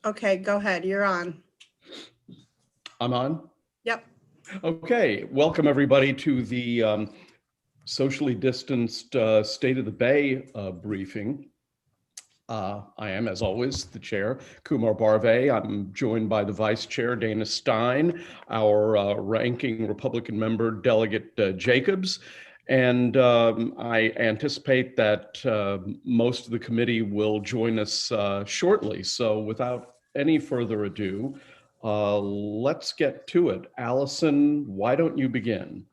Okay, go ahead. You're on. I'm on? Yep. Okay, welcome everybody to the socially distanced State of the Bay briefing. I am, as always, the chair, Kumar Barve. I'm joined by the vice chair, Dana Stein, our ranking Republican member, Delegate Jacobs. And I anticipate that most of the committee will join us shortly. So without any further ado, let's get to it. Allison, why don't you begin,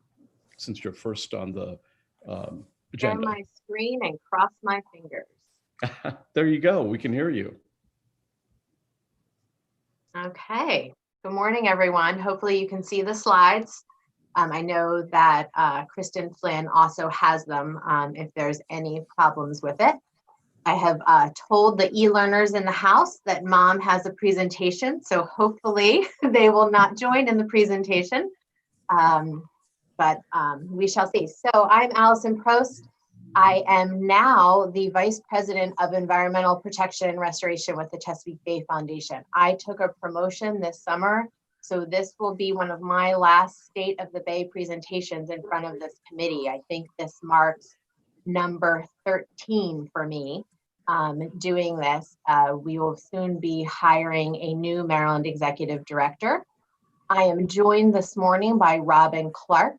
since you're first on the agenda? Share my screen and cross my fingers. There you go. We can hear you. Okay. Good morning, everyone. Hopefully you can see the slides. I know that Kristen Flynn also has them if there's any problems with it. I have told the e-learners in the house that Mom has a presentation, so hopefully they will not join in the presentation, but we shall see. So I'm Allison Prost. I am now the Vice President of Environmental Protection and Restoration with the Chesapeake Bay Foundation. I took a promotion this summer, so this will be one of my last State of the Bay presentations in front of this committee. I think this marks number 13 for me doing this. We will soon be hiring a new Maryland Executive Director. I am joined this morning by Robin Clark.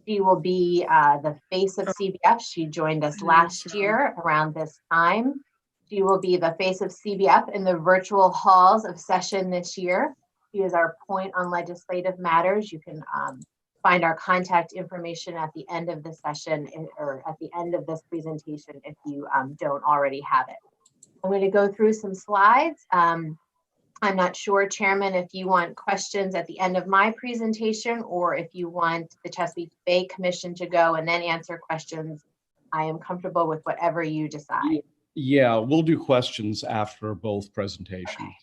She will be the face of CBF. She joined us last year around this time. She will be the face of CBF in the virtual halls of session this year. She is our point on legislative matters. You can find our contact information at the end of the session or at the end of this presentation if you don't already have it. I'm going to go through some slides. I'm not sure, Chairman, if you want questions at the end of my presentation or if you want the Chesapeake Bay Commission to go and then answer questions. I am comfortable with whatever you decide. Yeah, we'll do questions after both presentations. Okay.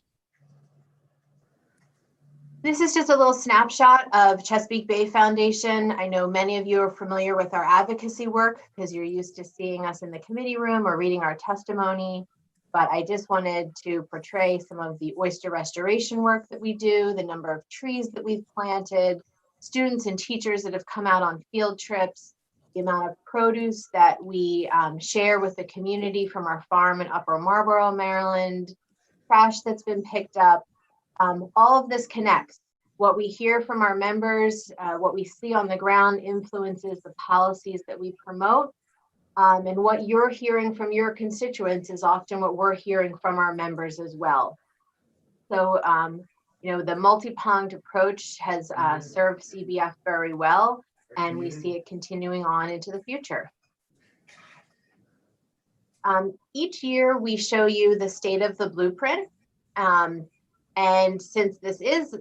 This is just a little snapshot of Chesapeake Bay Foundation. I know many of you are familiar with our advocacy work because you're used to seeing us in the committee room or reading our testimony. But I just wanted to portray some of the oyster restoration work that we do, the number of trees that we've planted, students and teachers that have come out on field trips, the amount of produce that we share with the community from our farm in Upper Marlboro, Maryland, trash that's been picked up. All of this connects. What we hear from our members, what we see on the ground influences the policies that we promote. And what you're hearing from your constituents is often what we're hearing from our members as well. So, you know, the multi-pronged approach has served CBF very well, and we see it continuing on into the future. Each year we show you the state of the blueprint. And since this is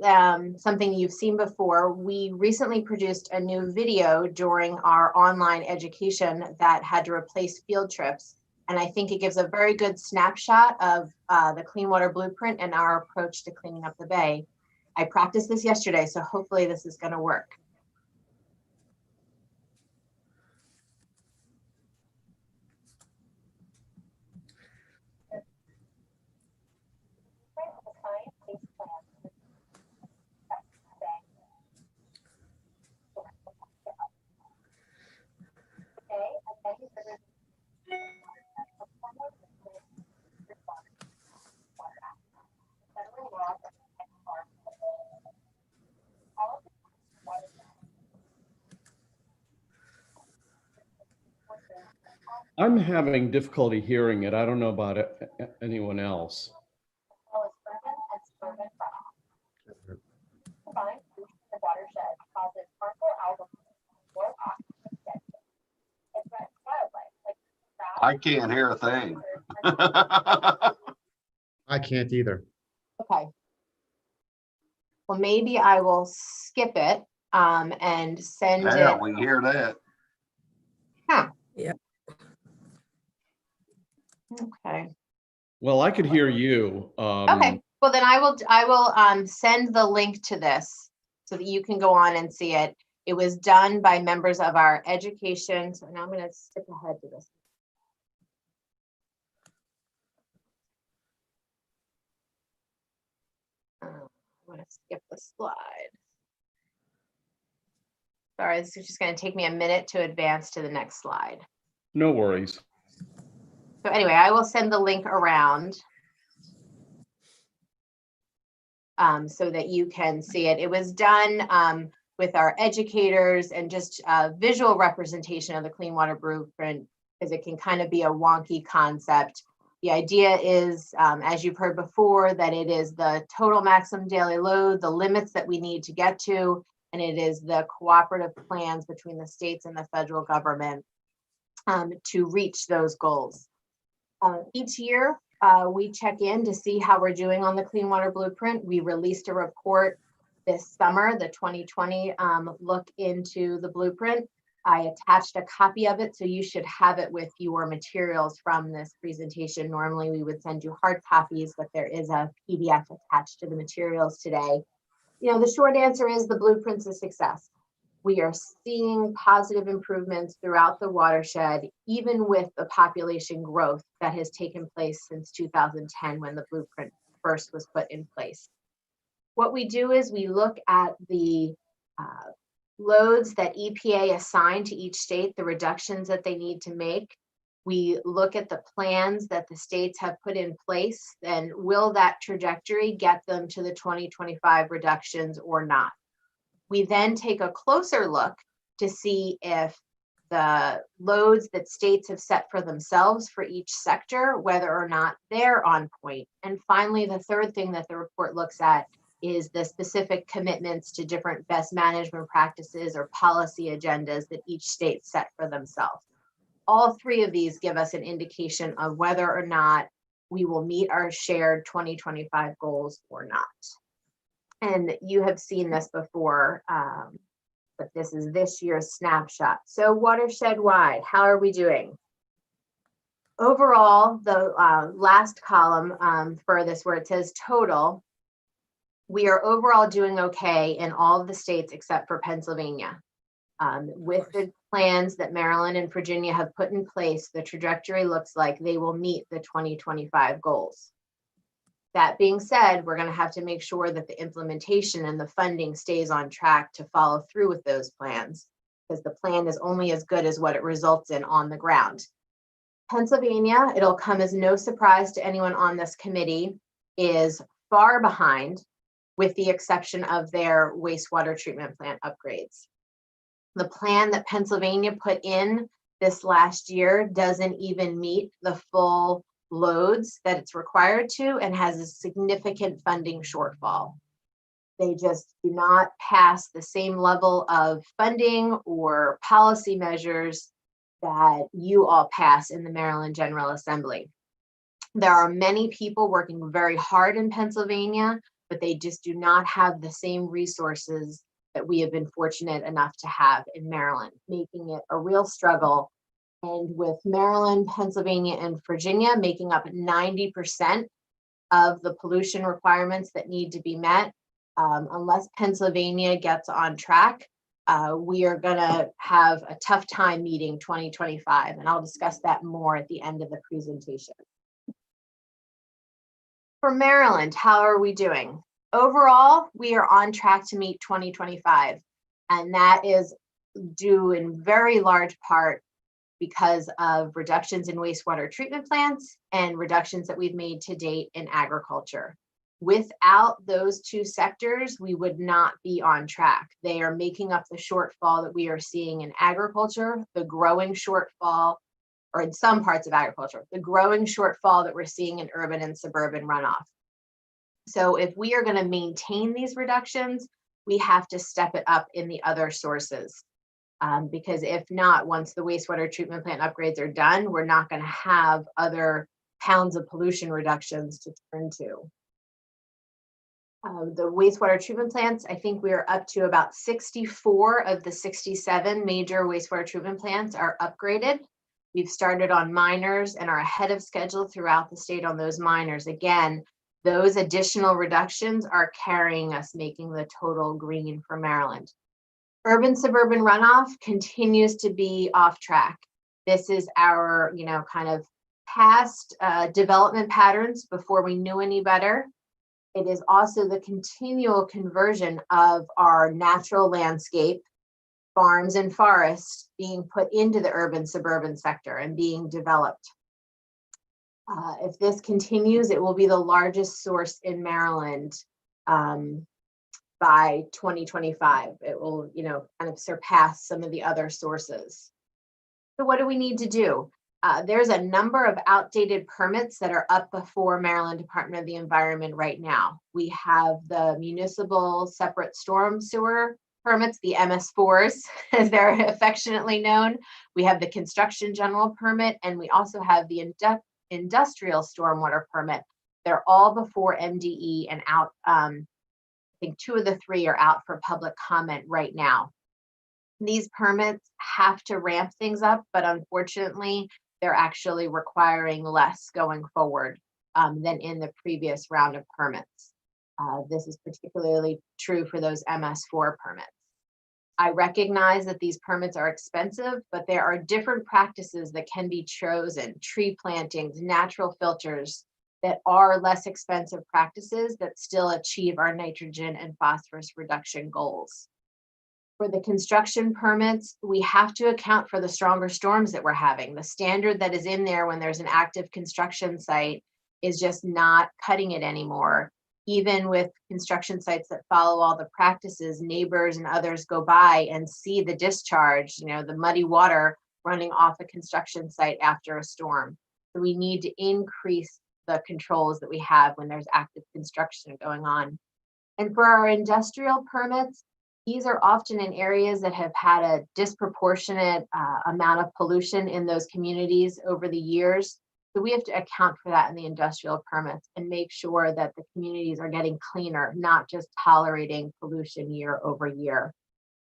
something you've seen before, we recently produced a new video during our online education that had to replace field trips. And I think it gives a very good snapshot of the Clean Water Blueprint and our approach to cleaning up the bay. I practiced this yesterday, so hopefully this is going to work. I'm having difficulty hearing it. I don't know about anyone else. I can't hear a thing. I can't either. Okay. Well, maybe I will skip it and send Yeah, it. we hear that. Huh. Yeah. Okay. Well, I could hear you. Okay. Well, then I will send the link to this so that you can go on and see it. It was done by members of our education. So now I'm going to skip ahead to this. going to skip the slide. Sorry, this is just going to take me a minute to advance to the next slide. No worries. So anyway, I will send the link around so that you can see it. It was done with our educators and just visual representation of the Clean Water Blueprint, because it can kind of be a wonky concept. The idea is, as you've heard before, that it is the total maximum daily load, the limits that we need to get to, and it is the cooperative plans between the states and the federal government to reach those goals. Each year, we check in to see how we're doing on the Clean Water Blueprint. We released a report this summer, the 2020 look into the blueprint. I attached a copy of it, so you should have it with your materials from this presentation. Normally, we would send you hard copies, but there is a PDF attached to the materials today. You know, the short answer is the blueprint's a success. We are seeing positive improvements throughout the watershed, even with the population growth that has taken place since 2010 when the blueprint first was put in place. What we do is we look at the loads that EPA assigned to each state, the reductions that they need to make. We look at the plans that the states have put in place, and will that trajectory get them to the 2025 reductions or not? We then take a closer look to see if the loads that states have set for themselves for each sector, whether or not they're on point. And finally, the third thing that the report looks at is the specific commitments to different best management practices or policy agendas that each state set for themselves. All three of these give us an indication of whether or not we will meet our shared 2025 goals or not. And you have seen this before, but this is this year's snapshot. So watershed-wide, how are we doing? Overall, the last column for this, where it says total, we are overall doing okay in all of the states except for Pennsylvania. With the plans that Maryland and Virginia have put in place, the trajectory looks like they will meet the 2025 goals. That being said, we're going to have to make sure that the implementation and the funding stays on track to follow through with those plans, because the plan is only as good as what it results in on the ground. Pennsylvania, it'll come as no surprise to anyone on this committee, is far behind, with the exception of their wastewater treatment plant upgrades. The plan that Pennsylvania put in this last year doesn't even meet the full loads that it's required to, and has a significant funding shortfall. They just do not pass the same level of funding or policy measures that you all pass in the Maryland General Assembly. There are many people working very hard in Pennsylvania, but they just do not have the same resources that we have been fortunate enough to have in Maryland, making it a real struggle. And with Maryland, Pennsylvania, and Virginia making up 90% of the pollution requirements that need to be met, unless Pennsylvania gets on track, we are going to have a tough time meeting 2025. And I'll discuss that more at the end of the presentation. For Maryland, how are we doing? Overall, we are on track to meet 2025, and that is due in very large part because of reductions in wastewater treatment plants and reductions that we've made to date in agriculture. Without those two sectors, we would not be on track. They are making up the shortfall that we are seeing in agriculture, the growing shortfall, or in some parts of agriculture, the growing shortfall that we're seeing in urban and suburban runoff. So if we are going to maintain these reductions, we have to step it up in the other sources. Because if not, once the wastewater treatment plant upgrades are done, we're not going to have other pounds of pollution reductions to turn to. The wastewater treatment plants, I think we are up to about 64 of the 67 major wastewater treatment plants are upgraded. We've started on minors and are ahead of schedule throughout the state on those minors. Again, those additional reductions are carrying us, making the total green for Maryland. Urban suburban runoff continues to be off track. This is our, kind of past development patterns before we knew any better. It is also the continual conversion of our natural landscape, farms and forests being put into the urban suburban sector and being developed. If this continues, it will be the largest source in Maryland by 2025. It will, kind of surpass some of the other sources. So what do we need to do? There's a number of outdated permits that are up before Maryland Department of the Environment right now. We have the municipal separate storm sewer permits, the MS4s, as they're affectionately known. We have the construction general permit, and we also have the industrial stormwater permit. They're all before MDE and out. I think 2 of the 3 are out for public comment right now. These permits have to ramp things up, but unfortunately, they're actually requiring less going forward than in the previous round of permits. This is particularly true for those MS4 permits. I recognize that these permits are expensive, but there are different practices that can be chosen, tree plantings, natural filters, that are less expensive practices that still achieve our nitrogen and phosphorus reduction goals. For the construction permits, we have to account for the stronger storms that we're having. The standard that is in there when there's an active construction site is just not cutting it anymore. Even with construction sites that follow all the practices, neighbors and others go by and see the discharge, the muddy water running off a construction site after a storm. So we need to increase the controls that we have when there's active construction going on. And for our industrial permits, these are often in areas that have had a disproportionate amount of pollution in those communities over the years. So we have to account for that in the industrial permits and make sure that the communities are getting cleaner, not just tolerating pollution year over year.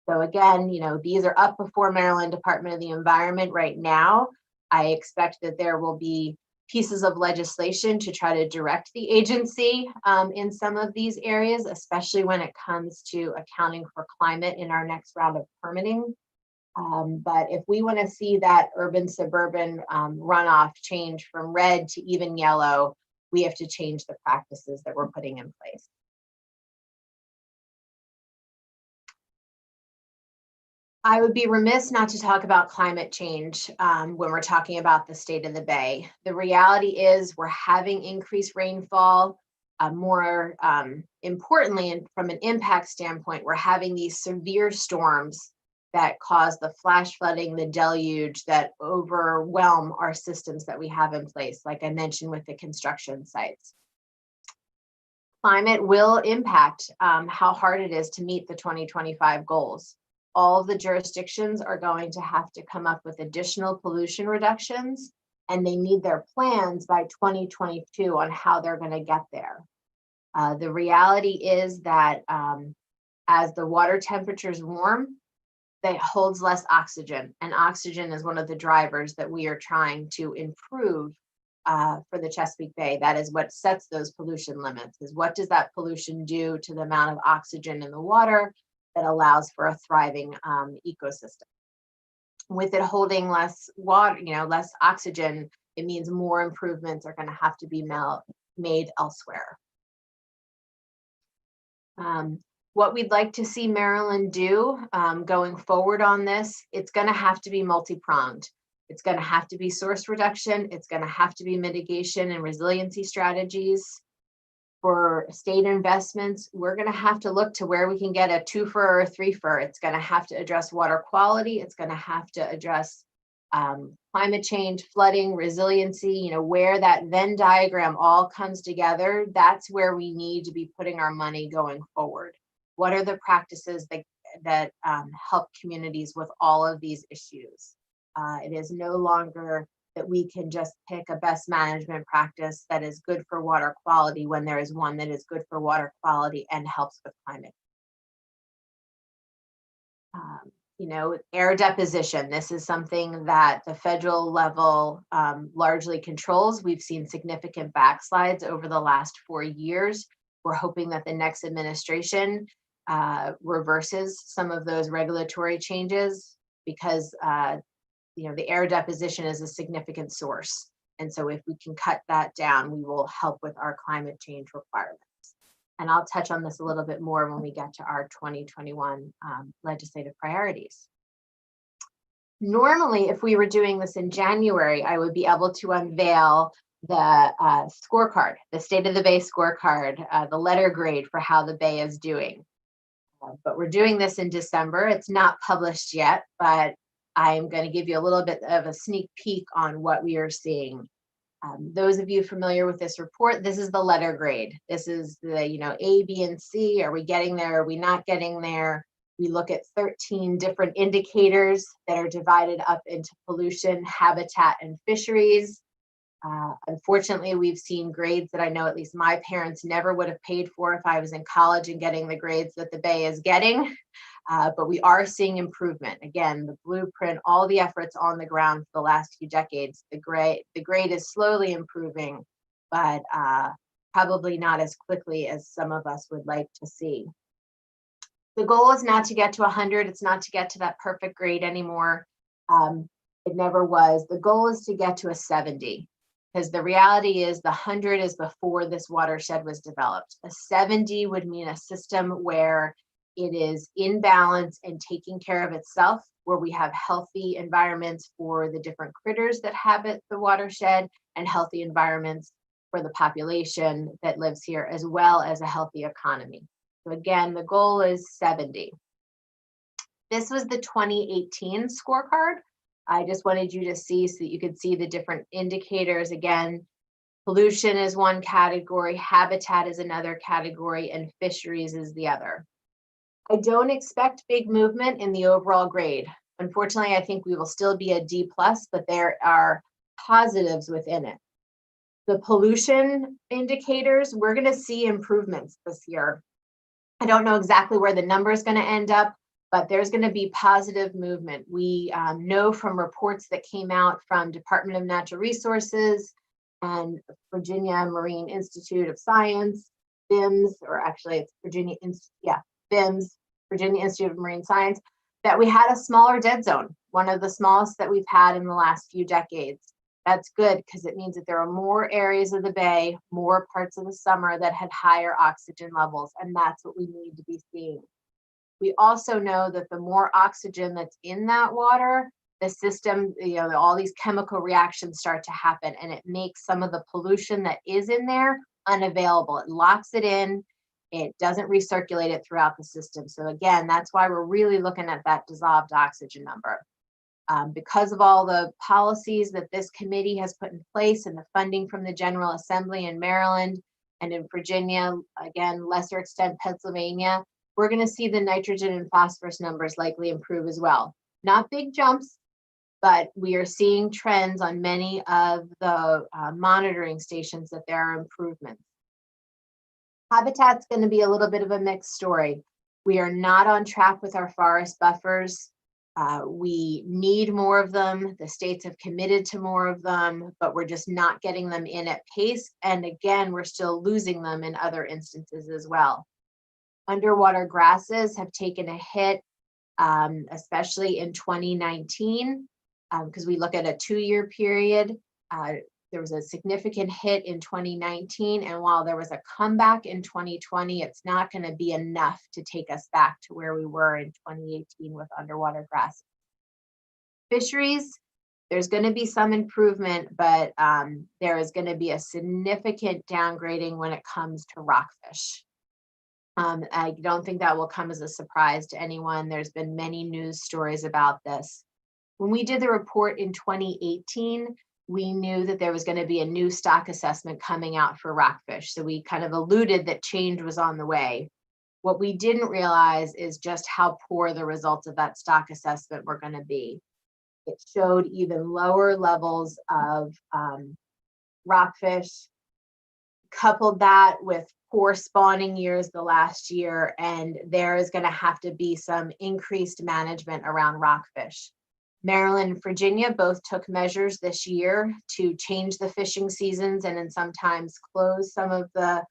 So again, these are up before Maryland Department of the Environment right now. I expect that there will be pieces of legislation to try to direct the agency in some of these areas, especially when it comes to accounting for climate in our next round of permitting. But if we want to see that urban suburban runoff change from red to even yellow, we have to change the practices that we're putting in place. I would be remiss not to talk about climate change when we're talking about the state of the Bay. The reality is we're having increased rainfall. More importantly, and from an impact standpoint, we're having these severe storms that cause the flash flooding, the deluge that overwhelm our systems that we have in place, like I mentioned with the construction sites. Climate will impact how hard it is to meet the 2025 goals. All of the jurisdictions are going to have to come up with additional pollution reductions, and they need their plans by 2022 on how they're going to get there. The reality is that as the water temperatures warm, that holds less oxygen, and oxygen is one of the drivers that we are trying to improve for the Chesapeake Bay. That is what sets those pollution limits, is what does that pollution do to the amount of oxygen in the water that allows for a thriving ecosystem. With it holding less water, less oxygen, it means more improvements are going to have to be made elsewhere. What we'd like to see Maryland do going forward on this, it's going to have to be multi-pronged. It's going to have to be source reduction. It's going to have to be mitigation and resiliency strategies. For state investments, we're going to have to look to where we can get a 2-fer or a 3-fer. It's going to have to address water quality. It's going to have to address climate change, flooding, resiliency, where that Venn diagram all comes together. That's where we need to be putting our money going forward. What are the practices that help communities with all of these issues? It is no longer that we can just pick a best management practice that is good for water quality when there is one that is good for water quality and helps with climate. Air deposition. This is something that the federal level largely controls. We've seen significant backslides over the last 4 years. We're hoping that the next administration reverses some of those regulatory changes because the air deposition is a significant source. And so if we can cut that down, we will help with our climate change requirements. And I'll touch on this a little bit more when we get to our 2021 legislative priorities. Normally, if we were doing this in January, I would be able to unveil the scorecard, the State of the Bay scorecard, the letter grade for how the Bay is doing. But we're doing this in December. It's not published yet, but I'm going to give you a little bit of a sneak peek on what we are seeing. Those of you familiar with this report, this is the letter grade. This is the, A, B, and C. Are we getting there? Are we not getting there? We look at 13 different indicators that are divided up into pollution, habitat, and fisheries. Unfortunately, we've seen grades that I know at least my parents never would have paid for if I was in college and getting the grades that the Bay is getting. But we are seeing improvement. Again, the blueprint, all the efforts on the ground for the last few decades, the grade is slowly improving, but probably not as quickly as some of us would like to see. The goal is not to get to 100. It's not to get to that perfect grade anymore. It never was. The goal is to get to a 70. Because the reality is the 100 is before this watershed was developed. A 70 would mean a system where it is in balance and taking care of itself, where we have healthy environments for the different critters that habit the watershed and healthy environments for the population that lives here, as well as a healthy economy. So again, the goal is 70. This was the 2018 scorecard. I just wanted you to see so that you could see the different indicators. Again, pollution is one category, habitat is another category, and fisheries is the other. I don't expect big movement in the overall grade. Unfortunately, I think we will still be a D+, but there are positives within it. The pollution indicators, we're going to see improvements this year. I don't know exactly where the number is going to end up, but there's going to be positive movement. We know from reports that came out from Department of Natural Resources and Virginia Marine Institute of Science, BIMS, or actually it's BIMS, Virginia Institute of Marine Science, that we had a smaller dead zone, one of the smallest that we've had in the last few decades. That's good because it means that there are more areas of the Bay, more parts of the summer that had higher oxygen levels, and that's what we need to be seeing. We also know that the more oxygen that's in that water, the system, all these chemical reactions start to happen, and it makes some of the pollution that is in there unavailable. It locks it in. It doesn't recirculate it throughout the system. So again, that's why we're really looking at that dissolved oxygen number. Because of all the policies that this committee has put in place and the funding from the General Assembly in Maryland and in Virginia, again, lesser extent Pennsylvania, we're going to see the nitrogen and phosphorus numbers likely improve as well. Not big jumps, but we are seeing trends on many of the monitoring stations that there are improvements. Habitat's going to be a little bit of a mixed story. We are not on track with our forest buffers. We need more of them. The states have committed to more of them, but we're just not getting them in at pace. And again, we're still losing them in other instances as well. Underwater grasses have taken a hit, especially in 2019, because we look at a 2-year period. There was a significant hit in 2019, and while there was a comeback in 2020, it's not going to be enough to take us back to where we were in 2018 with underwater grasses. Fisheries, there's going to be some improvement, but there is going to be a significant downgrading when it comes to rockfish. I don't think that will come as a surprise to anyone. There's been many news stories about this. When we did the report in 2018, we knew that there was going to be a new stock assessment coming out for rockfish. So we kind of alluded that change was on the way. What we didn't realize is just how poor the results of that stock assessment were going to be. It showed even lower levels of rockfish, coupled that with poor spawning years the last year, and there is going to have to be some increased management around rockfish. Maryland and Virginia both took measures this year to change the fishing seasons and then sometimes close some of the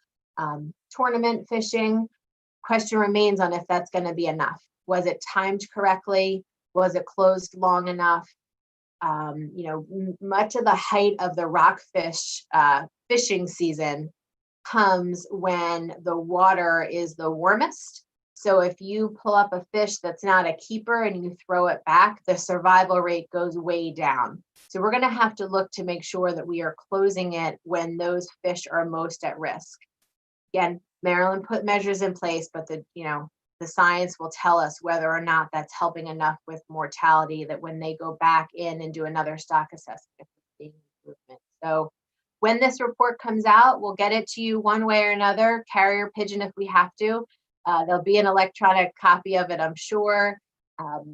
tournament fishing. Question remains on if that's going to be enough. Was it timed correctly? Was it closed long enough? Much of the height of the rockfish fishing season comes when the water is the warmest. So if you pull up a fish that's not a keeper and you throw it back, the survival rate goes way down. So we're going to have to look to make sure that we are closing it when those fish are most at risk. Again, Maryland put measures in place, but the science will tell us whether or not that's helping enough with mortality that when they go back in and do another stock assessment, improvement. So when this report comes out, we'll get it to you one way or another, carrier pigeon if we have to. There'll be an electronic copy of it, I'm sure.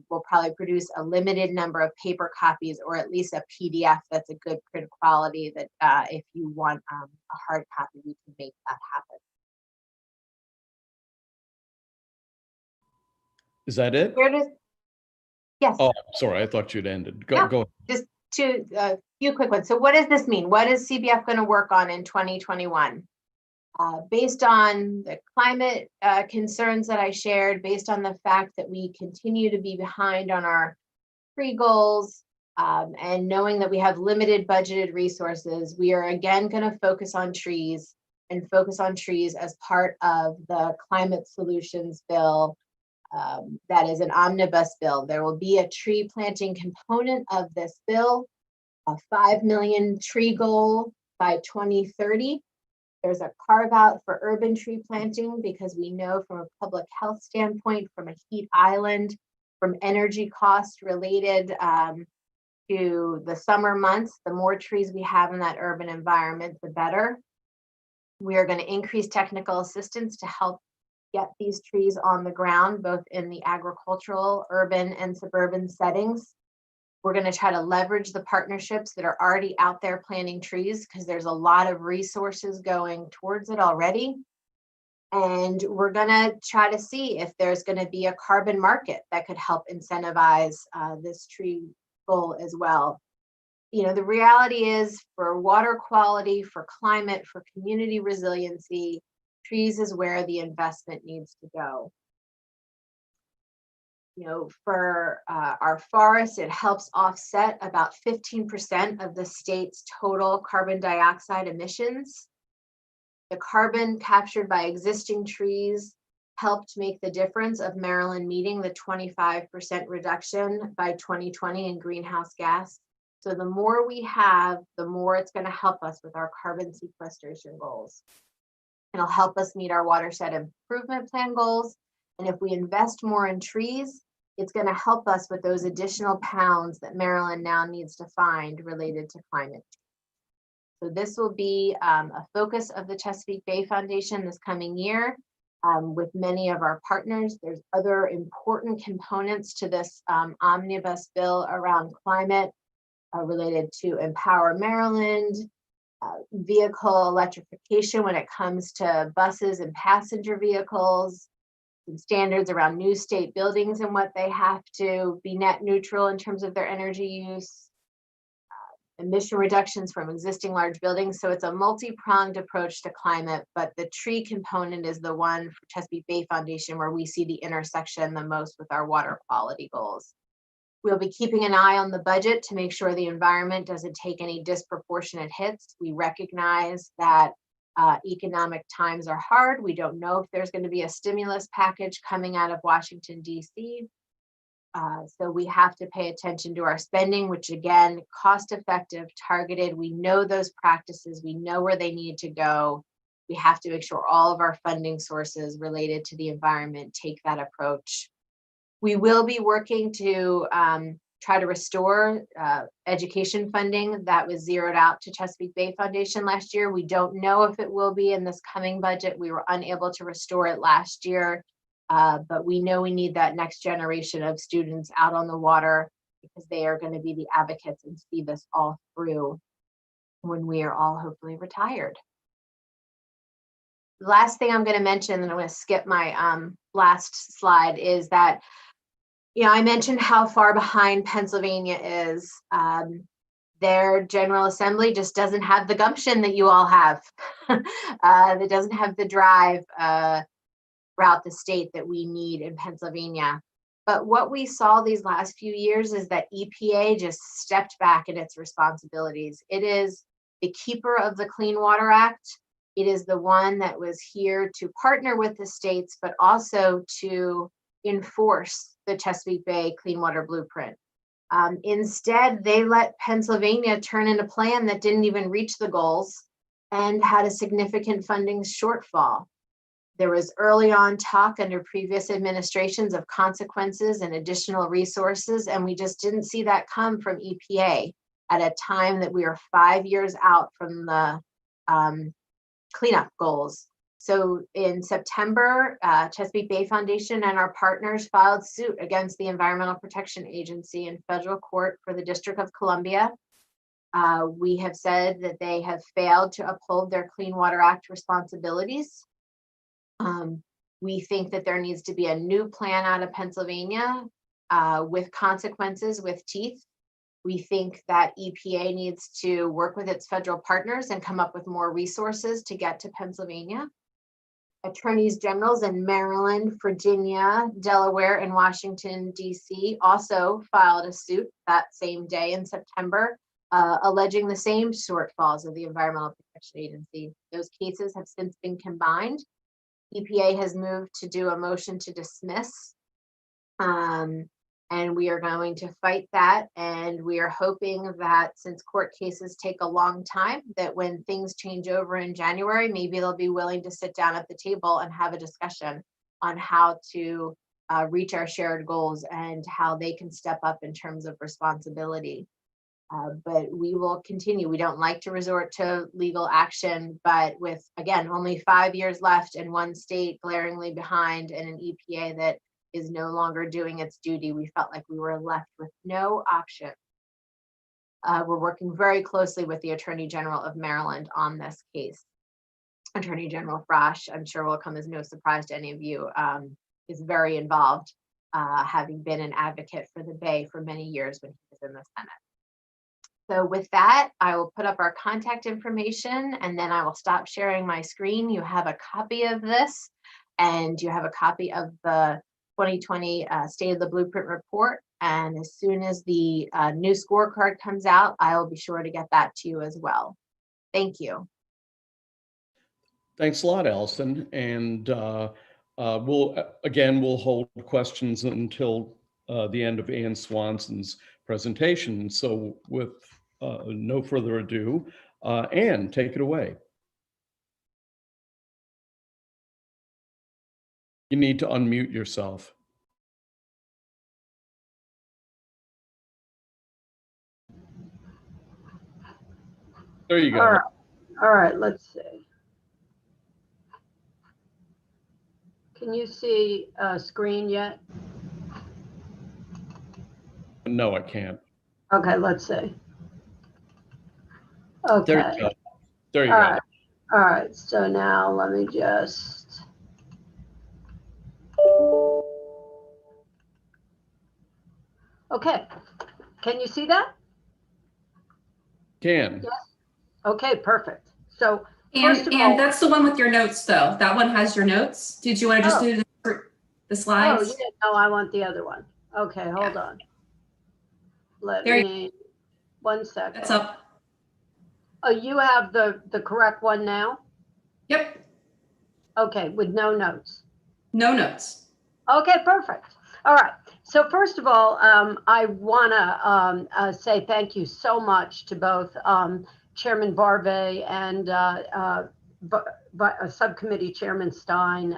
We'll probably produce a limited number of paper copies, or at least a PDF that's a good print quality that if you want a hard copy, we can make that happen. Is that it? Yes. Oh, sorry, I thought you'd ended. Go. No. Go. Just a few quick ones. So what does this mean? What is CBF going to work on in 2021? Based on the climate concerns that I shared, based on the fact that we continue to be behind on our tree goals, and knowing that we have limited budgeted resources, we are again going to focus on trees and focus on trees as part of the climate solutions bill. That is an omnibus bill. There will be a tree planting component of this bill, a 5 million tree goal by 2030. There's a carve out for urban tree planting because we know from a public health standpoint, from a heat island, from energy costs related to the summer months, the more trees we have in that urban environment, the better. We are going to increase technical assistance to help get these trees on the ground, both in the agricultural, urban, and suburban settings. We're going to try to leverage the partnerships that are already out there planting trees because there's a lot of resources going towards it already. And we're going to try to see if there's going to be a carbon market that could help incentivize this tree goal as well. The reality is, for water quality, for climate, for community resiliency, trees is where the investment needs to go. For our forests, it helps offset about 15% of the state's total carbon dioxide emissions. The carbon captured by existing trees helped make the difference of Maryland meeting the 25% reduction by 2020 in greenhouse gas. So the more we have, the more it's going to help us with our carbon sequestration goals. It'll help us meet our watershed improvement plan goals. And if we invest more in trees, it's going to help us with those additional pounds that Maryland now needs to find related to climate change. So this will be a focus of the Chesapeake Bay Foundation this coming year with many of our partners. There's other important components to this omnibus bill around climate related to Empower Maryland, vehicle electrification when it comes to buses and passenger vehicles, some standards around new state buildings and what they have to be net neutral in terms of their energy use, emission reductions from existing large buildings. So it's a multi-pronged approach to climate, but the tree component is the one for Chesapeake Bay Foundation where we see the intersection the most with our water quality goals. We'll be keeping an eye on the budget to make sure the environment doesn't take any disproportionate hits. We recognize that economic times are hard. We don't know if there's going to be a stimulus package coming out of Washington, D.C. So we have to pay attention to our spending, which again, cost-effective, targeted. We know those practices. We know where they need to go. We have to make sure all of our funding sources related to the environment take that approach. We will be working to try to restore education funding that was zeroed out to Chesapeake Bay Foundation last year. We don't know if it will be in this coming budget. We were unable to restore it last year, but we know we need that next generation of students out on the water because they are going to be the advocates and see this all through when we are all hopefully retired. The last thing I'm going to mention, and I'm going to skip my last slide, is that I mentioned how far behind Pennsylvania is. Their General Assembly just doesn't have the gumption that you all have. It doesn't have the drive throughout the state that we need in Pennsylvania. But what we saw these last few years is that EPA just stepped back in its responsibilities. It is the keeper of the Clean Water Act. It is the one that was here to partner with the states, but also to enforce the Chesapeake Bay Clean Water Blueprint. Instead, they let Pennsylvania turn in a plan that didn't even reach the goals and had a significant funding shortfall. There was early on talk under previous administrations of consequences and additional resources, and we just didn't see that come from EPA at a time that we are 5 years out from the cleanup goals. So in September, Chesapeake Bay Foundation and our partners filed suit against the Environmental Protection Agency in federal court for the District of Columbia. We have said that they have failed to uphold their Clean Water Act responsibilities. We think that there needs to be a new plan out of Pennsylvania with consequences, with teeth. We think that EPA needs to work with its federal partners and come up with more resources to get to Pennsylvania. Attorneys generals in Maryland, Virginia, Delaware, and Washington, D.C. also filed a suit that same day in September, alleging the same shortfalls of the Environmental Protection Agency. Those cases have since been combined. EPA has moved to do a motion to dismiss, and we are going to fight that. And we are hoping that since court cases take a long time, that when things change over in January, maybe they'll be willing to sit down at the table and have a discussion on how to reach our shared goals and how they can step up in terms of responsibility. But we will continue. We don't like to resort to legal action, but with, again, only 5 years left and one state glaringly behind and an EPA that is no longer doing its duty, we felt like we were left with no option. We're working very closely with the Attorney General of Maryland on this case. Attorney General Frasch, I'm sure will come as no surprise to any of you, is very involved, having been an advocate for the Bay for many years when he was in the Senate. So with that, I will put up our contact information and then I will stop sharing my screen. You have a copy of this and you have a copy of the 2020 State of the Blueprint report. And as soon as the new scorecard comes out, I will be sure to get that to you as well. Thank you. Thanks a lot, Allison. And we'll hold questions until the end of Ann Swanson's presentation. So with no further ado, Ann, take it away. You need to unmute yourself. There you go. All right, let's see. Can you see a screen yet? No, I can't. Okay, let's see. Okay. There you go. There you All go. right. All right, so now let me just. Okay, can you see that? Can. Yes. Okay, perfect. So And first of all, that's the one with your notes, though. That one has your notes. Did you want to just do the slides? oh yeah, no, I want the other one. Okay, hold on. Let There you- me, 1 second. That's up. Oh, you have the correct one now? Yep. Okay, with no notes. No notes. Okay, perfect. All right. So first of all, I want to say thank you so much to both Chairman Barve and Subcommittee Chairman Stein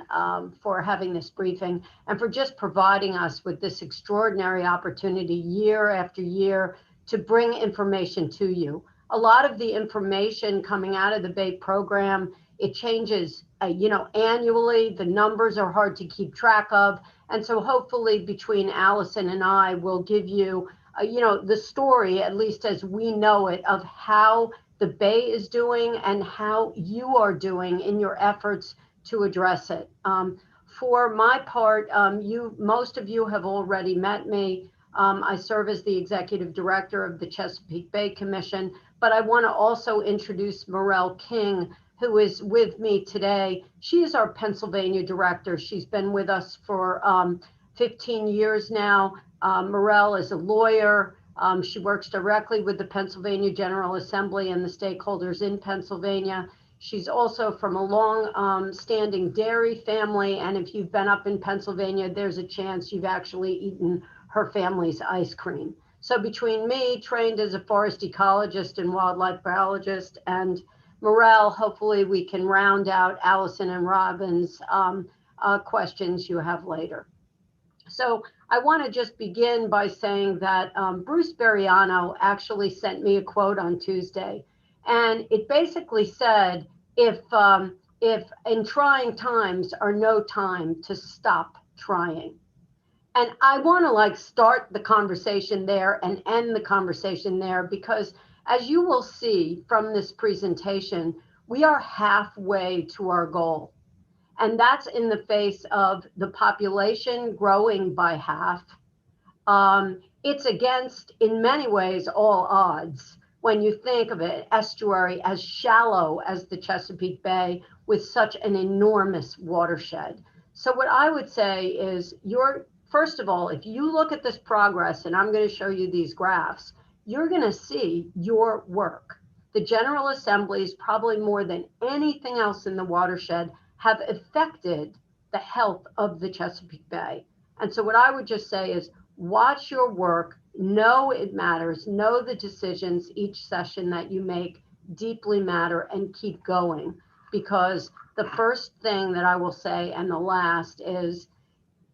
for having this briefing and for just providing us with this extraordinary opportunity year after year to bring information to you. A lot of the information coming out of the Bay program, it changes, annually. The numbers are hard to keep track of. And so hopefully between Allison and I will give you, the story, at least as we know it, of how the Bay is doing and how you are doing in your efforts to address it. For my part, most of you have already met me. I serve as the executive director of the Chesapeake Bay Commission, but I want to also introduce Morel King, who is with me today. She is our Pennsylvania director. She's been with us for 15 years now. Morel is a lawyer. She works directly with the Pennsylvania General Assembly and the stakeholders in Pennsylvania. She's also from a long standing dairy family. And if you've been up in Pennsylvania, there's a chance you've actually eaten her family's ice cream. So between me, trained as a forest ecologist and wildlife biologist, and Morel, hopefully we can round out Allison and Robin's questions you have later. So I want to just begin by saying that Bruce Beriano actually sent me a quote on Tuesday, and it basically said, if in trying times are no time to stop trying. And I want to start the conversation there and end the conversation there, because as you will see from this presentation, we are halfway to our goal. And that's in the face of the population growing by half. It's against, in many ways, all odds when you think of an estuary as shallow as the Chesapeake Bay with such an enormous watershed. So what I would say is, first of all, if you look at this progress, and I'm going to show you these graphs, you're going to see your work. The General Assemblies, probably more than anything else in the watershed, have affected the health of the Chesapeake Bay. And so what I would just say is, watch your work, know it matters, know the decisions each session that you make deeply matter, and keep going. Because the first thing that I will say, and the last, is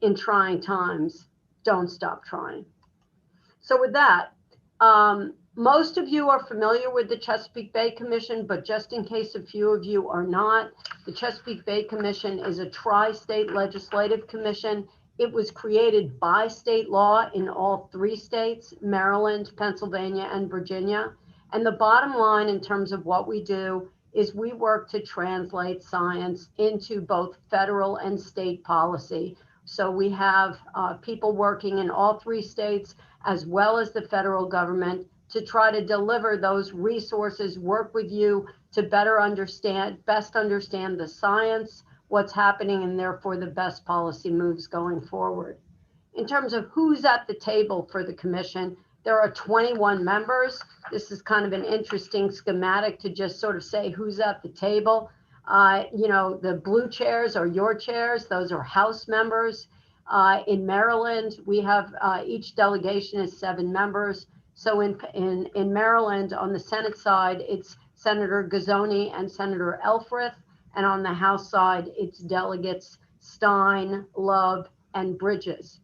in trying times, don't stop trying. So with that, most of you are familiar with the Chesapeake Bay Commission, but just in case a few of you are not, the Chesapeake Bay Commission is a tri-state legislative commission. It was created by state law in all 3 states, Maryland, Pennsylvania, and Virginia. And the bottom line in terms of what we do is we work to translate science into both federal and state policy. So we have people working in all 3 states, as well as the federal government, to try to deliver those resources, work with you to best understand the science, what's happening, and therefore the best policy moves going forward. In terms of who's at the table for the commission, there are 21 members. This is kind of an interesting schematic to just sort of say who's at the table. The blue chairs are your chairs. Those are House members. In Maryland, we have each delegation is 7 members. So in Maryland, on the Senate side, it's Senator Gazzoni and Senator Elfreth. And on the House side, it's delegates Stein, Love, and Bridges.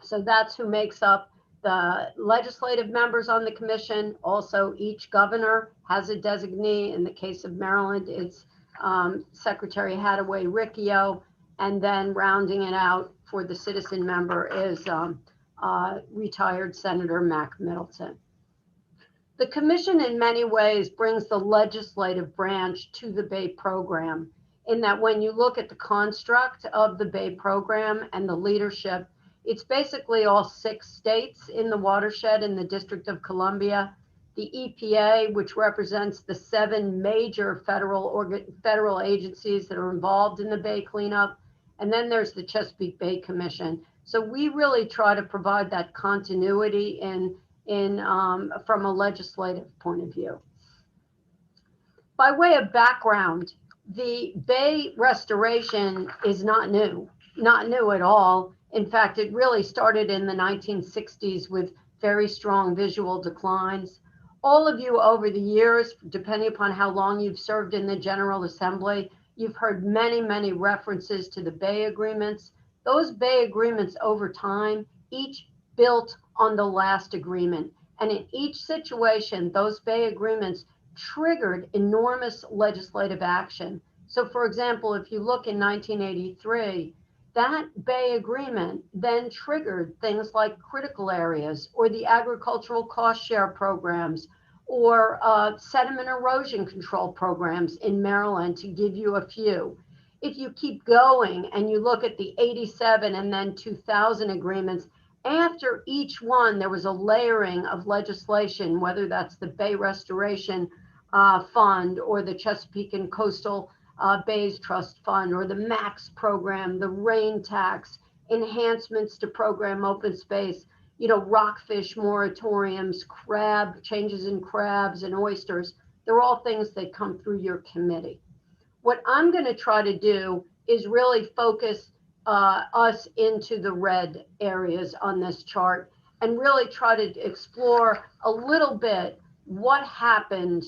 So that's who makes up the legislative members on the commission. Also, each governor has a designee. In the case of Maryland, it's Secretary Hadaway Riccio. And then rounding it out for the citizen member is retired Senator Mac Middleton. The commission in many ways brings the legislative branch to the Bay Program, in that when you look at the construct of the Bay Program and the leadership, it's basically all 6 states in the watershed in the District of Columbia, the EPA, which represents the 7 major federal agencies that are involved in the Bay cleanup, and then there's the Chesapeake Bay Commission. So we really try to provide that continuity from a legislative point of view. By way of background, the Bay restoration is not new at all. In fact, it really started in the 1960s with very strong visual declines. All of you over the years, depending upon how long you've served in the General Assembly, you've heard many, many references to the Bay Agreements. Those Bay Agreements over time, each built on the last agreement. And in each situation, those Bay Agreements triggered enormous legislative action. So for example, if you look in 1983, that Bay Agreement then triggered things like critical areas or the agricultural cost share programs or sediment erosion control programs in Maryland, to give you a few. If you keep going and you look at the 87 and then 2000 agreements, after each one, there was a layering of legislation, whether that's the Bay Restoration Fund or the Chesapeake and Coastal Bays Trust Fund or the MAX program, the rain tax, enhancements to program open space, rockfish moratoriums, changes in crabs and oysters. They're all things that come through your committee. What I'm going to try to do is really focus us into the red areas on this chart and really try to explore a little bit what happened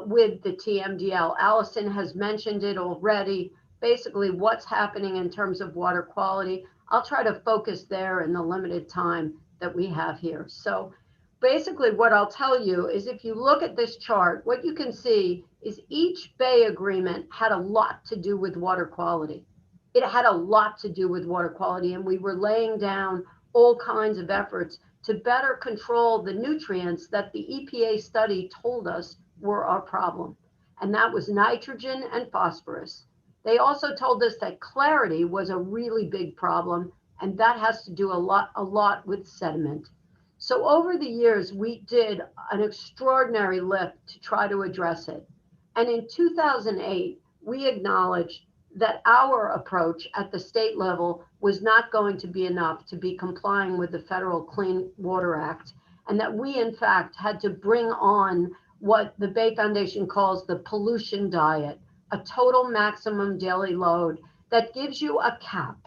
with the TMDL. Allison has mentioned it already, basically what's happening in terms of water quality. I'll try to focus there in the limited time that we have here. So basically what I'll tell you is if you look at this chart, what you can see is each Bay Agreement had a lot to do with water quality. It had a lot to do with water quality, and we were laying down all kinds of efforts to better control the nutrients that the EPA study told us were our problem. And that was nitrogen and phosphorus. They also told us that clarity was a really big problem, and that has to do a lot with sediment. So over the years, we did an extraordinary lift to try to address it. And in 2008, we acknowledged that our approach at the state level was not going to be enough to be complying with the Federal Clean Water Act, and that we, in fact, had to bring on what the Bay Foundation calls the pollution diet, a total maximum daily load that gives you a cap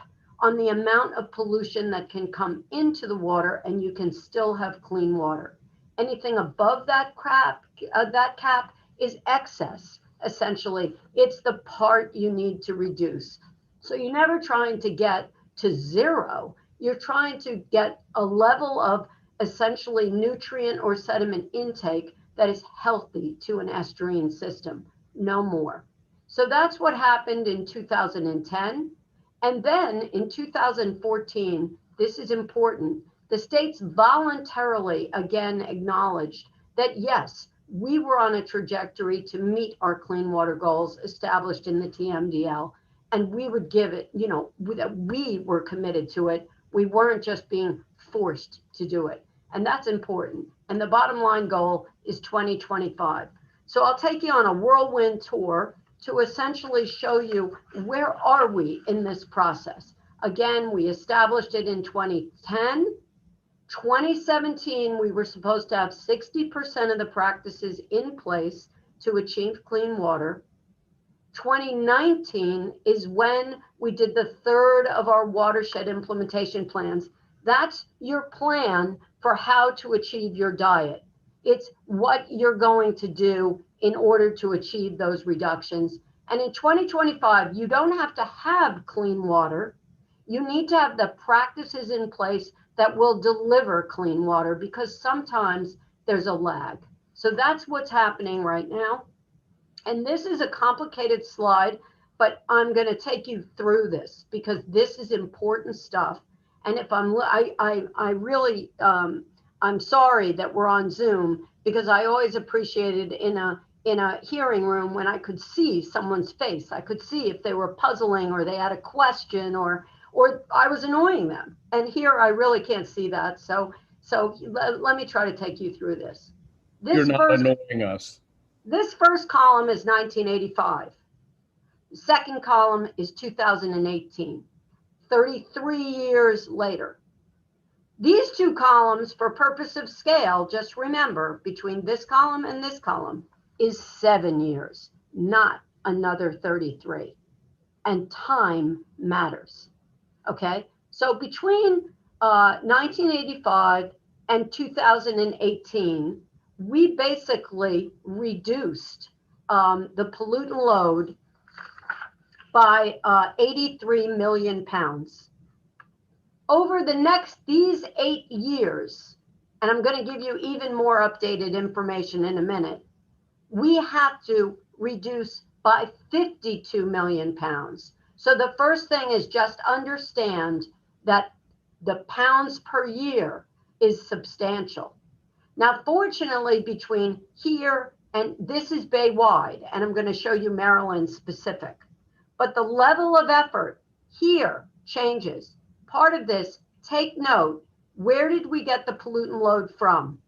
on the amount of pollution that can come into the water, and you can still have clean water. Anything above that cap is excess. Essentially, it's the part you need to reduce. So you're never trying to get to zero. You're trying to get a level of essentially nutrient or sediment intake that is healthy to an estuarine system, no more. So that's what happened in 2010. And then in 2014, this is important, the states voluntarily again acknowledged that yes, we were on a trajectory to meet our clean water goals established in the TMDL, and we would give it, that we were committed to it. We weren't just being forced to do it. And that's important. And the bottom line goal is 2025. So I'll take you on a whirlwind tour to essentially show you where are we in this process. Again, we established it in 2010. 2017, we were supposed to have 60% of the practices in place to achieve clean water. 2019 is when we did the third of our watershed implementation plans. That's your plan for how to achieve your diet. It's what you're going to do in order to achieve those reductions. And in 2025, you don't have to have clean water. You need to have the practices in place that will deliver clean water, because sometimes there's a lag. So that's what's happening right now. And this is a complicated slide, but I'm going to take you through this because this is important stuff. And if I'm sorry that we're on Zoom, because I always appreciated in a hearing room when I could see someone's face. I could see if they were puzzling or they had a question or I was annoying them. And here I really can't see that. So let me try to take you through this. You're not annoying us. This first column is 1985. The second column is 2018, 33 years later. These two columns, for purpose of scale, just remember, between this column and this column is 7 years, not another 33. And time matters. Okay, so between 1985 and 2018, we basically reduced the pollutant load by 83 million pounds. Over these 8 years, and I'm going to give you even more updated information in a minute, we have to reduce by 52 million pounds. So the first thing is just understand that the pounds per year is substantial. Now, fortunately, between here and this is Bay-wide, and I'm going to show you Maryland specific, but the level of effort here changes. Part of this, take note, where did we get the pollutant load from?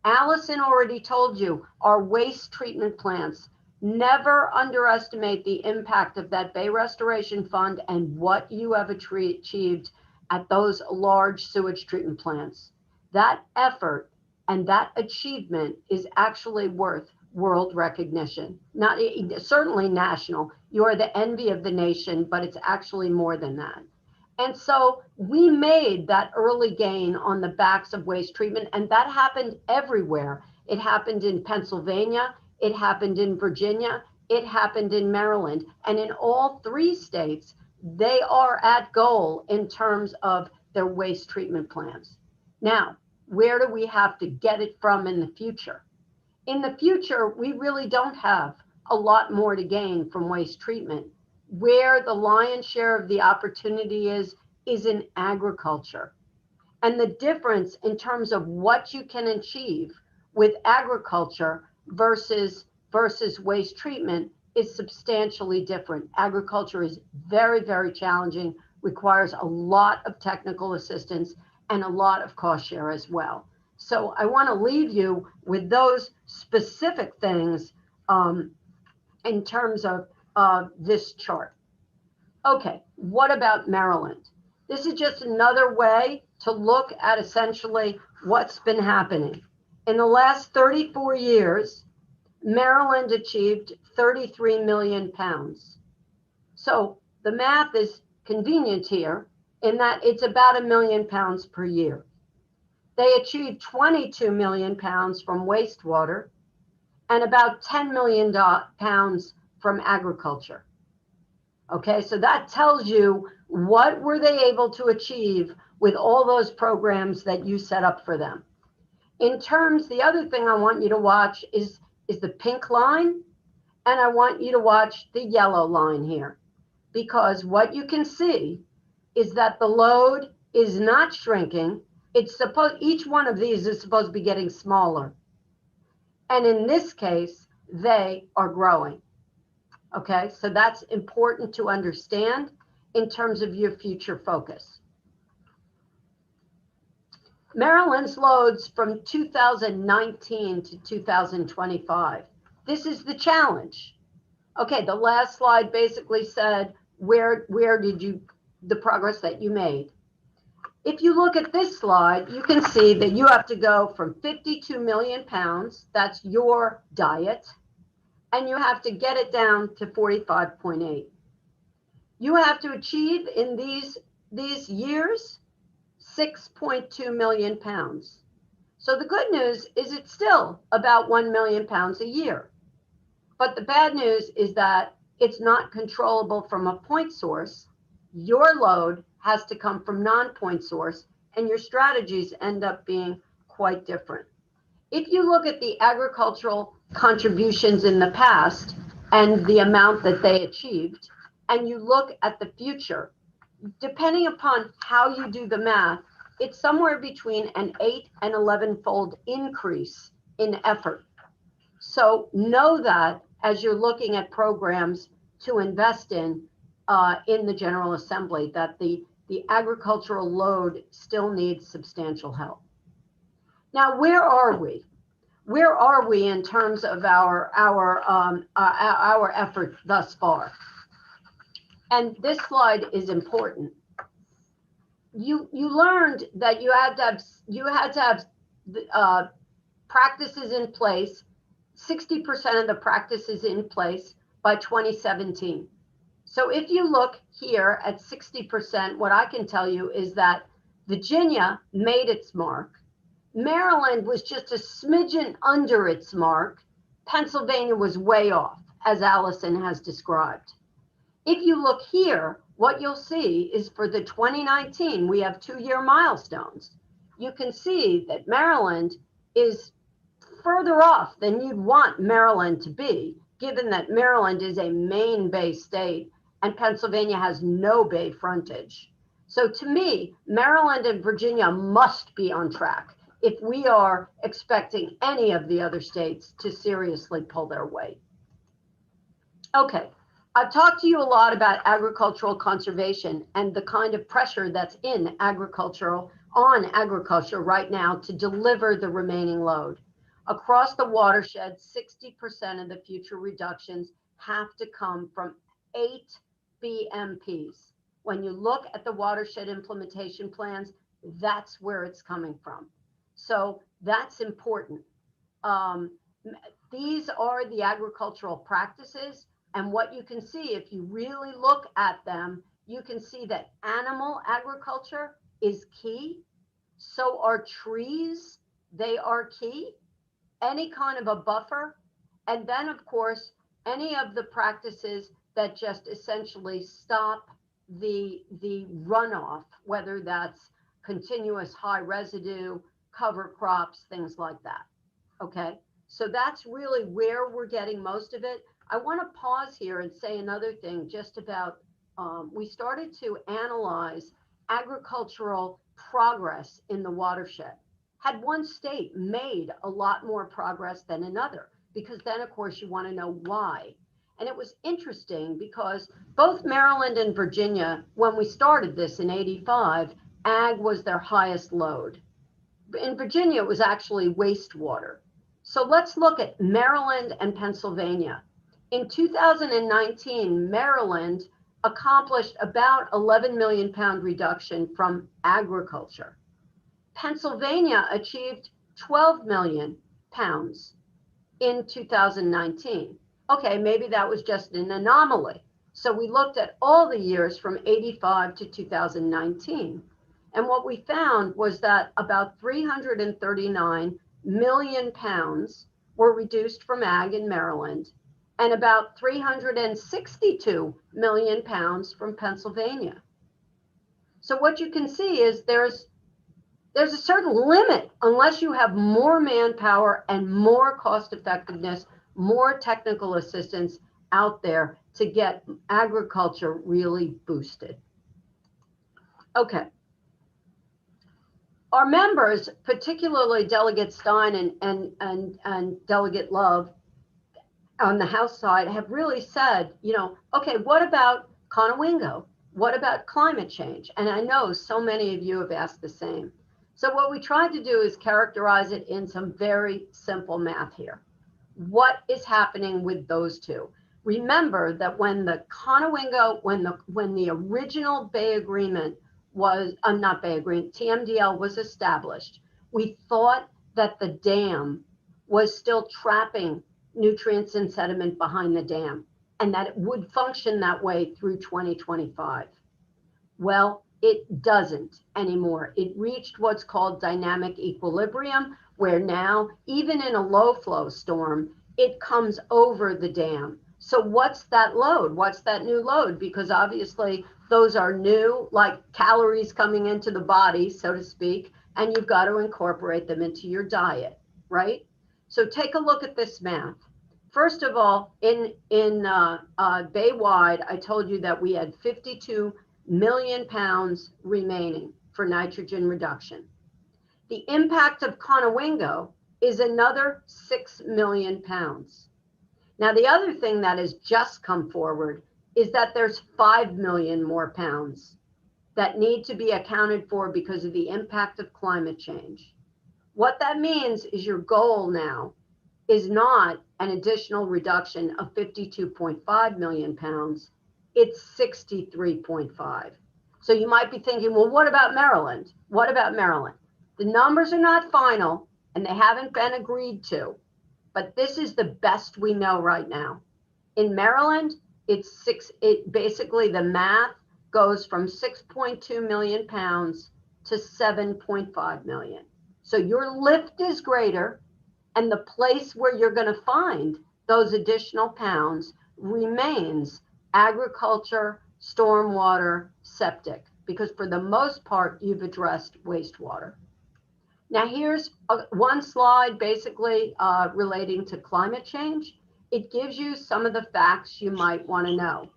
Allison already told you our waste treatment plants. Never underestimate the impact of that Bay Restoration Fund and what you have achieved at those large sewage treatment plants. That effort and that achievement is actually worth world recognition, not certainly national. You are the envy of the nation, but it's actually more than that. And so we made that early gain on the backs of waste treatment, and that happened everywhere. It happened in Pennsylvania, it happened in Virginia, it happened in Maryland, and in all three states, they are at goal in terms of their waste treatment plans. Now, where do we have to get it from in the future? In the future, we really don't have a lot more to gain from waste treatment. Where the lion's share of the opportunity is in agriculture. And the difference in terms of what you can achieve with agriculture versus waste treatment is substantially different. Agriculture is very, very challenging, requires a lot of technical assistance and a lot of cost share as well. So I want to leave you with those specific things in terms of this chart. Okay, what about Maryland? This is just another way to look at essentially what's been happening. In the last 34 years, Maryland achieved 33 million pounds. So the math is convenient here in that it's about 1 million pounds per year. They achieved 22 million pounds from wastewater and about 10 million pounds from agriculture. Okay, so that tells you what were they able to achieve with all those programs that you set up for them. In terms, the other thing I want you to watch is the pink line, and I want you to watch the yellow line here, because what you can see is that the load is not shrinking. It's supposed, each one of these is supposed to be getting smaller. And in this case, they are growing. Okay, so that's important to understand in terms of your future focus. Maryland's loads from 2019 to 2025. This is the challenge. Okay, the last slide basically said, where did you, the progress that you made. If you look at this slide, you can see that you have to go from 52 million pounds, that's your diet, and you have to get it down to 45.8. You have to achieve in these years 6.2 million pounds. So the good news is it's still about 1 million pounds a year. But the bad news is that it's not controllable from a point source. Your load has to come from non-point source, and your strategies end up being quite different. If you look at the agricultural contributions in the past and the amount that they achieved, and you look at the future, depending upon how you do the math, it's somewhere between an 8 and 11-fold increase in effort. So know that as you're looking at programs to invest in the General Assembly, that the agricultural load still needs substantial help. Now, where are we? Where are we in terms of our effort thus far? And this slide is important. You learned that you had to have practices in place, 60% of the practices in place by 2017. So if you look here at 60%, what I can tell you is that Virginia made its mark. Maryland was just a smidgen under its mark. Pennsylvania was way off, as Allison has described. If you look here, what you'll see is for the 2019, we have 2-year milestones. You can see that Maryland is further off than you'd want Maryland to be, given that Maryland is a main bay state and Pennsylvania has no bay frontage. So to me, Maryland and Virginia must be on track if we are expecting any of the other states to seriously pull their weight. Okay, I've talked to you a lot about agricultural conservation and the kind of pressure that's on agriculture right now to deliver the remaining load. Across the watershed, 60% of the future reductions have to come from 8 BMPs. When you look at the watershed implementation plans, that's where it's coming from. So that's important. these are the agricultural practices. And what you can see, if you really look at them, you can see that animal agriculture is key. So are trees, they are key. Any kind of a buffer. And then, of course, any of the practices that just essentially stop the runoff, whether that's continuous high residue, cover crops, things like that. Okay, so that's really where we're getting most of it. I want to pause here and say another thing just about, we started to analyze agricultural progress in the watershed. Had one state made a lot more progress than another? Because then, of course, you want to know why. And it was interesting because both Maryland and Virginia, when we started this in '85, ag was their highest load. In Virginia, it was actually wastewater. So let's look at Maryland and Pennsylvania. In 2019, Maryland accomplished about 11 million pound reduction from agriculture. Pennsylvania achieved 12 million pounds in 2019. Okay, maybe that was just an anomaly. So we looked at all the years from '85 to 2019. And what we found was that about 339 million pounds were reduced from ag in Maryland, and about 362 million pounds from Pennsylvania. So what you can see is there's a certain limit unless you have more manpower and more cost effectiveness, more technical assistance out there to get agriculture really boosted. Okay. Our members, particularly Delegate Stein and Delegate Love on the House side, have really said, you know, okay, what about Conowingo? What about climate change? And I know so many of you have asked the same. So what we tried to do is characterize it in some very simple math here. What is happening with those two? Remember that when the Conowingo, when the original Bay Agreement was, not Bay Agreement, TMDL was established, we thought that the dam was still trapping nutrients and sediment behind the dam, and that it would function that way through 2025. Well, it doesn't anymore. It reached what's called dynamic equilibrium, where now, even in a low flow storm, it comes over the dam. So what's that load? What's that new load? Because obviously those are new, like calories coming into the body, so to speak, and you've got to incorporate them into your diet, right? So take a look at this math. First of all, in Baywide, I told you that we had 52 million pounds remaining for nitrogen reduction. The impact of Conowingo is another 6 million pounds. Now, the other thing that has just come forward is that there's 5 million more pounds that need to be accounted for because of the impact of climate change. What that means is your goal now is not an additional reduction of 52.5 million pounds, it's 63.5. So you might be thinking, well, what about Maryland? What about Maryland? The numbers are not final and they haven't been agreed to, but this is the best we know right now. In Maryland, basically the math goes from 6.2 million pounds to 7.5 million. So your lift is greater, and the place where you're going to find those additional pounds remains agriculture, stormwater, septic, because for the most part, you've addressed wastewater. Now here's one slide basically relating to climate change. It gives you some of the facts you might want to know.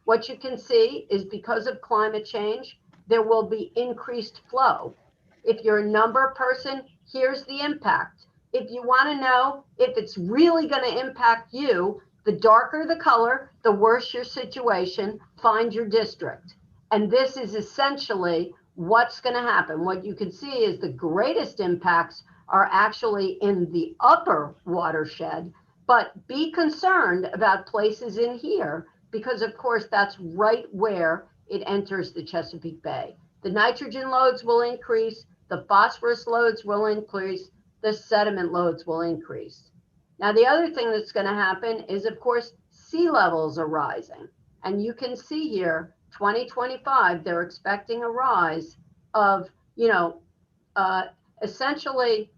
What you can see is because of climate change, there will be increased flow. If you're a number person, here's the impact. If you want to know if it's really going to impact you, the darker the color, the worse your situation, find your district. And this is essentially what's going to happen. What you can see is the greatest impacts are actually in the upper watershed, but be concerned about places in here because of course that's right where it enters the Chesapeake Bay. The nitrogen loads will increase, the phosphorus loads will increase, the sediment loads will increase. Now, the other thing that's going to happen is, of course, sea levels are rising. And you can see here, 2025, they're expecting a rise of, essentially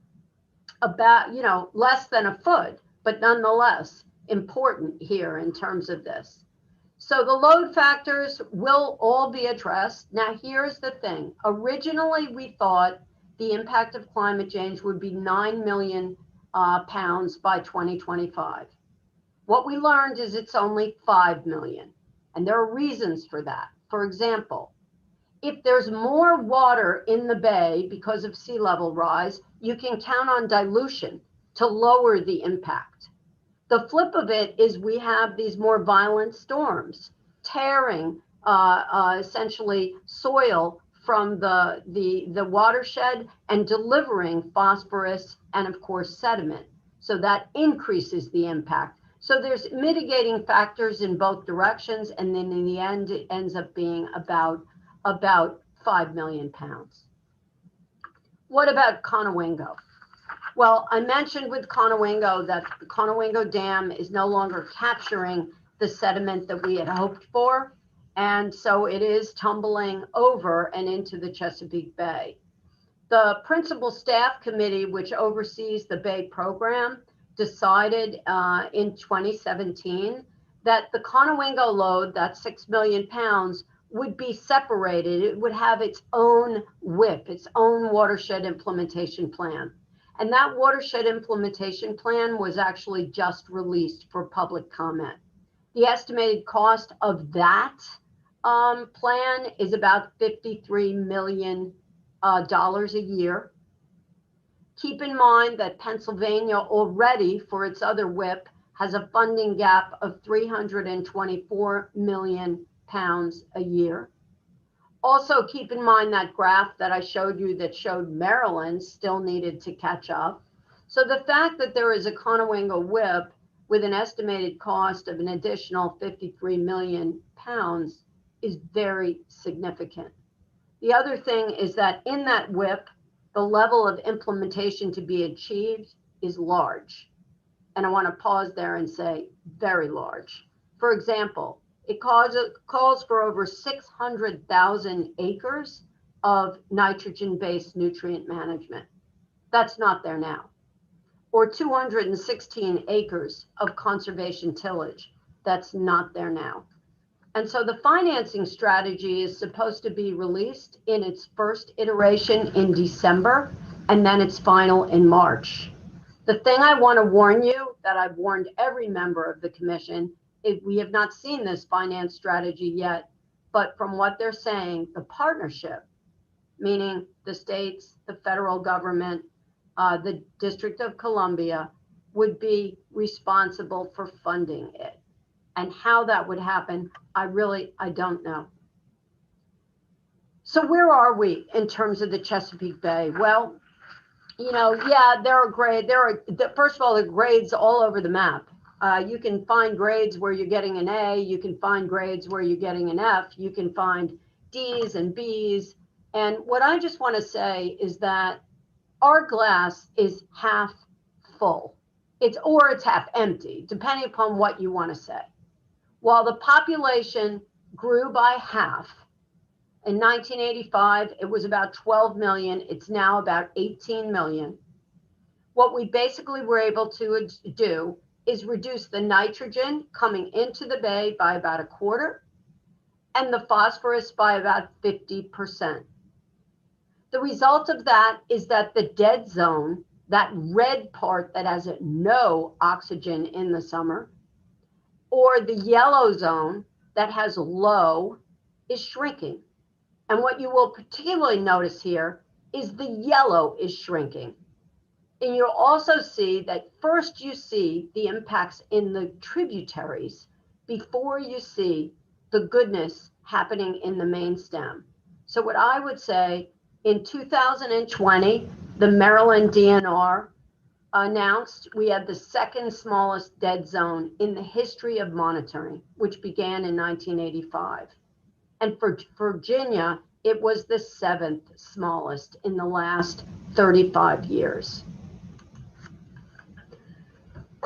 about, less than a foot, but nonetheless important here in terms of this. So the load factors will all be addressed. Now, here's the thing. Originally, we thought the impact of climate change would be 9 million pounds by 2025. What we learned is it's only 5 million. And there are reasons for that. For example, if there's more water in the bay because of sea level rise, you can count on dilution to lower the impact. The flip of it is we have these more violent storms tearing essentially soil from the watershed and delivering phosphorus and, of course, sediment. So that increases the impact. So there's mitigating factors in both directions, and then in the end, it ends up being about 5 million pounds. What about Conowingo? Well, I mentioned with Conowingo that the Conowingo Dam is no longer capturing the sediment that we had hoped for. And so it is tumbling over and into the Chesapeake Bay. The principal staff committee, which oversees the Bay Program, decided in 2017 that the Conowingo load, that 6 million pounds, would be separated. It would have its own WIP, its own watershed implementation plan. And that watershed implementation plan was actually just released for public comment. The estimated cost of that plan is about $53 million a year. Keep in mind that Pennsylvania already, for its other WIP, has a funding gap of 324 million pounds a year. Also, keep in mind that graph that I showed you that showed Maryland still needed to catch up. So the fact that there is a Conowingo WIP with an estimated cost of an additional 53 million pounds is very significant. The other thing is that in that WIP, the level of implementation to be achieved is large. And I want to pause there and say very large. For example, it calls for over 600,000 acres of nitrogen-based nutrient management. That's not there now. Or 216 acres of conservation tillage. That's not there now. And so the financing strategy is supposed to be released in its first iteration in December, and then its final in March. The thing I want to warn you, that I've warned every member of the commission, we have not seen this finance strategy yet, but from what they're saying, the partnership, meaning the states, the federal government, the District of Columbia, would be responsible for funding it. And how that would happen, I don't know. So where are we in terms of the Chesapeake Bay? Well, there are first of all, the grades all over the map. You can find grades where you're getting an A, you can find grades where you're getting an F, you can find D's and B's. And what I just want to say is that our glass is half full. It's half empty, depending upon what you want to say. While the population grew by half, in 1985, it was about 12 million. It's now about 18 million. What we basically were able to do is reduce the nitrogen coming into the bay by about 1/4 and the phosphorus by about 50%. The result of that is that the dead zone, that red part that has no oxygen in the summer, or the yellow zone that has low, is shrinking. And what you will particularly notice here is the yellow is shrinking. And you'll also see that first you see the impacts in the tributaries before you see the goodness happening in the main stem. So what I would say, in 2020, the Maryland DNR announced we had the second smallest dead zone in the history of monitoring, which began in 1985. And for Virginia, it was the 7th smallest in the last 35 years.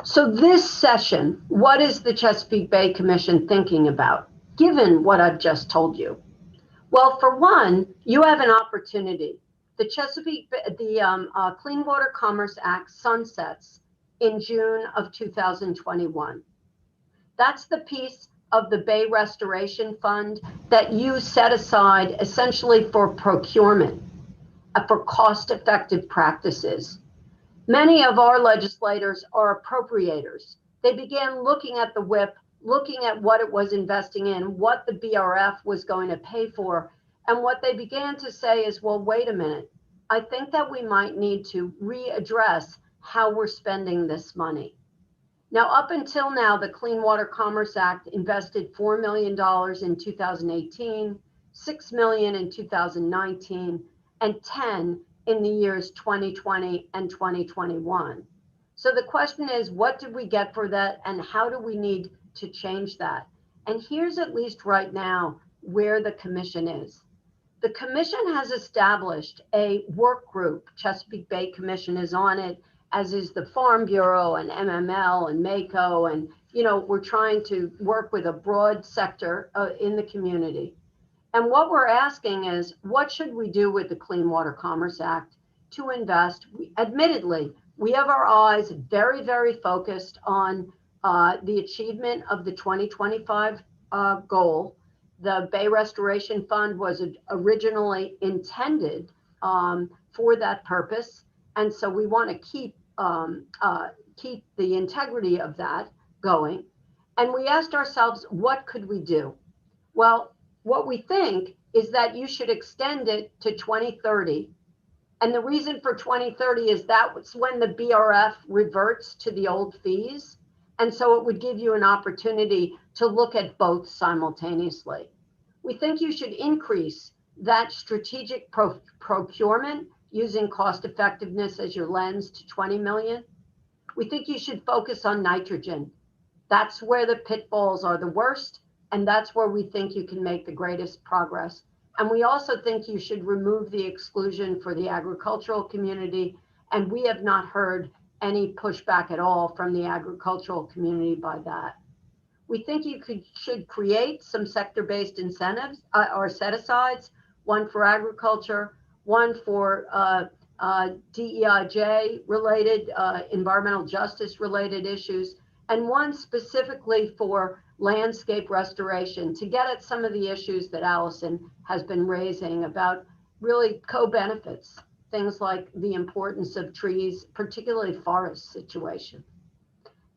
So this session, what is the Chesapeake Bay Commission thinking about, given what I've just told you? Well, for one, you have an opportunity. The Clean Water Commerce Act sunsets in June of 2021. That's the piece of the Bay Restoration Fund that you set aside essentially for procurement, for cost-effective practices. Many of our legislators are appropriators. They began looking at the WIP, looking at what it was investing in, what the BRF was going to pay for. And what they began to say is, well, wait a minute. I think that we might need to readdress how we're spending this money. Now, up until now, the Clean Water Commerce Act invested $4 million in 2018, $6 million in 2019, and 10 in the years 2020 and 2021. So the question is, what did we get for that, and how do we need to change that? And here's, at least right now, where the commission is. The commission has established a work group. Chesapeake Bay Commission is on it, as is the Farm Bureau and MML and MACO. And, we're trying to work with a broad sector in the community. And what we're asking is, what should we do with the Clean Water Commerce Act to invest? Admittedly, we have our eyes very, very focused on the achievement of the 2025 goal. The Bay Restoration Fund was originally intended for that purpose. And so we want to keep the integrity of that going. And we asked ourselves, what could we do? Well, what we think is that you should extend it to 2030. And the reason for 2030 is that's when the BRF reverts to the old fees. And so it would give you an opportunity to look at both simultaneously. We think you should increase that strategic procurement using cost effectiveness as your lens to 20 million. We think you should focus on nitrogen. That's where the pitfalls are the worst. And that's where we think you can make the greatest progress. And we also think you should remove the exclusion for the agricultural community. And we have not heard any pushback at all from the agricultural community by that. We think you should create some sector-based incentives or set-asides, one for agriculture, one for DEIJ-related, environmental justice-related issues, and one specifically for landscape restoration to get at some of the issues that Allison has been raising about really co-benefits, things like the importance of trees, particularly forest situation.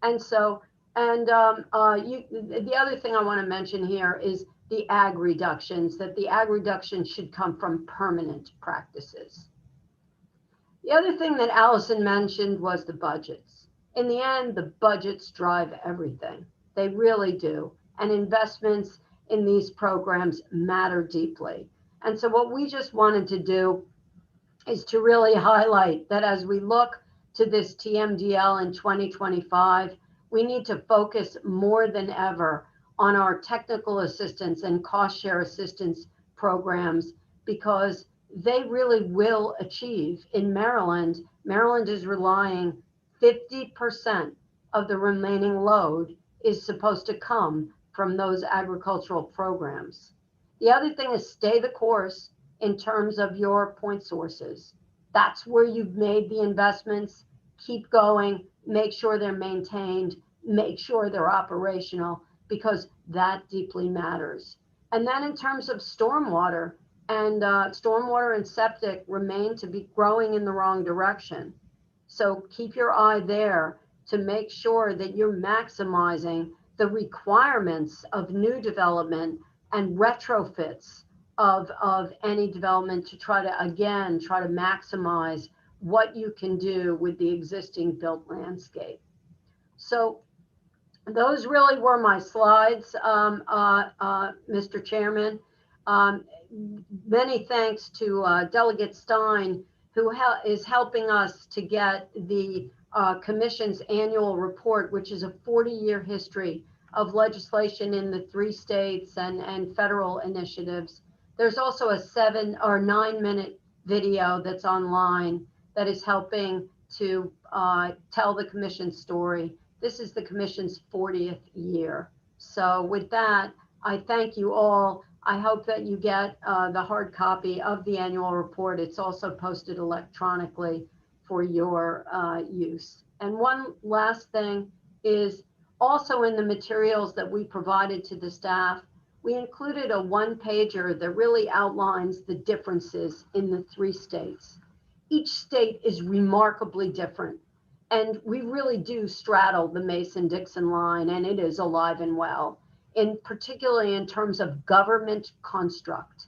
And so, the other thing I want to mention here is the ag reductions, that the ag reductions should come from permanent practices. The other thing that Allison mentioned was the budgets. In the end, the budgets drive everything. They really do. And investments in these programs matter deeply. And so what we just wanted to do is to really highlight that as we look to this TMDL in 2025, we need to focus more than ever on our technical assistance and cost share assistance programs, because they really will achieve. In Maryland, Maryland is relying 50% of the remaining load is supposed to come from those agricultural programs. The other thing is stay the course in terms of your point sources. That's where you've made the investments. Keep going, make sure they're maintained, make sure they're operational, because that deeply matters. And then in terms of stormwater and septic remain to be growing in the wrong direction. So keep your eye there to make sure that you're maximizing the requirements of new development and retrofits of any development to try to maximize what you can do with the existing built landscape. So those really were my slides, Mr. Chairman. Many thanks to Delegate Stein, who is helping us to get the Commission's annual report, which is a 40-year history of legislation in the 3 states and federal initiatives. There's also a 7 or 9 minute video that's online that is helping to tell the Commission's story This is the Commission's 40th year. So with that, I thank you all. I hope that you get the hard copy of the annual report. It's also posted electronically for your use. And one last thing is also in the materials that we provided to the staff, we included a one-pager that really outlines the differences in the 3 states. Each state is remarkably different. And we really do straddle the Mason-Dixon line, and it is alive and well, particularly in terms of government construct.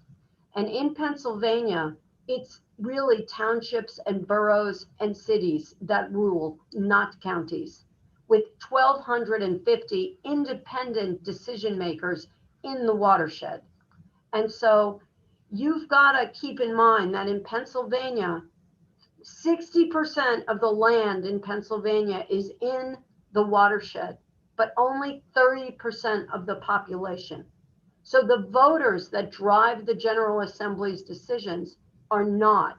And in Pennsylvania, it's really townships and boroughs and cities that rule, not counties, with 1,250 independent decision makers in the watershed. And so you've got to keep in mind that in Pennsylvania, 60% of the land in Pennsylvania is in the watershed, but only 30% of the population. So the voters that drive the General Assembly's decisions are not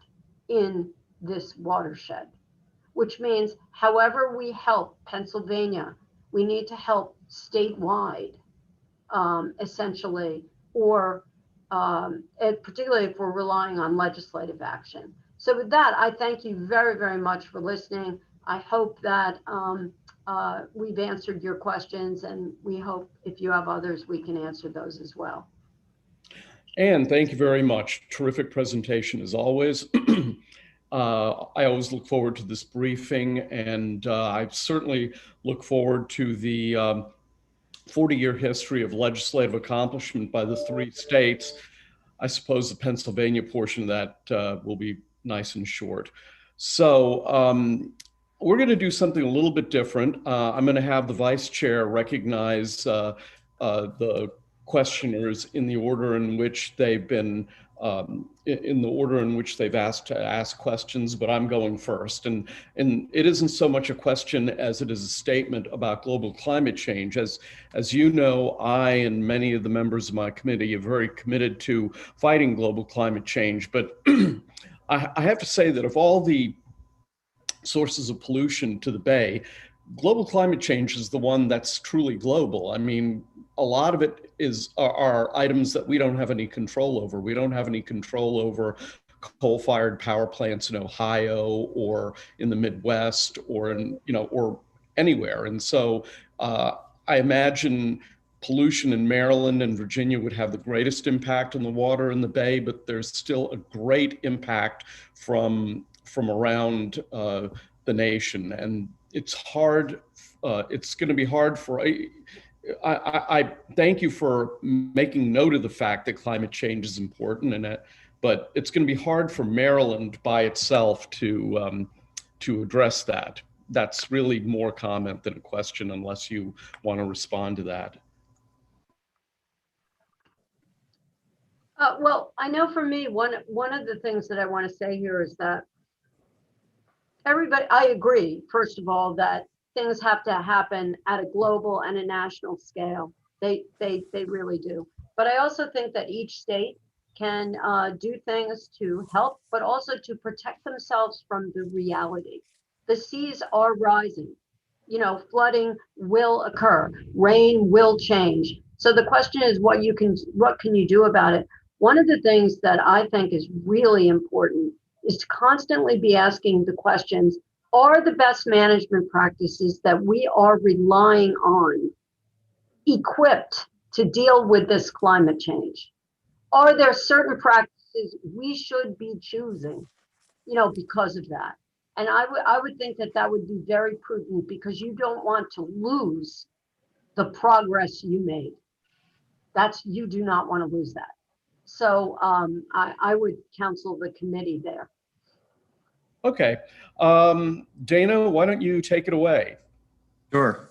in this watershed, which means however we help Pennsylvania, we need to help statewide, essentially, or particularly if we're relying on legislative action. So with that, I thank you very, very much for listening. I hope that we've answered your questions, and we hope if you have others, we can answer those as well. Anne, thank you very much. Terrific presentation as always. I always look forward to this briefing, and I certainly look forward to the 40-year history of legislative accomplishment by the 3 states. I suppose the Pennsylvania portion of that will be nice and short. So we're going to do something a little bit different. I'm going to have the vice chair recognize the questioners in the order in which they've been, in the order in which they've asked to ask questions, but I'm going first. And it isn't so much a question as it is a statement about global climate change. As you know, I and many of the members of my committee are very committed to fighting global climate change. But I have to say that of all the sources of pollution to the Bay, global climate change is the one that's truly global. I mean, a lot of it are items that we don't have any control over. We don't have any control over coal-fired power plants in Ohio or in the Midwest or or anywhere. And so I imagine pollution in Maryland and Virginia would have the greatest impact on the water in the Bay, but there's still a great impact from around the nation. And it's hard, it's going to be hard for, I thank you for making note of the fact that climate change is important, but it's going to be hard for Maryland by itself to address that. That's really more comment than a question, unless you want to respond to that. Well, I know for me, one of the things that I want to say here is that I agree, first of all, that things have to happen at a global and a national scale. They really do. But I also think that each state can do things to help, but also to protect themselves from the reality. The seas are rising. Flooding will occur. Rain will change. So the question is what can you do about it? One of the things that I think is really important is to constantly be asking the questions, are the best management practices that we are relying on equipped to deal with this climate change? Are there certain practices we should be choosing, because of that? And I would think that would be very prudent, because you don't want to lose the progress you made. You do not want to lose that. So I would counsel the committee there. Okay. Dana, why don't you take it away? Sure.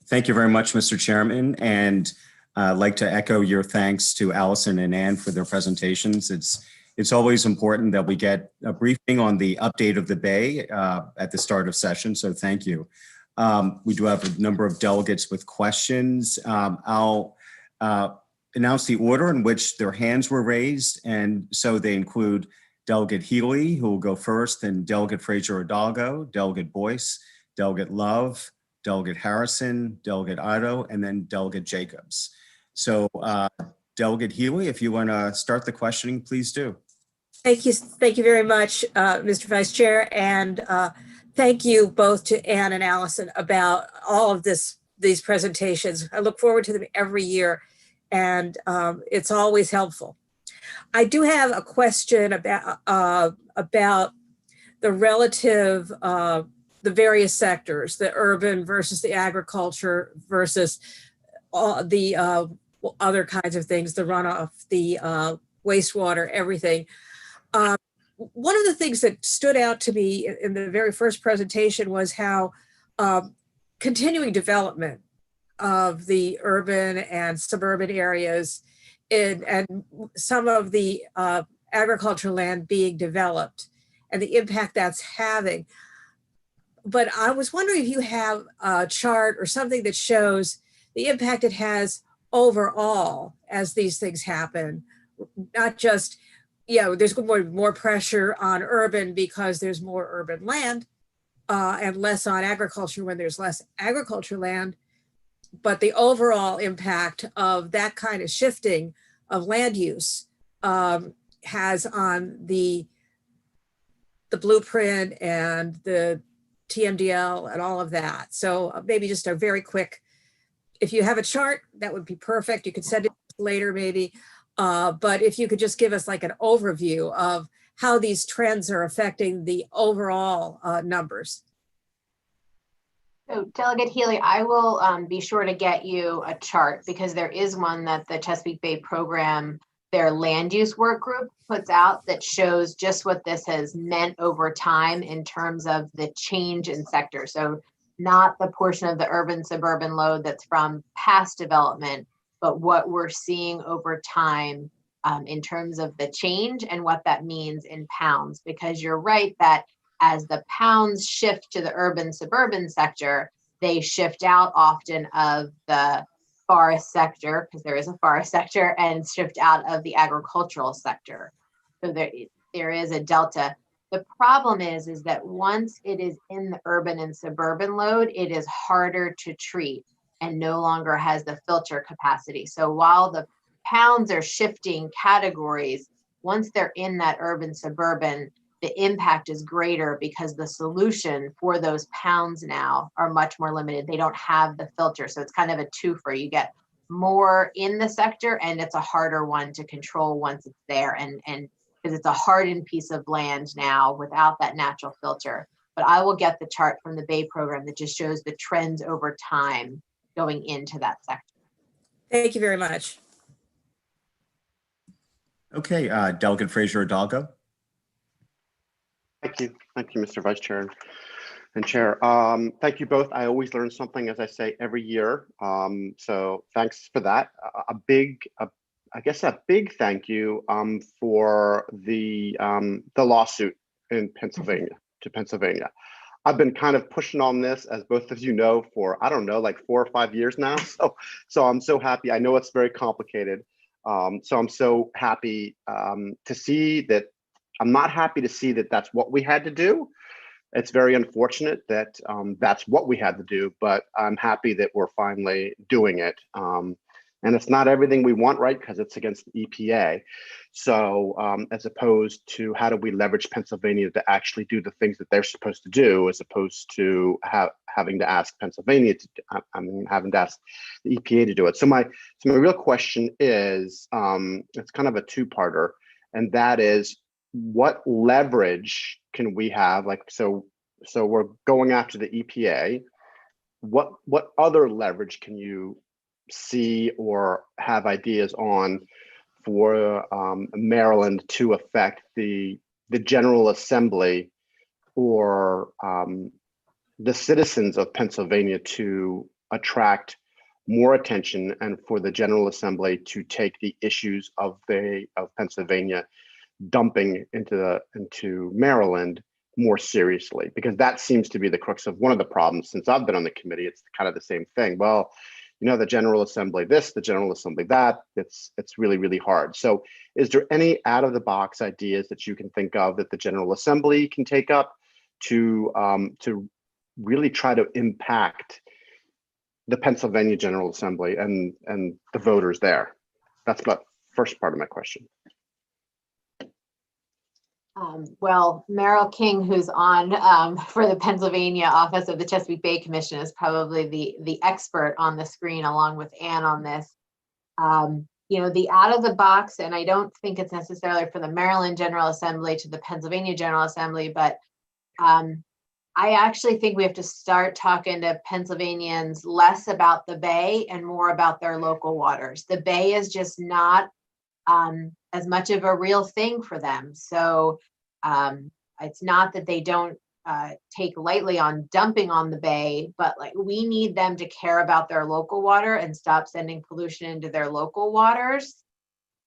Thank you very much, Mr. Chairman. And I'd like to echo your thanks to Allison and Ann for their presentations. It's always important that we get a briefing on the update of the Bay at the start of session, so thank you. We do have a number of delegates with questions. I'll announce the order in which their hands were raised, and so they include Delegate Healy, who will go first, and Delegate Fraser Hidalgo, Delegate Boyce, Delegate Love, Delegate Harrison, Delegate Otto, and then Delegate Jacobs. So Delegate Healy, if you want to start the questioning, please do. Thank you very much, Mr. Vice Chair, and thank you both to Ann and Allison about all of these presentations. I look forward to them every year, and it's always helpful. I do have a question about the relative, the various sectors, the urban versus the agriculture versus all the other kinds of things, the runoff, the wastewater, everything. One of the things that stood out to me in the very first presentation was how continuing development of the urban and suburban areas and some of the agricultural land being developed and the impact that's having. But I was wondering if you have a chart or something that shows the impact it has overall as these things happen, not just, there's more pressure on urban because there's more urban land and less on agriculture when there's less agriculture land, but the overall impact of that kind of shifting of land use has on the blueprint and the TMDL and all of that. So maybe just a very quick, if you have a chart, that would be perfect. You could send it later maybe. But if you could just give us like an overview of how these trends are affecting the overall numbers. So Delegate Healy, I will be sure to get you a chart because there is one that the Chesapeake Bay Program, their land use work group puts out that shows just what this has meant over time in terms of the change in sector. So not the portion of the urban suburban load that's from past development, but what we're seeing over time in terms of the change and what that means in pounds. Because you're right that as the pounds shift to the urban suburban sector, they shift out often of the forest sector, because there is a forest sector, and shift out of the agricultural sector. So there is a delta. The problem is that once it is in the urban and suburban load, it is harder to treat and no longer has the filter capacity. So while the pounds are shifting categories, once they're in that urban suburban, the impact is greater because the solution for those pounds now are much more limited. They don't have the filter. So it's kind of a twofer. You get more in the sector and it's a harder one to control once it's there. And because it's a hardened piece of land now without that natural filter. But I will get the chart from the Bay Program that just shows the trends over time going into that sector. Thank you very much. Okay, Delegate Fraser Hidalgo. Thank you, Mr. Vice Chair and Chair. Thank you both. I always learn something, as I say, every year. So thanks for that. A big thank you for the lawsuit in Pennsylvania to Pennsylvania. I've been kind of pushing on this, as both of you know, for, I don't know, like 4 or 5 years now. So I'm so happy. I know it's very complicated. So I'm so happy to see that. I'm not happy to see that that's what we had to do. It's very unfortunate that that's what we had to do, but I'm happy that we're finally doing it. And it's not everything we want, right? Because it's against the EPA. So as opposed to how do we leverage Pennsylvania to actually do the things that they're supposed to do, as opposed to having to ask Pennsylvania to, having to ask the EPA to do it. So my real question is, it's kind of a two-parter, and that is, what leverage can we have? Like, so we're going after the EPA. What other leverage can you see or have ideas on for Maryland to affect the General Assembly or the citizens of Pennsylvania to attract more attention, and for the General Assembly to take the issues of Pennsylvania dumping into Maryland more seriously? Because that seems to be the crux of one of the problems since I've been on the committee. It's kind of the same thing. Well, you know, the General Assembly this, the General Assembly that, it's really, really hard. So is there any out of the box ideas that you can think of that the General Assembly can take up to really try to impact the Pennsylvania General Assembly and the voters there? That's the first part of my question. Well, Meryl King, who's on for the Pennsylvania office of the Chesapeake Bay Commission, is probably the expert on the screen, along with Ann on this. You know, the out of the box, and I don't think it's necessarily for the Maryland General Assembly to the Pennsylvania General Assembly, but I actually think we have to start talking to Pennsylvanians less about the Bay and more about their local waters. The Bay is just not as much of a real thing for them. So it's not that they don't take lightly on dumping on the Bay, but like we need them to care about their local water and stop sending pollution into their local waters.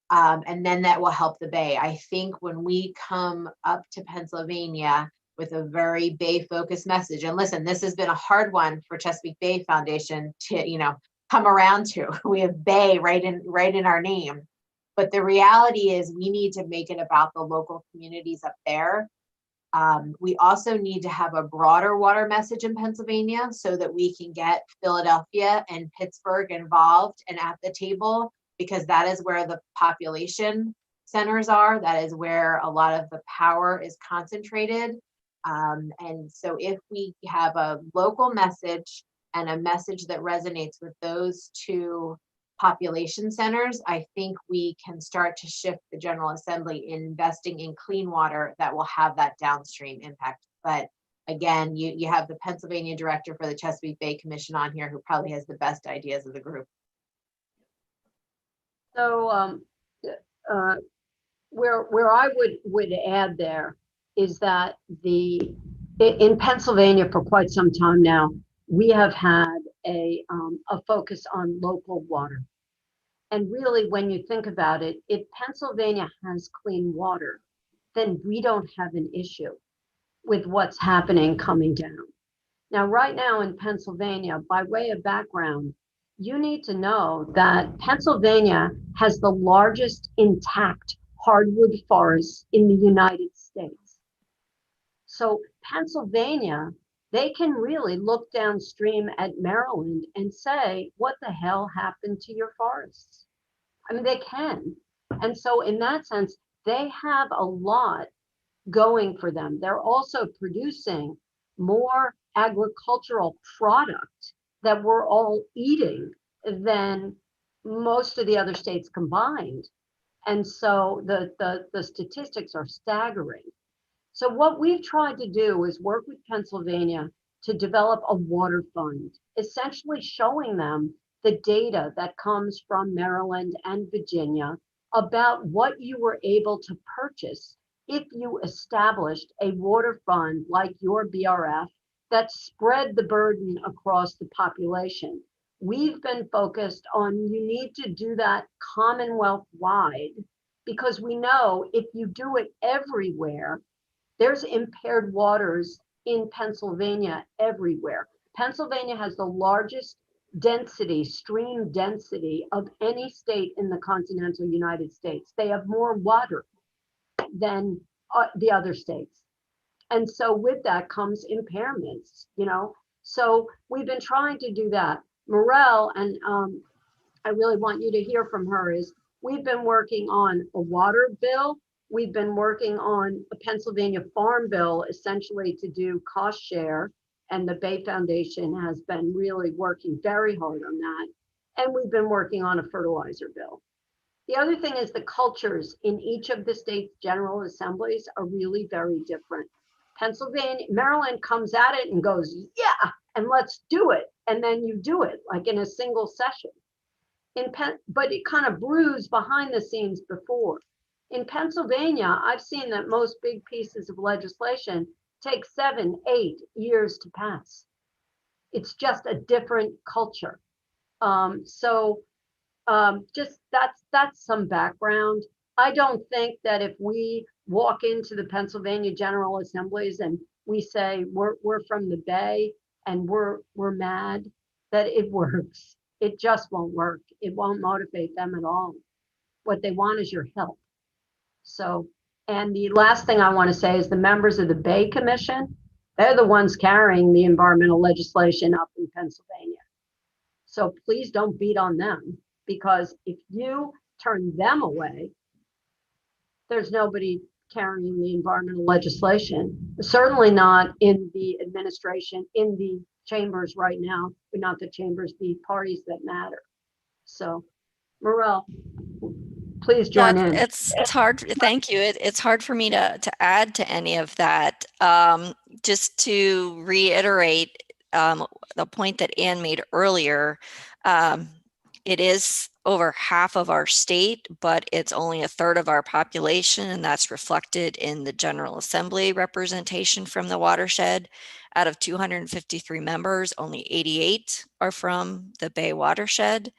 And then that will help the Bay. I think when we come up to Pennsylvania with a very Bay focused message, and listen, this has been a hard one for Chesapeake Bay Foundation to, you know, come around to. We have Bay right in our name. But the reality is we need to make it about the local communities up there. We also need to have a broader water message in Pennsylvania so that we can get Philadelphia and Pittsburgh involved and at the table, because that is where the population centers are. That is where a lot of the power is concentrated. And so if we have a local message and a message that resonates with those two population centers, I think we can start to shift the General Assembly in investing in clean water that will have that downstream impact. But again, you have the Pennsylvania director for the Chesapeake Bay Commission on here, who probably has the best ideas of the group. So where I would add there is that in Pennsylvania for quite some time now, we have had a focus on local water. And really, when you think about it, if Pennsylvania has clean water, then we don't have an issue with what's happening coming down. Now, right now in Pennsylvania, by way of background, you need to know that Pennsylvania has the largest intact hardwood forests in the United States. So Pennsylvania, they can really look downstream at Maryland and say, what the hell happened to your forests? I mean, they can. And so in that sense, they have a lot going for them. They're also producing more agricultural product that we're all eating than most of the other states combined. And so the statistics are staggering. So what we've tried to do is work with Pennsylvania to develop a water fund, essentially showing them the data that comes from Maryland and Virginia about what you were able to purchase if you established a water fund like your BRF that spread the burden across the population. We've been focused on you need to do that Commonwealth-wide, because we know if you do it everywhere, there's impaired waters in Pennsylvania everywhere. Pennsylvania has the largest density, stream density of any state in the continental United States. They have more water than the other states. And so with that comes impairments, you know? So we've been trying to do that. Morel, and I really want you to hear from her, is we've been working on a water bill. We've been working on a Pennsylvania farm bill, essentially to do cost share. And the Bay Foundation has been really working very hard on that. And we've been working on a fertilizer bill. The other thing is the cultures in each of the state's general assemblies are really very different. Maryland comes at it and goes, yeah, and let's do it. And then you do it like in a single session. But it kind of brews behind the scenes before. In Pennsylvania, I've seen that most big pieces of legislation take 7, 8 years to pass. It's just a different culture. Just that's some background. I don't think that if we walk into the Pennsylvania General Assemblies and we say we're from the Bay and we're mad, that it works. It just won't work. It won't motivate them at all. What they want is your help. So, and the last thing I want to say is the members of the Bay Commission, they're the ones carrying the environmental legislation up in Pennsylvania. So please don't beat on them, because if you turn them away, there's nobody carrying the environmental legislation, certainly not in the administration, in the chambers right now, but not the chambers, the parties that matter. So, Morel, please join in. It's hard. Thank you. It's hard for me to add to any of that. Just to reiterate the point that Ann made earlier, it is over half of our state, but it's only a third of our population, and that's reflected in the General Assembly representation from the watershed. Out of 253 members, only 88 are from the Bay watershed.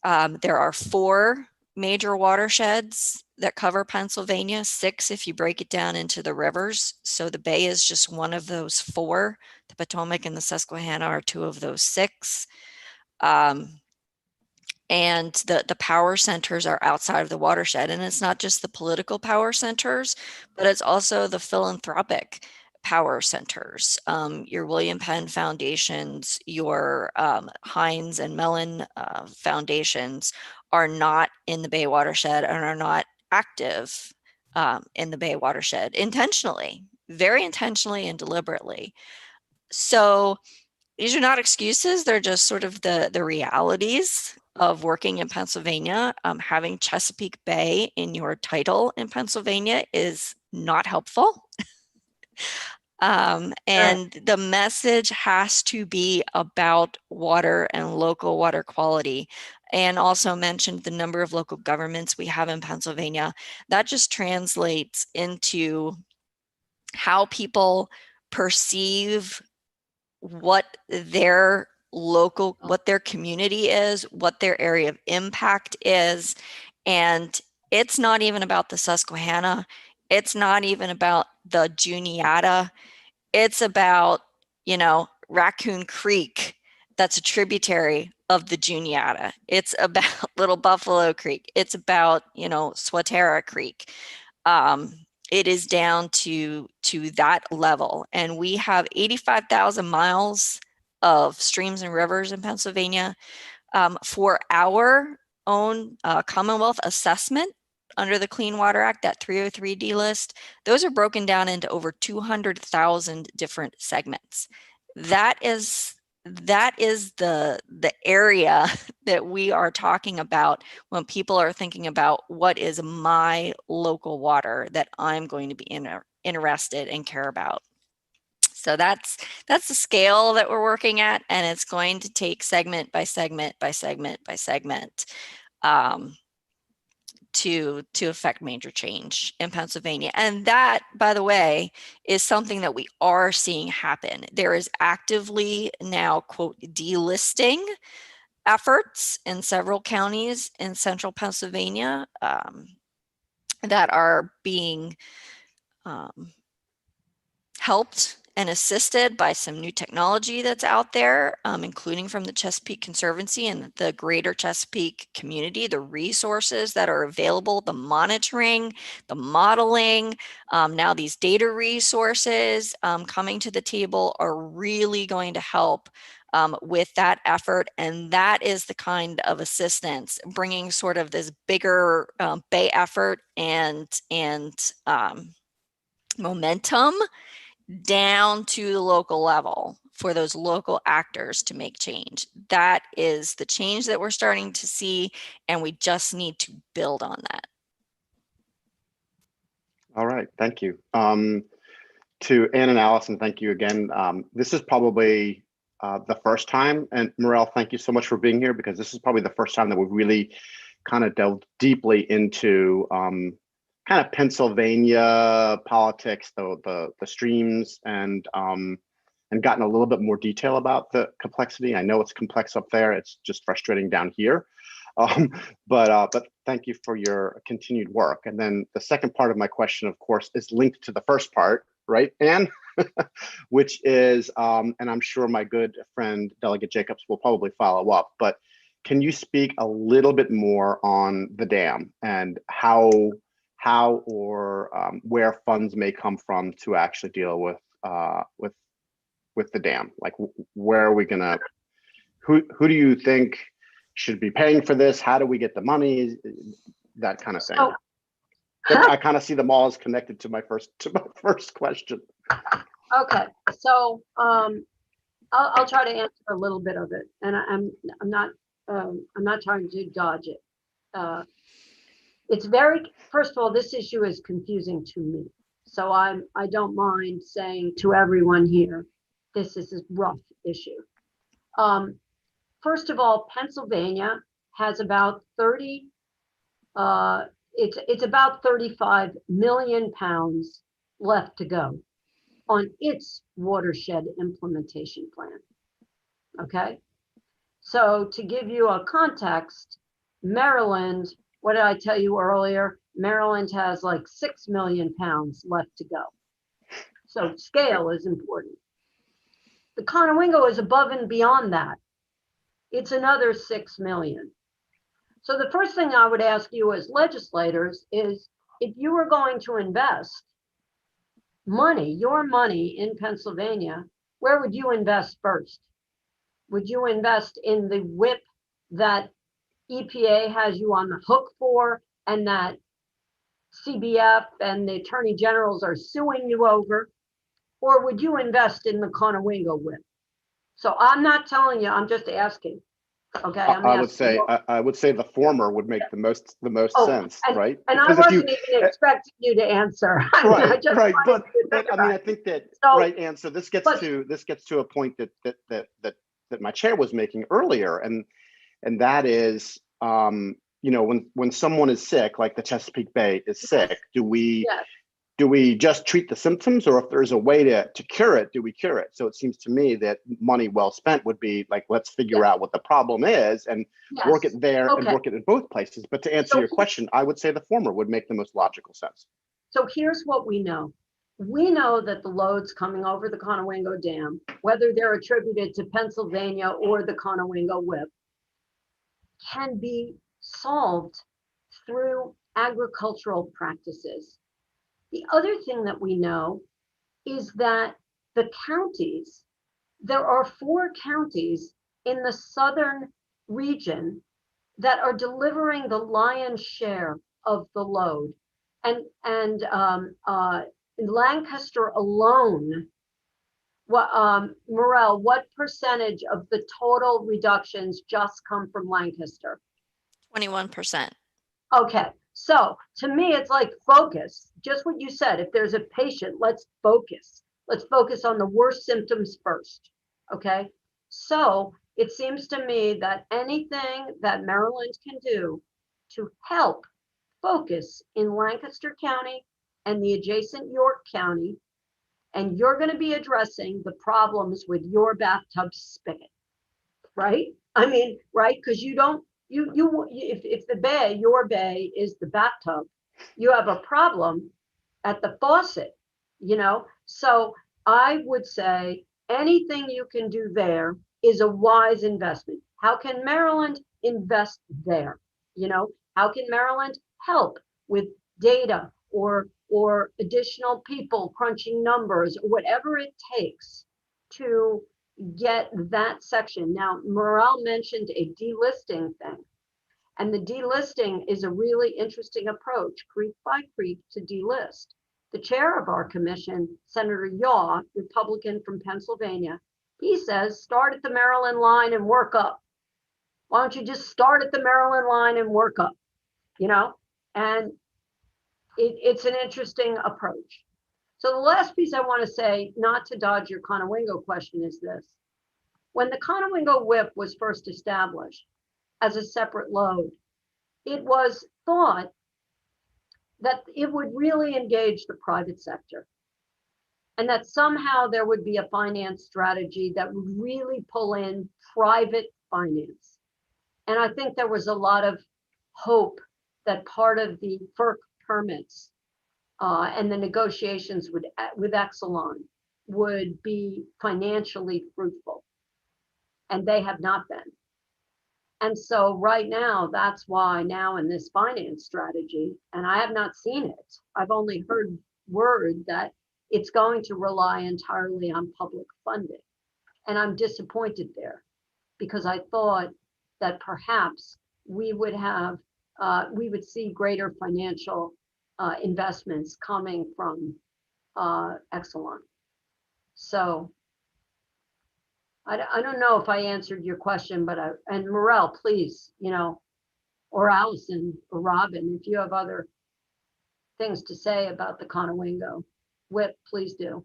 There are 4 major watersheds that cover Pennsylvania, 6 if you break it down into the rivers. So the Bay is just one of those 4. The Potomac and the Susquehanna are 2 of those 6. And the power centers are outside of the watershed. And it's not just the political power centers, but it's also the philanthropic power centers. Your William Penn foundations, your Heinz and Mellon foundations are not in the Bay watershed and are not active in the Bay watershed intentionally, very intentionally and deliberately. So these are not excuses. They're just sort of the realities of working in Pennsylvania. Having Chesapeake Bay in your title in Pennsylvania is not helpful. And the message has to be about water and local water quality. And also mentioned the number of local governments we have in Pennsylvania. That just translates into how people perceive what their local, what their community is, what their area of impact is. And it's not even about the Susquehanna. It's not even about the Juniata. It's about, Raccoon Creek, that's a tributary of the Juniata. It's about Little Buffalo Creek. It's about, Swatara Creek. It is down to that level. And we have 85,000 miles of streams and rivers in Pennsylvania. For our own Commonwealth assessment under the Clean Water Act, that 303D list, those are broken down into over 200,000 different segments. That is the area that we are talking about when people are thinking about what is my local water that I'm going to be interested and care about. So that's the scale that we're working at, and it's going to take segment by segment by segment by segment to affect major change in Pennsylvania. And that, by the way, is something that we are seeing happen. There is actively now, quote, delisting efforts in several counties in central Pennsylvania that are being helped and assisted by some new technology that's out there, including from the Chesapeake Conservancy and the greater Chesapeake community, the resources that are available, the monitoring, the modeling. Now these data resources coming to the table are really going to help with that effort. And that is the kind of assistance, bringing sort of this bigger Bay effort and momentum down to the local level for those local actors to make change. That is the change that we're starting to see, and we just need to build on that. All right, thank you. To Ann and Allison, thank you again. This is probably the first time, and Morel, thank you so much for being here, because this is probably the first time that we've really kind of delved deeply into kind of Pennsylvania politics, the streams, and gotten a little bit more detail about the complexity. I know it's complex up there. It's just frustrating down here. But thank you for your continued work. And then the second part of my question, of course, is linked to the first part, right, Ann? Which is, and I'm sure my good friend Delegate Jacobs will probably follow up, but can you speak a little bit more on the dam and how or where funds may come from to actually deal with the dam? Like, where are we gonna, who do you think should be paying for this? How do we get the money? That kind of thing. So- I kind of see them all as connected to my first question. Okay, so I'll try to answer a little bit of it, and I'm not trying to dodge it. It's first of all, this issue is confusing to me, so I don't mind saying to everyone here, this is a rough issue. First of all, Pennsylvania has about 30. It's about 35 million pounds left to go on its watershed implementation plan. Okay, so to give you a context, Maryland, what did I tell you earlier? Maryland has like 6 million pounds left to go. So scale is important. The Conowingo is above and beyond that. It's another 6 million. So the first thing I would ask you as legislators is, if you were going to invest money, your money in Pennsylvania, where would you invest first? Would you invest in the WIP that EPA has you on the hook for, and that CBF and the attorney generals are suing you over? Or would you invest in the Conowingo WIP? So I'm not telling you, I'm just asking. Okay, I would say the former would make the most sense, right? And I Because if wasn't even expecting you to answer. Right, right, but I mean, about I think that So- right answer. This gets to a point that my chair was making earlier, and that is, you know, when someone is sick, like the Chesapeake Bay is sick, do we just treat the symptoms, or if there's a way to cure it, do we cure it? So it seems to me that money well spent would be like, let's figure out what the problem is and work it there and work it in both places. But to answer your question, I would say the former would make the most logical sense. So here's what we know. We know that the loads coming over the Conowingo Dam, whether they're attributed to Pennsylvania or the Conowingo WIP, can be solved through agricultural practices. The other thing that we know is that the counties, there are 4 counties in the southern region that are delivering the lion's share of the load. And in Lancaster alone, Morel, what percentage of the total reductions just come from Lancaster? 21%. Okay, so to me, it's like focus, just what you said. If there's a patient, let's focus. Let's focus on the worst symptoms first, okay? So it seems to me that anything that Maryland can do to help focus in Lancaster County and the adjacent York County, and you're going to be addressing the problems with your bathtub spigot, right? I mean, right? Because you don't, if the bay, your bay is the bathtub, you have a problem at the faucet, you know? So I would say anything you can do there is a wise investment. How can Maryland invest there? You know, how can Maryland help with data or additional people crunching numbers, or whatever it takes to get that section? Now, Morel mentioned a delisting thing, and the delisting is a really interesting approach, creek by creek, to delist. The chair of our commission, Senator Yaw, Republican from Pennsylvania, he says, start at the Maryland line and work up. Why don't you just start at the Maryland line and work up, you know? And it's an interesting approach. So the last piece I want to say, not to dodge your Conowingo question, is this. When the Conowingo WIP was first established as a separate load, it was thought that it would really engage the private sector, and that somehow there would be a finance strategy that would really pull in private finance. And I think there was a lot of hope that part of the FERC permits and the negotiations with Exelon would be financially fruitful, and they have not been. And so right now, that's why now in this finance strategy, and I have not seen it, I've only heard word that it's going to rely entirely on public funding. And I'm disappointed there, because I thought that perhaps we would see greater financial investments coming from Exelon. So I don't know if I answered your question, but and Morel, please, or Allison or Robin, if you have other things to say about the Conowingo WIP, please do.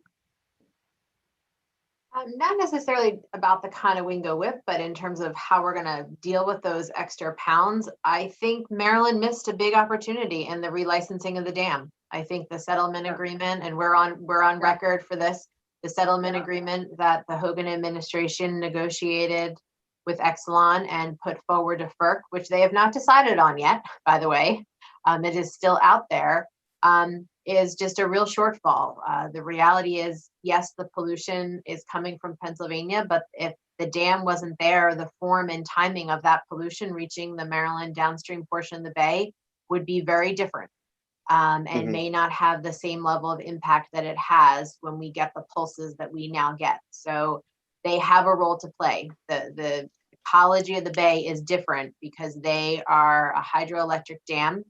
Not necessarily about the Conowingo WIP, but in terms of how we're going to deal with those extra pounds, I think Maryland missed a big opportunity in the relicensing of the dam. I think the settlement agreement, and we're on record for this, the settlement agreement that the Hogan administration negotiated with Exelon and put forward to FERC, which they have not decided on yet, by the way, it is still out there, is just a real shortfall. The reality is, yes, the pollution is coming from Pennsylvania, but if the dam wasn't there, the form and timing of that pollution reaching the Maryland downstream portion of the bay would be very different, and may not have the same level of impact that it has when we get the pulses that we now get. So they have a role to play. The ecology of the bay is different because they are a hydroelectric dam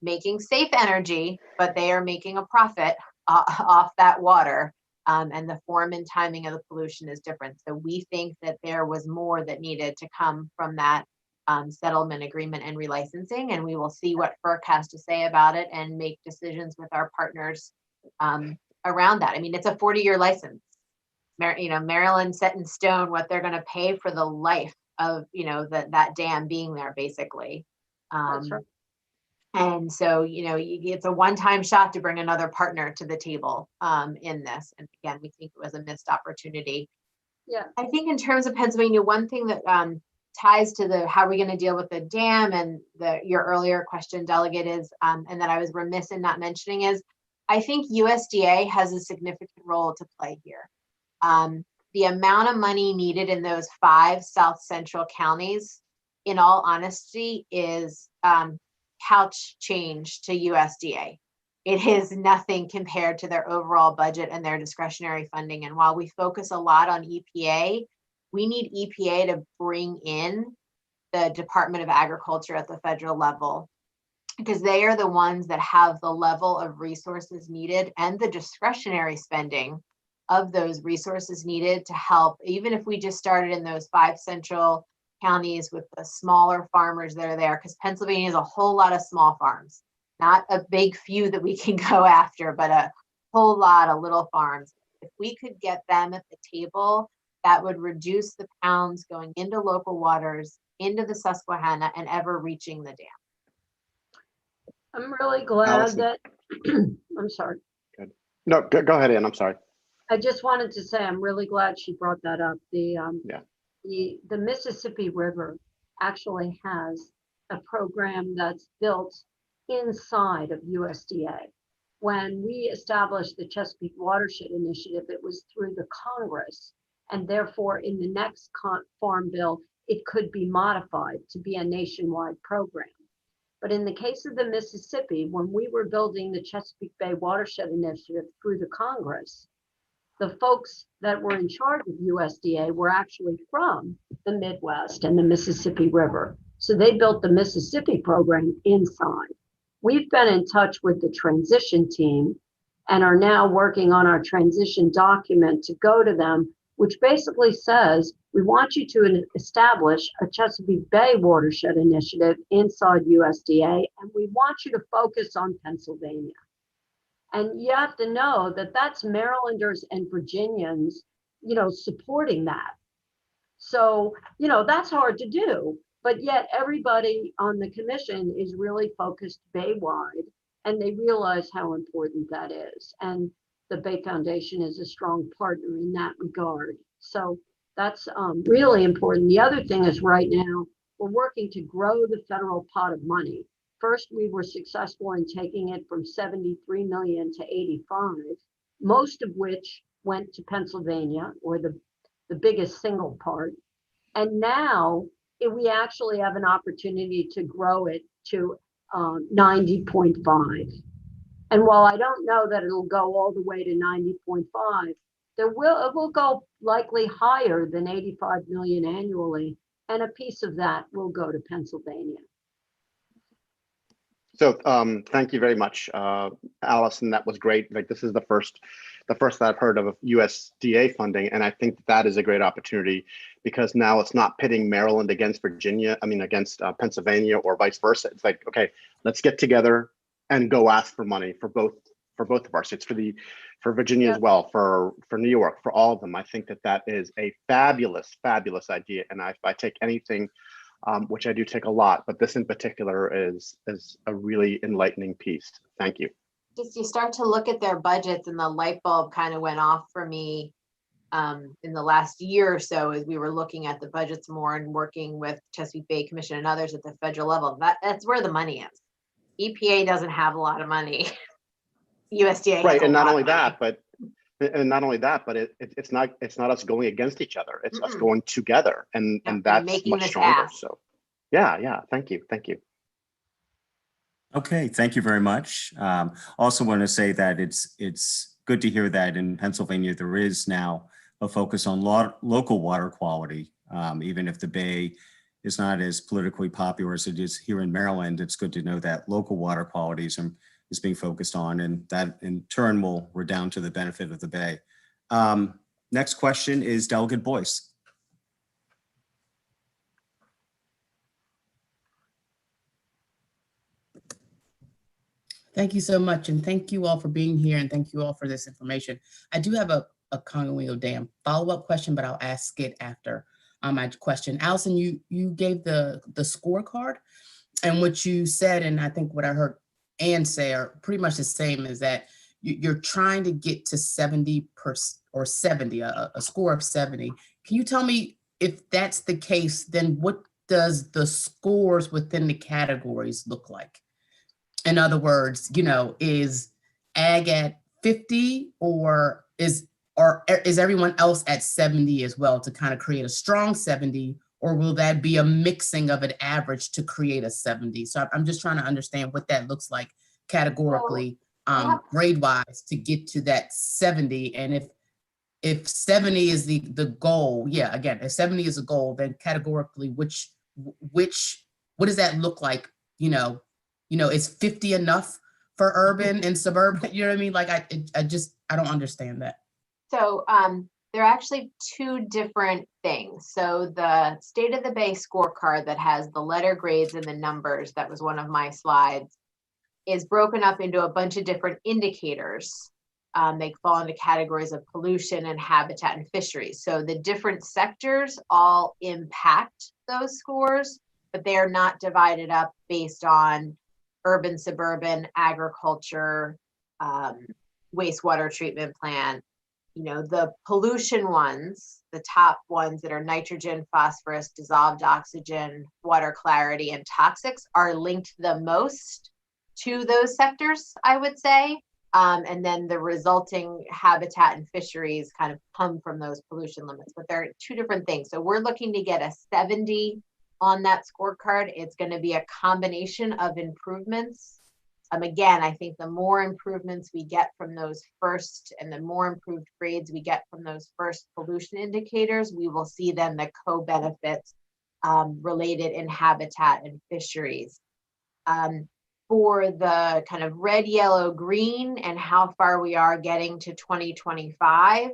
making safe energy, but they are making a profit off that water. And the form and timing of the pollution is different. So we think that there was more that needed to come from that settlement agreement and relicensing, and we will see what FERC has to say about it and make decisions with our partners around that. I mean, it's a 40-year license. Maryland set in stone what they're going to pay for the life of that dam being there, basically. That's right. And so, it's a one-time shot to bring another partner to the table in this. And again, we think it was a missed opportunity. Yeah. I think in terms of Pennsylvania, one thing that ties to the how are we going to deal with the dam and your earlier question, Delegate, is, and that I was remiss in not mentioning, is I think USDA has a significant role to play here. The amount of money needed in those 5 South Central counties, in all honesty, is couch change to USDA. It is nothing compared to their overall budget and their discretionary funding. And while we focus a lot on EPA, we need EPA to bring in the Department of Agriculture at the federal level, because they are the ones that have the level of resources needed and the discretionary spending of those resources needed to help, even if we just started in those 5 central counties with the smaller farmers that are there, because Pennsylvania is a whole lot of small farms, not a big few that we can go after, but a whole lot of little farms. If we could get them at the table, that would reduce the pounds going into local waters, into the Susquehanna, and ever reaching the dam. I'm really glad Allison. that, I'm sorry. Good. No, go ahead, Ann. I'm sorry. I just wanted to say, I'm really glad she brought that up. The Mississippi River actually has a program that's built inside of USDA. When we established the Chesapeake Watershed Initiative, it was through the Congress, and therefore in the next Farm Bill, it could be modified to be a nationwide program. But in the case of the Mississippi, when we were building the Chesapeake Bay Watershed Initiative through the Congress, the folks that were in charge of USDA were actually from the Midwest and the Mississippi River. So they built the Mississippi program inside. We've been in touch with the transition team and are now working on our transition document to go to them, which basically says, we want you to establish a Chesapeake Bay Watershed Initiative inside USDA, and we want you to focus on Pennsylvania. And you have to know that that's Marylanders and Virginians, supporting that. So, that's hard to do, but yet everybody on the commission is really focused Bay-wide, and they realize how important that is. And the Bay Foundation is a strong partner in that regard. So that's really important. The other thing is right now, we're working to grow the federal pot of money. First, we were successful in taking it from 73 million to 85, most of which went to Pennsylvania, or the biggest single part. And now we actually have an opportunity to grow it to 90.5. And while I don't know that it'll go all the way to 90.5, it will go likely higher than 85 million annually, and a piece of that will go to Pennsylvania. So thank you very much, Allison. That was great. Like, this is the first that I've heard of USDA funding, and I think that is a great opportunity because now it's not pitting Maryland against Virginia. I mean, against Pennsylvania or vice versa. It's like, okay, let's get together and go ask for money for both of our states, for Virginia as well, for New York, for all of them. I think that is a fabulous idea, and if I take anything. Which I do take a lot, but this in particular is a really enlightening piece. Thank you. Just you start to look at their budgets and the light bulb kind of went off for me in the last year or so as we were looking at the budgets more and working with Chesapeake Bay Commission and others at the federal level. That's where the money is. EPA doesn't have a lot of money. USDA has right, and not only that, but it's not us going against each other. It's us going together, and that's much stronger. So, yeah. Thank you. Okay, thank you very much. Also want to say that it's good to hear that in Pennsylvania there is now a focus on local water quality. Even if the Bay is not as politically popular as it is here in Maryland, it's good to know that local water quality is being focused on, and that in turn will redound to the benefit of the Bay. Next question is Delegate Boyce. Thank you so much, and thank you all for being here, and thank you all for this information. I do have a Conowingo Dam follow-up question, but I'll ask it after my question. Allison, you gave the scorecard, and what you said, and I think what I heard Ann say are pretty much the same, is that you're trying to get to 70% or 70, a score of 70. Can you tell me if that's the case, then what does the scores within the categories look like? In other words, is ag at 50 or is everyone else at 70 as well to kind of create a strong 70, or will that be a mixing of an average to create a 70? So I'm just trying to understand what that looks like categorically, grade-wise, to get to that 70. And if 70 is the goal, again, if 70 is a goal, then categorically, what does that look like? Is 50 enough for urban and suburban? You know what I mean? Like, I don't understand that. So they're actually two different things. So the State of the Bay scorecard that has the letter grades and the numbers, that was one of my slides, is broken up into a bunch of different indicators. They fall into categories of pollution and habitat and fisheries. So the different sectors all impact those scores, but they are not divided up based on urban, suburban, agriculture, wastewater treatment plant. The pollution ones, the top ones that are nitrogen, phosphorus, dissolved oxygen, water clarity, and toxics are linked the most to those sectors, I would say. And then the resulting habitat and fisheries kind of come from those pollution limits, but they're two different things. So we're looking to get a 70 on that scorecard. It's going to be a combination of improvements. Again, I think the more improvements we get from those first, and the more improved grades we get from those first pollution indicators, we will see then the co-benefits related in habitat and fisheries. For the kind of red, yellow, green, and how far we are getting to 2025,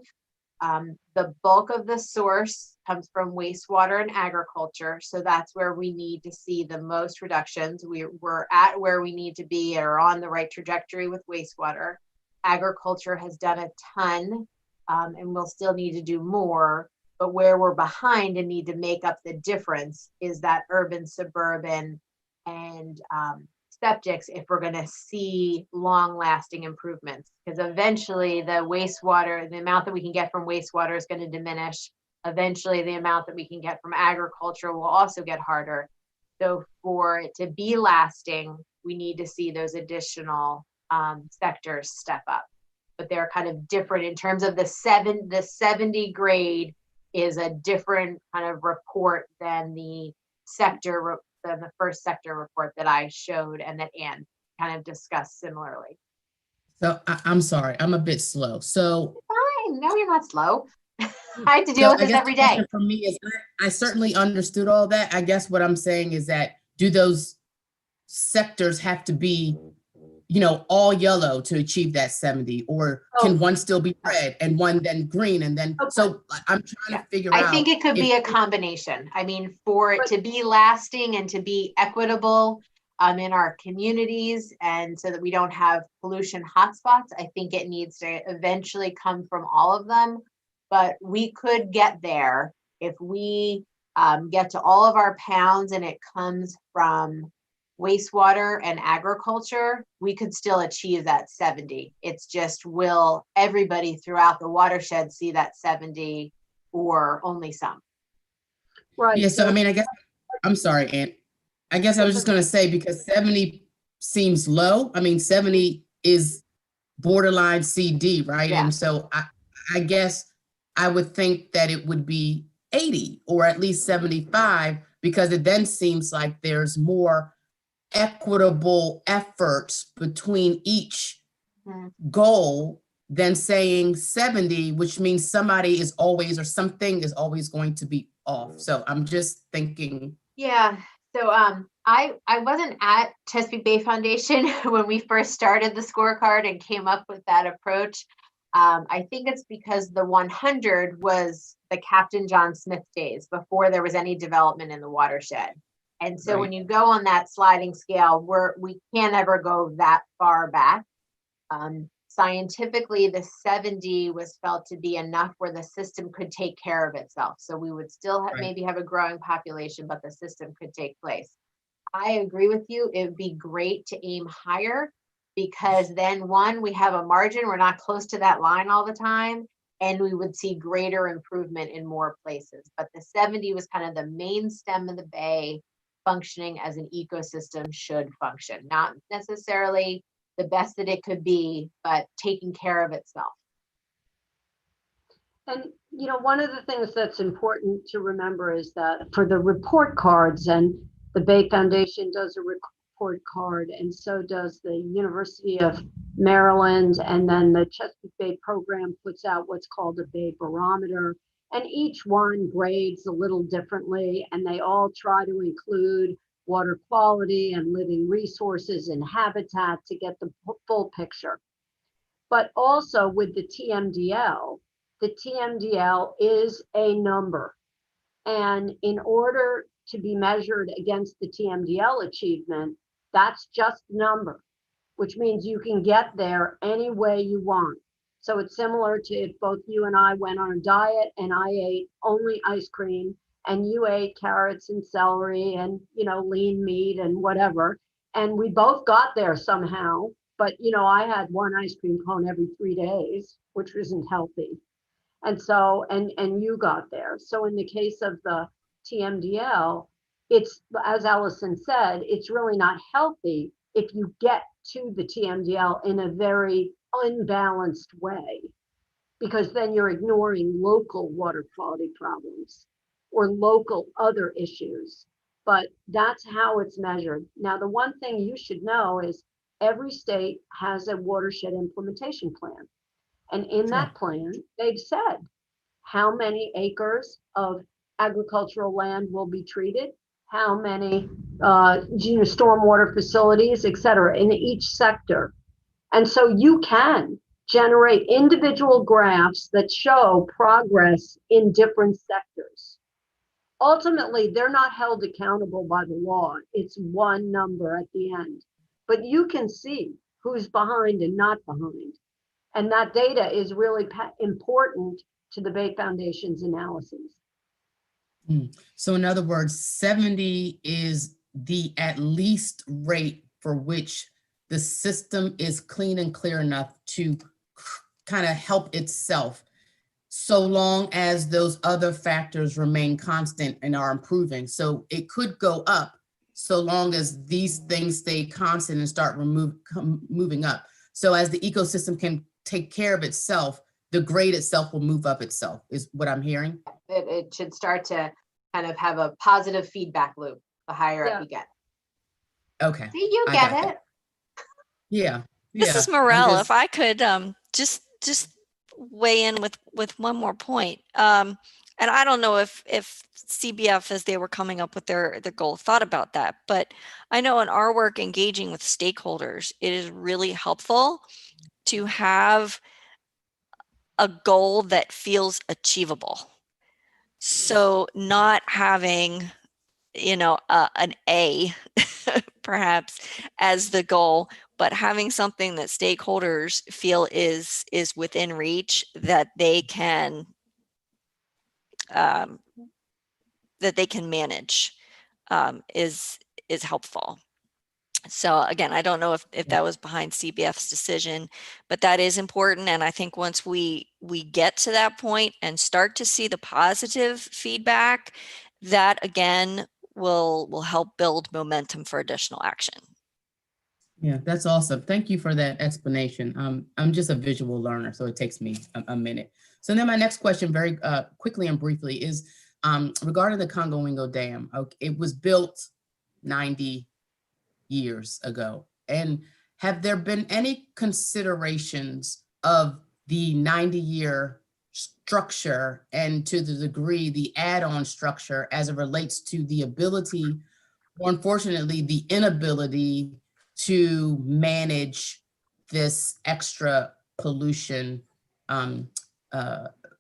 the bulk of the source comes from wastewater and agriculture. So that's where we need to see the most reductions. We're at where we need to be, or on the right trajectory with wastewater. Agriculture has done a ton, and we'll still need to do more. But where we're behind and need to make up the difference is that urban, suburban, and septics, if we're going to see long-lasting improvements, because eventually the wastewater, the amount that we can get from wastewater is going to diminish. Eventually the amount that we can get from agriculture will also get harder. So for it to be lasting, we need to see those additional sectors step up. But they're kind of different in terms of the 70 grade is a different kind of report than the first sector report that I showed and that Ann kind of discussed similarly. So I'm sorry, I'm a bit slow. So no, you're not slow. I have to deal So with I this guess every the day. question for me is, I certainly understood all that. I guess what I'm saying is that, do those sectors have to be, all yellow to achieve that 70, or can one still be red and one then green and then, so I'm trying to figure out. I think it could be a if- combination. I mean, for it to be lasting and to be equitable in our communities, and so that we don't have pollution hotspots, I think it needs to eventually come from all of them. But we could get there if we get to all of our pounds and it comes from wastewater and agriculture. We could still achieve that 70. It's just, will everybody throughout the watershed see that 70 or only some? Right. Yeah, so I mean, I guess, I'm sorry, Aunt. I guess I was just gonna say, because 70 seems low. I mean, 70 is borderline CD, right? Yeah. And so I guess I would think that it would be 80 or at least 75, because it then seems like there's more equitable efforts between each goal than saying 70, which means somebody is always, or something is always going to be off. So I'm just thinking. Yeah. So I wasn't at Chesapeake Bay Foundation when we first started the scorecard and came up with that approach. I think it's because the 100 was the Captain John Smith days before there was any development in the watershed. And so when you go on that sliding scale, we can't ever go that far back. Scientifically, the 70 was felt to be enough where the system could take care of itself. So we would still maybe have a growing population, but the system could take place. I agree with you. It would be great to aim higher, because then one, we have a margin. We're not close to that line all the time, and we would see greater improvement in more places. But the 70 was kind of the main stem of the bay, functioning as an ecosystem should function. Not necessarily the best that it could be, but taking care of itself. And, one of the things that's important to remember is that for the report cards, and the Bay Foundation does a report card, and so does the University of Maryland, and then the Chesapeake Bay Program puts out what's called a Bay Barometer, and each one grades a little differently, and they all try to include water quality and living resources and habitat to get the full picture. But also with the TMDL is a number. And in order to be measured against the TMDL achievement, that's just a number, which means you can get there any way you want. So it's similar to if both you and I went on a diet and I ate only ice cream, and you ate carrots and celery and, lean meat and whatever. And we both got there somehow, but, I had one ice cream cone every 3 days, which isn't healthy. And so, and you got there. So in the case of the TMDL, it's, as Allison said, it's really not healthy if you get to the TMDL in a very unbalanced way, because then you're ignoring local water quality problems or local other issues. But that's how it's measured. Now, the one thing you should know is every state has a watershed implementation plan. And in that plan, they've said how many acres of agricultural land will be treated, how many stormwater facilities, et cetera, in each sector. And so you can generate individual graphs that show progress in different sectors. Ultimately, they're not held accountable by the law. It's one number at the end. But you can see who's behind and not behind. And that data is really important to the Bay Foundation's analysis. So in other words, 70 is the at least rate for which the system is clean and clear enough to kind of help itself, so long as those other factors remain constant and are improving. So it could go up so long as these things stay constant and start moving up. So as the ecosystem can take care of itself, the grade itself will move up itself, is what I'm hearing. It should start to kind of have a positive feedback loop the higher up you get. Okay. See, you I get got it. that. Yeah. Mrs. Yeah, Morell, I'm if I could just weigh in with one more point. And I don't know if CBF, as they were coming up with their goal, thought about that, but I know in our work engaging with stakeholders, it is really helpful to have a goal that feels achievable. So not having, an A perhaps as the goal, but having something that stakeholders feel is within reach, that they can manage, is helpful. So again, I don't know if that was behind CBF's decision, but that is important. And I think once we get to that point and start to see the positive feedback, that again will help build momentum for additional action. Yeah, that's awesome. Thank you for that explanation. I'm just a visual learner, so it takes me a minute. So then my next question, very quickly and briefly, is regarding the Conowingo Dam. It was built 90 years ago. And have there been any considerations of the 90-year structure, and to the degree the add-on structure, as it relates to the ability, or unfortunately the inability, to manage this extra pollution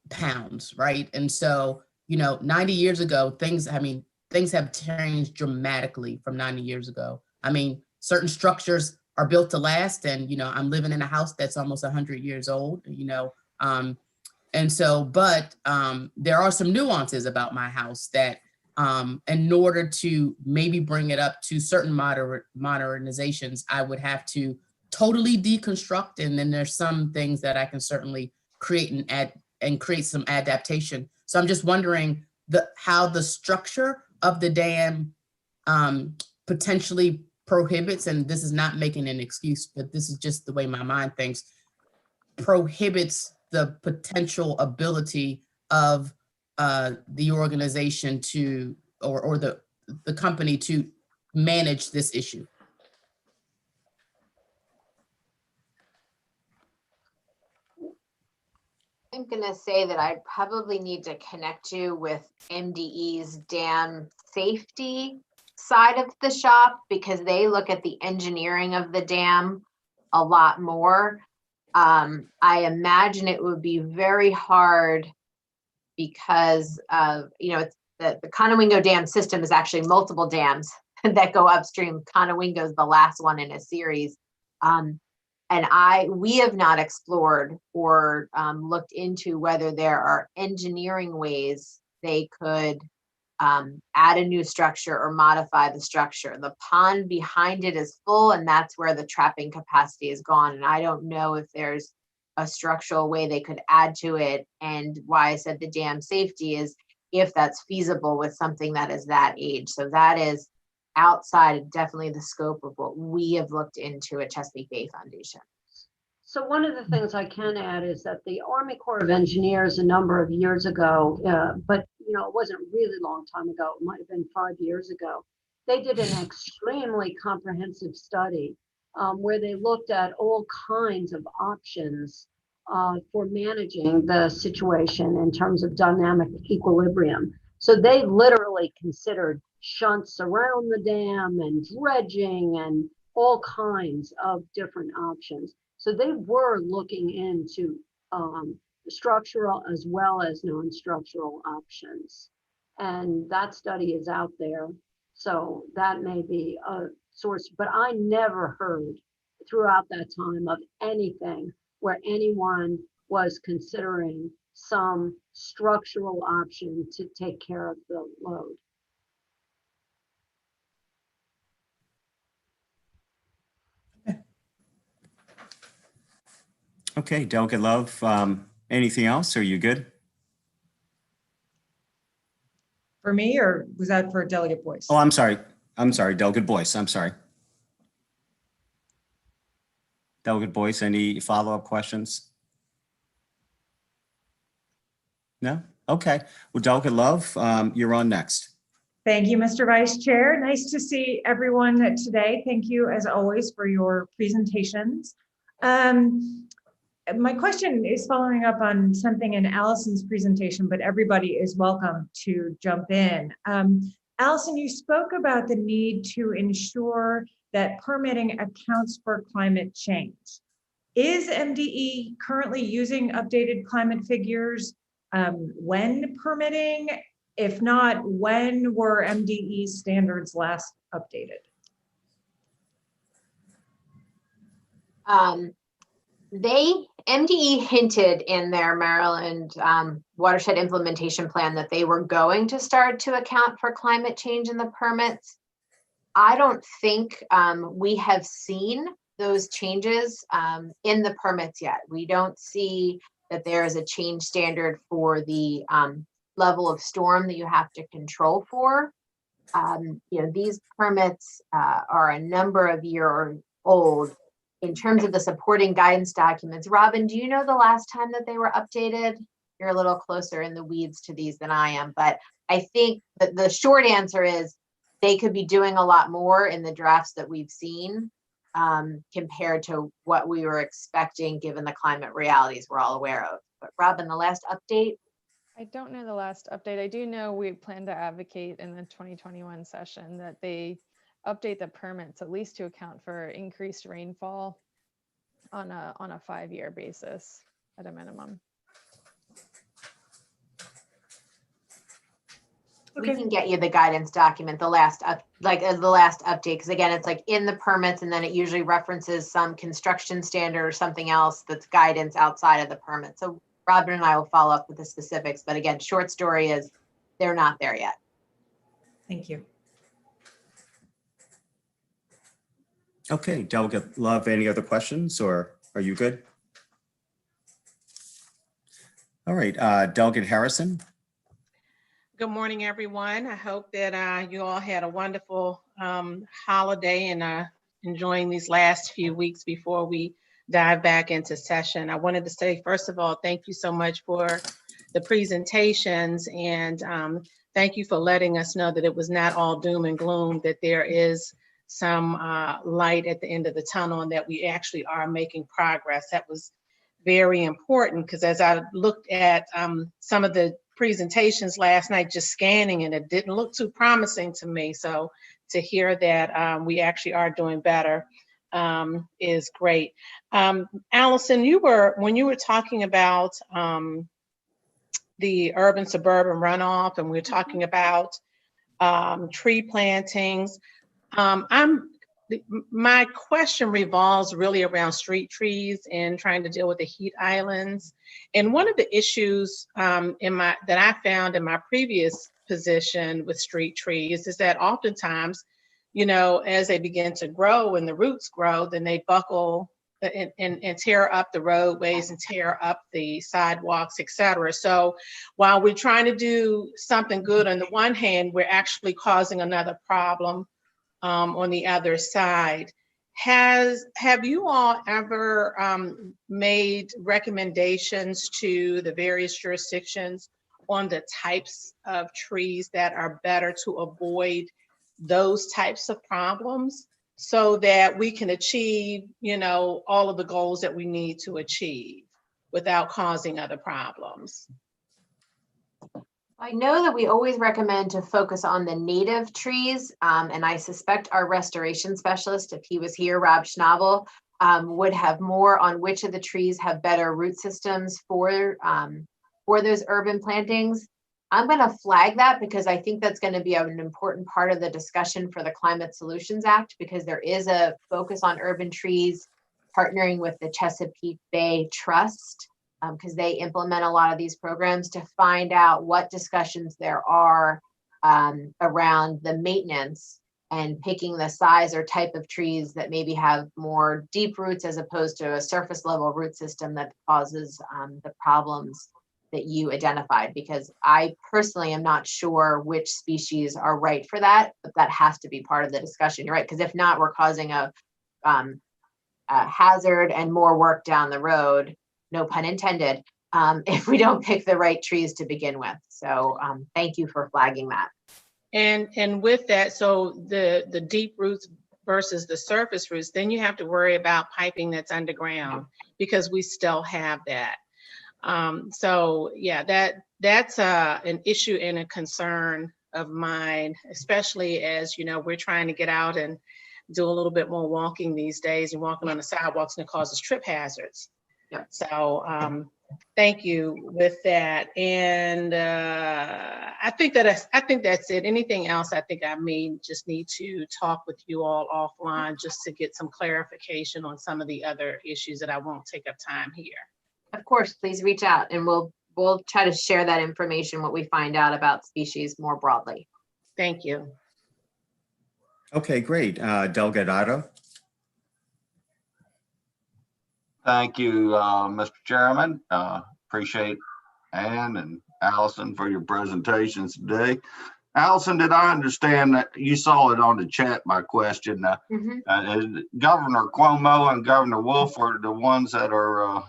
pounds, right? And so, 90 years ago, things have changed dramatically from 90 years ago. I mean, certain structures are built to last, and, I'm living in a house that's almost 100 years old, and so, but there are some nuances about my house that, in order to maybe bring it up to certain modernizations, I would have to totally deconstruct. And then there's some things that I can certainly create and add and create some adaptation. So I'm just wondering how the structure of the dam potentially prohibits, and this is not making an excuse, but this is just the way my mind thinks, prohibits the potential ability of the organization to, or the company to manage this issue. I'm going to say that I probably need to connect you with MDE's dam safety side of the shop, because they look at the engineering of the dam a lot more. I imagine it would be very hard because of, it's the Conowingo Dam system is actually multiple dams that go upstream. Conowingo is the last one in a series. And we have not explored or looked into whether there are engineering ways they could add a new structure or modify the structure. The pond behind it is full, and that's where the trapping capacity is gone. And I don't know if there's a structural way they could add to it. And why I said the dam safety is if that's feasible with something that is that age. So that is outside definitely the scope of what we have looked into at Chesapeake Bay Foundation. So one of the things I can add is that the Army Corps of Engineers a number of years ago, but it wasn't a really long time ago, it might have been 5 years ago, they did an extremely comprehensive study where they looked at all kinds of options for managing the situation in terms of dynamic equilibrium. So they literally considered shunts around the dam and dredging and all kinds of different options. So they were looking into structural as well as non-structural options. And that study is out there. So that may be a source, but I never heard throughout that time of anything where anyone was considering some structural option to take care of the load. Okay, Delegate Love, anything else? Are you good? For me, or was that for Delegate Boyce? Oh, I'm sorry, Delegate Boyce, I'm sorry. Delegate Boyce, any follow-up questions? No? Okay. Well, Delegate Love, you're on next. Thank you, Mr. Vice Chair. Nice to see everyone today. Thank you, as always, for your presentations. my question is following up on something in Allison's presentation, but everybody is welcome to jump in. Allison, you spoke about the need to ensure that permitting accounts for climate change. Is MDE currently using updated climate figures when permitting? If not, when were MDE standards last updated? MDE hinted in their Maryland watershed implementation plan that they were going to start to account for climate change in the permits. I don't think we have seen those changes in the permits yet. We don't see that there is a change standard for the level of storm that you have to control for. These permits are a number of years old. In terms of the supporting guidance documents, Robin, do you know the last time that they were updated? You're a little closer in the weeds to these than I am, but I think that the short answer is they could be doing a lot more in the drafts that we've seen compared to what we were expecting given the climate realities we're all aware of. But Robin, the last update? I don't know the last update. I do know we plan to advocate in the 2021 session that they update the permits at least to account for increased rainfall on a 5-year basis at a minimum. We can get you the guidance document, the last update, because again, it's like in the permits, and then it usually references some construction standard or something else that's guidance outside of the permit. So Robin and I will follow up with the specifics, but again, short story is they're not there yet. Thank you. Okay, Delegate Love, any other questions, or are you good? All right, Delegate Harrison. Good morning, everyone. I hope that you all had a wonderful holiday and enjoying these last few weeks before we dive back into session. I wanted to say, first of all, thank you so much for the presentations, and thank you for letting us know that it was not all doom and gloom, that there is some light at the end of the tunnel and that we actually are making progress. That was very important, because as I looked at some of the presentations last night, just scanning, and it didn't look too promising to me. So to hear that we actually are doing better is great. Allison, when you were talking about the urban suburban runoff, and we were talking about tree plantings, my question revolves really around street trees and trying to deal with the heat islands. And one of the issues that I found in my previous position with street trees is that oftentimes, as they begin to grow and the roots grow, then they buckle and tear up the roadways and tear up the sidewalks, et cetera. So while we're trying to do something good on the one hand, we're actually causing another problem on the other side. Have you all ever made recommendations to the various jurisdictions on the types of trees that are better to avoid those types of problems, so that we can achieve, all of the goals that we need to achieve without causing other problems? I know that we always recommend to focus on the native trees, and I suspect our restoration specialist, if he was here, Rob Schnabel, would have more on which of the trees have better root systems for those urban plantings. I'm going to flag that because I think that's going to be an important part of the discussion for the Climate Solutions Act, because there is a focus on urban trees, partnering with the Chesapeake Bay Trust, because they implement a lot of these programs, to find out what discussions there are around the maintenance and picking the size or type of trees that maybe have more deep roots as opposed to a surface level root system that causes the problems that you identified. Because I personally am not sure which species are right for that, but that has to be part of the discussion. You're right, because if not, we're causing a hazard and more work down the road, no pun intended, if we don't pick the right trees to begin with. So thank you for flagging that. And with that, so the deep roots versus the surface routes, then you have to worry about piping that's underground because we still have that. So yeah, that's an issue and a concern of mine, especially as, you know, we're trying to get out and do a little bit more walking these days and walking on the sidewalks, and it causes trip hazards. Yep. So thank you with that. And I think that's it. Anything else, I think I may just need to talk with you all offline just to get some clarification on some of the other issues that I won't take up time here. Of course, please reach out and we'll try to share that information, what we find out about species more broadly. Thank you. Okay, great. Delgadado. Thank you, Mr. Chairman. Appreciate Ann and Allison for your presentations today. Allison, did I understand that you saw it on the chat, my question? Governor Cuomo and Governor Wolf are the ones that are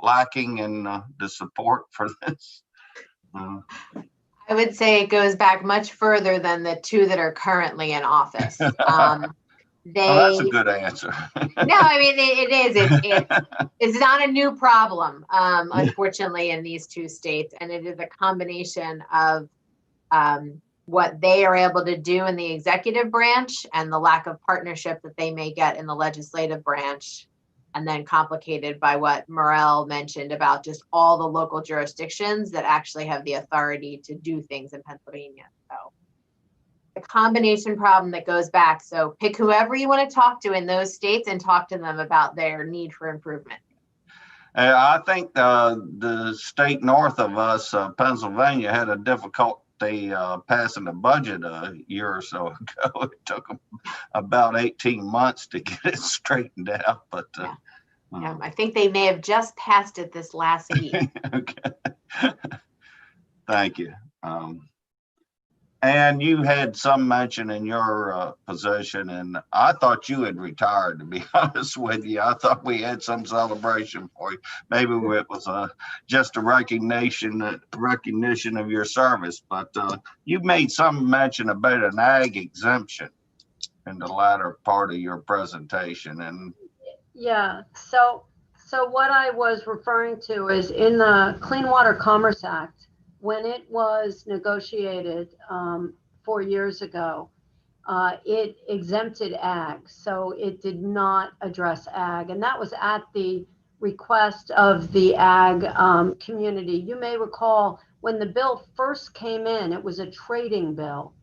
lacking in the support for this? I would say it goes back much further than the two that are currently in office. That's a good answer. No, I mean, it is. It's not a new problem, unfortunately, in these two states. And it is a combination of what they are able to do in the executive branch and the lack of partnership that they may get in the legislative branch. And then complicated by what Morel mentioned about just all the local jurisdictions that actually have the authority to do things in Pennsylvania. So a combination problem that goes back. So pick whoever you want to talk to in those states and talk to them about their need for improvement. I think the state north of us, Pennsylvania, had a difficulty passing the budget a year or so ago. It took them about 18 months to get it straightened out, but I think they may have just passed it this last week. Okay. Thank you. And you had some mention in your position, and I thought you had retired, to be honest with you. I thought we had some celebration for you. Maybe it was just a recognition of your service, but you made some mention about an ag exemption in the latter part of your presentation. And yeah, so what I was referring to is in the Clean Water Commerce Act, when it was negotiated 4 years ago, it exempted ag. So it did not address ag. And that was at the request of the ag community. You may recall when the bill first came in, it was a trading bill.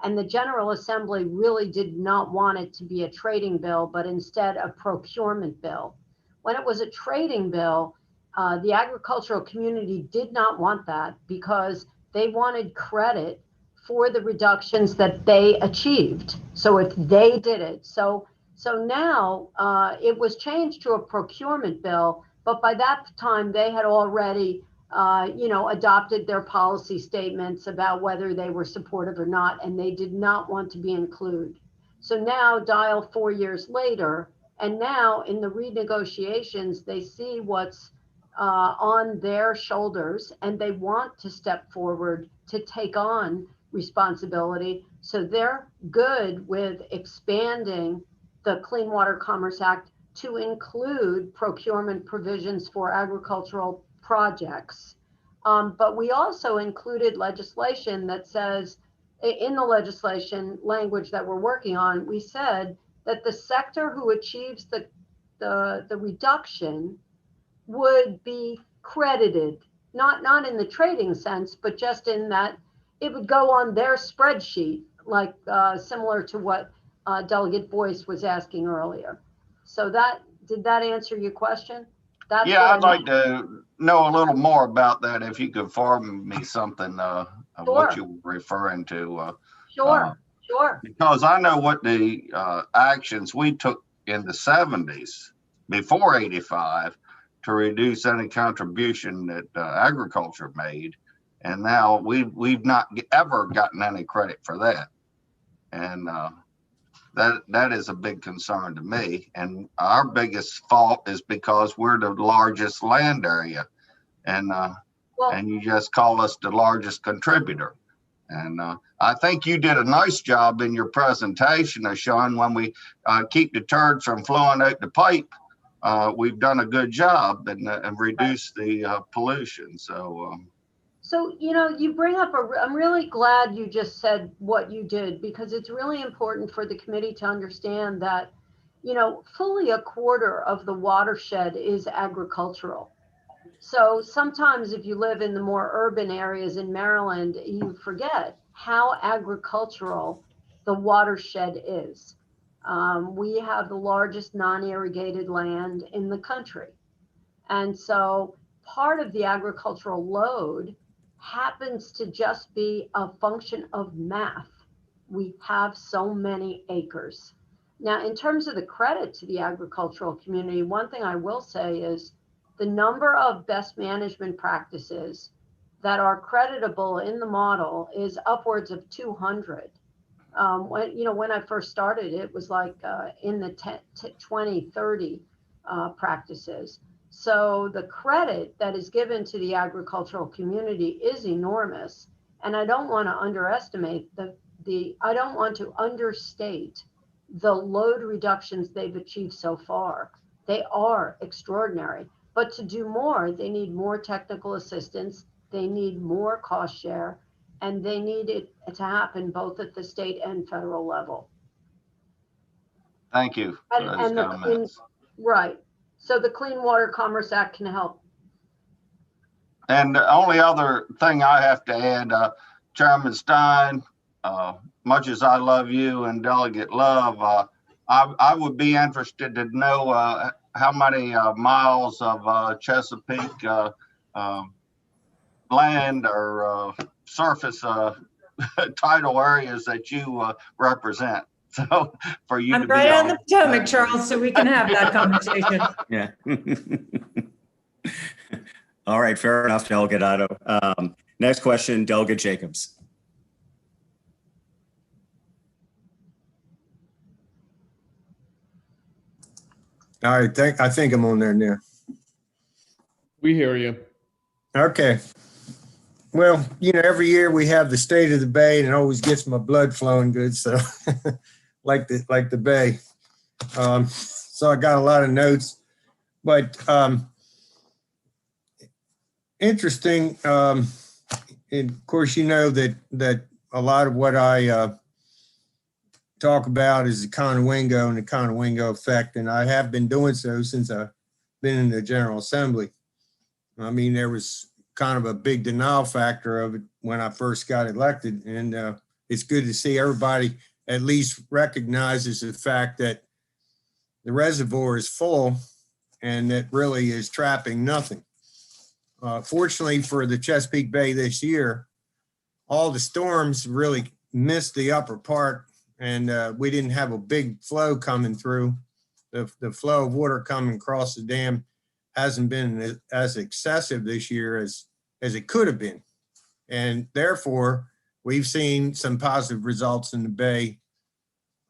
And the General Assembly really did not want it to be a trading bill, but instead a procurement bill. When it was a trading bill, the agricultural community did not want that because they wanted credit for the reductions that they achieved. So if they did it, so now it was changed to a procurement bill, but by that time they had already adopted their policy statements about whether they were supportive or not, and they did not want to be included. So now dial 4 years later, and now in the renegotiations, they see what's on their shoulders, and they want to step forward to take on responsibility. So they're good with expanding the Clean Water Commerce Act to include procurement provisions for agricultural projects. But we also included legislation that says, in the legislation language that we're working on, we said that the sector who achieves the reduction would be credited, not in the trading sense, but just in that it would go on their spreadsheet, like similar to what Delegate Boyce was asking earlier. So did that answer your question? That's yeah, I'd like to know a little more about that. If you could forward me something of what you were referring to. Sure. Because I know what the actions we took in the 70s, before 85, to reduce any contribution that agriculture made. And now we've not ever gotten any credit for that. And that is a big concern to me. And our biggest fault is because we're the largest land area. And you just call us the largest contributor. And I think you did a nice job in your presentation, Sean. When we keep the turds from flowing out the pipe, we've done a good job and reduced the pollution. So, So, you bring up I'm really glad you just said what you did, because it's really important for the committee to understand that, fully a quarter of the watershed is agricultural. So sometimes if you live in the more urban areas in Maryland, you forget how agricultural the watershed is. We have the largest non-irrigated land in the country. And so part of the agricultural load happens to just be a function of math. We have so many acres. Now, in terms of the credit to the agricultural community, one thing I will say is the number of best management practices that are creditable in the model is upwards of 200. When I first started, it was like in the 20, 30 practices. So the credit that is given to the agricultural community is enormous. And I don't want to underestimate I don't want to understate the load reductions they've achieved so far. They are extraordinary. But to do more, they need more technical assistance, they need more cost share, and they need it to happen both at the state and federal level. thank you for those comments. Right. So the Clean Water Commerce Act can help. And the only other thing I have to add, Chairman Stein, much as I love you and Delegate Love, I would be interested to know how many miles of Chesapeake land or surface tidal areas that you represent. So for you I'm to be right on the Potomac, Charles, so we can have that conversation. Yeah. All right, fair enough, Delegate Otto. Next question, Delegate Jacobs. All right, I think I'm on there now. We hear you. Okay. Well, every year we have the State of the Bay, and it always gets my blood flowing good. So, like the Bay. So I got a lot of notes, but interesting. And of course, that a lot of what I talk about is the Conowingo and the Conowingo effect, and I have been doing so since I've been in the General Assembly. I mean, there was kind of a big denial factor of it when I first got elected, and it's good to see everybody at least recognizes the fact that the reservoir is full and that really is trapping nothing. Fortunately for the Chesapeake Bay this year, all the storms really missed the upper part, and we didn't have a big flow coming through. The flow of water coming across the dam hasn't been as excessive this year as it could have been. And therefore, we've seen some positive results in the bay,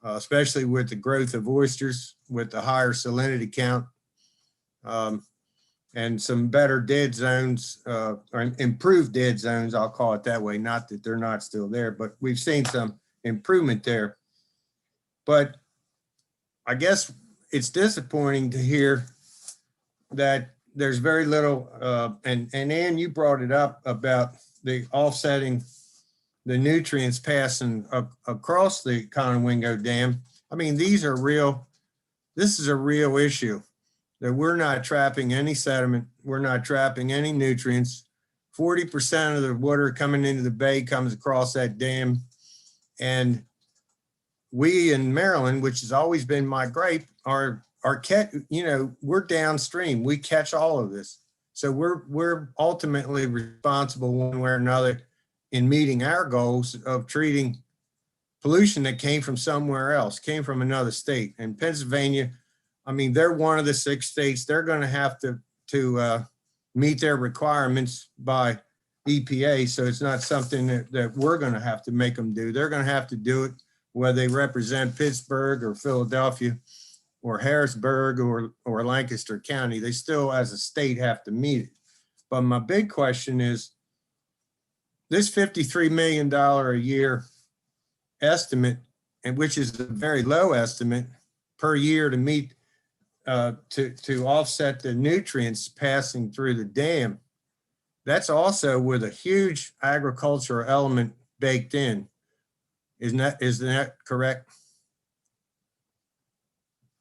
especially with the growth of oysters, with the higher salinity count, and some better dead zones, or improved dead zones, I'll call it that way. Not that they're not still there, but we've seen some improvement there. But I guess it's disappointing to hear that there's very little, and Ann, you brought it up about the offsetting the nutrients passing across the Conowingo Dam. I mean, this is a real issue, that we're not trapping any sediment, we're not trapping any nutrients. 40% of the water coming into the bay comes across that dam. And we in Maryland, which has always been my gripe, we're downstream. We catch all of this. So we're ultimately responsible one way or another in meeting our goals of treating pollution that came from somewhere else, came from another state. And Pennsylvania, I mean, they're one of the 6 states. They're going to have to meet their requirements by EPA. So it's not something that we're going to have to make them do. They're going to have to do it whether they represent Pittsburgh or Philadelphia or Harrisburg or Lancaster County. They still, as a state, have to meet it. But my big question is, this $53 million a year estimate, and which is a very low estimate per year to meet, to offset the nutrients passing through the dam, that's also with a huge agricultural element baked in. Isn't that correct?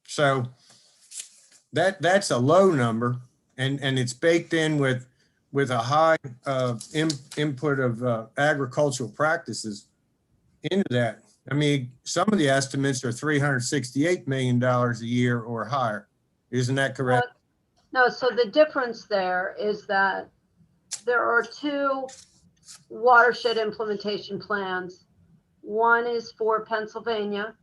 So that's a low number, and it's baked in with a high input of agricultural practices into that. I mean, some of the estimates are $368 million a year or higher. Isn't that correct? No, so the difference there is that there are two watershed implementation plans. One is for Pennsylvania,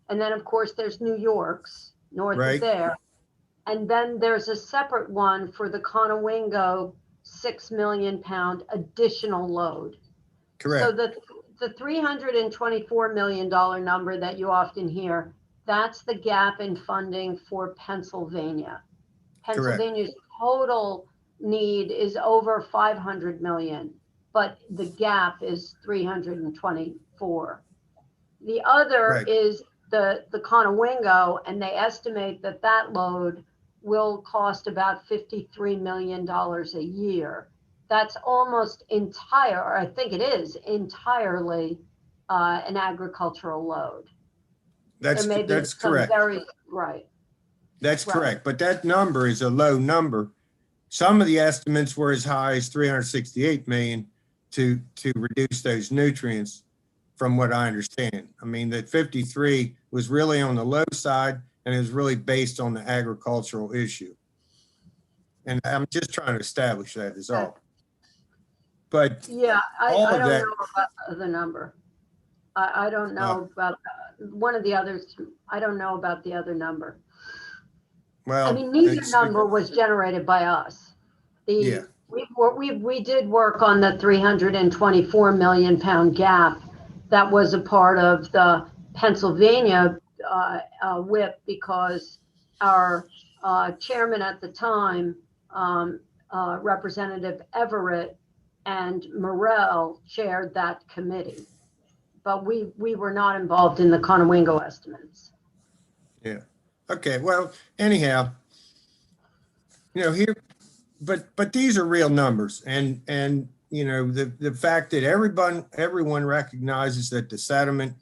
and then of course there's New York's north of there. And then there's a separate one for the Conowingo 6 million pound additional load. Correct. So the $324 million number that you often hear, that's the gap in funding for Pennsylvania. Pennsylvania's total need is over 500 million, but the gap is 324. The other is the Conowingo, and they estimate that load will cost about $53 million a year. That's almost entire, or I think it is entirely an agricultural load. That's correct. That's correct. But that number is a low number. Some of the estimates were as high as 368 million to reduce those nutrients, from what I understand. I mean, that 53 was really on the low side, and it was really based on the agricultural issue. And I'm just trying to establish that is all. But yeah, I don't know about the number. I don't know about one of the others. I don't know about the other number. Well, I mean, neither number was generated by us. We did work on the 324 million pound gap. That was a part of the Pennsylvania whip, because our chairman at the time, Representative Everett and Morrell, chaired that committee. But we were not involved in the Conowingo estimates. Yeah. Okay. Well, anyhow, here, but these are real numbers, and the fact that everyone recognizes that the sediment,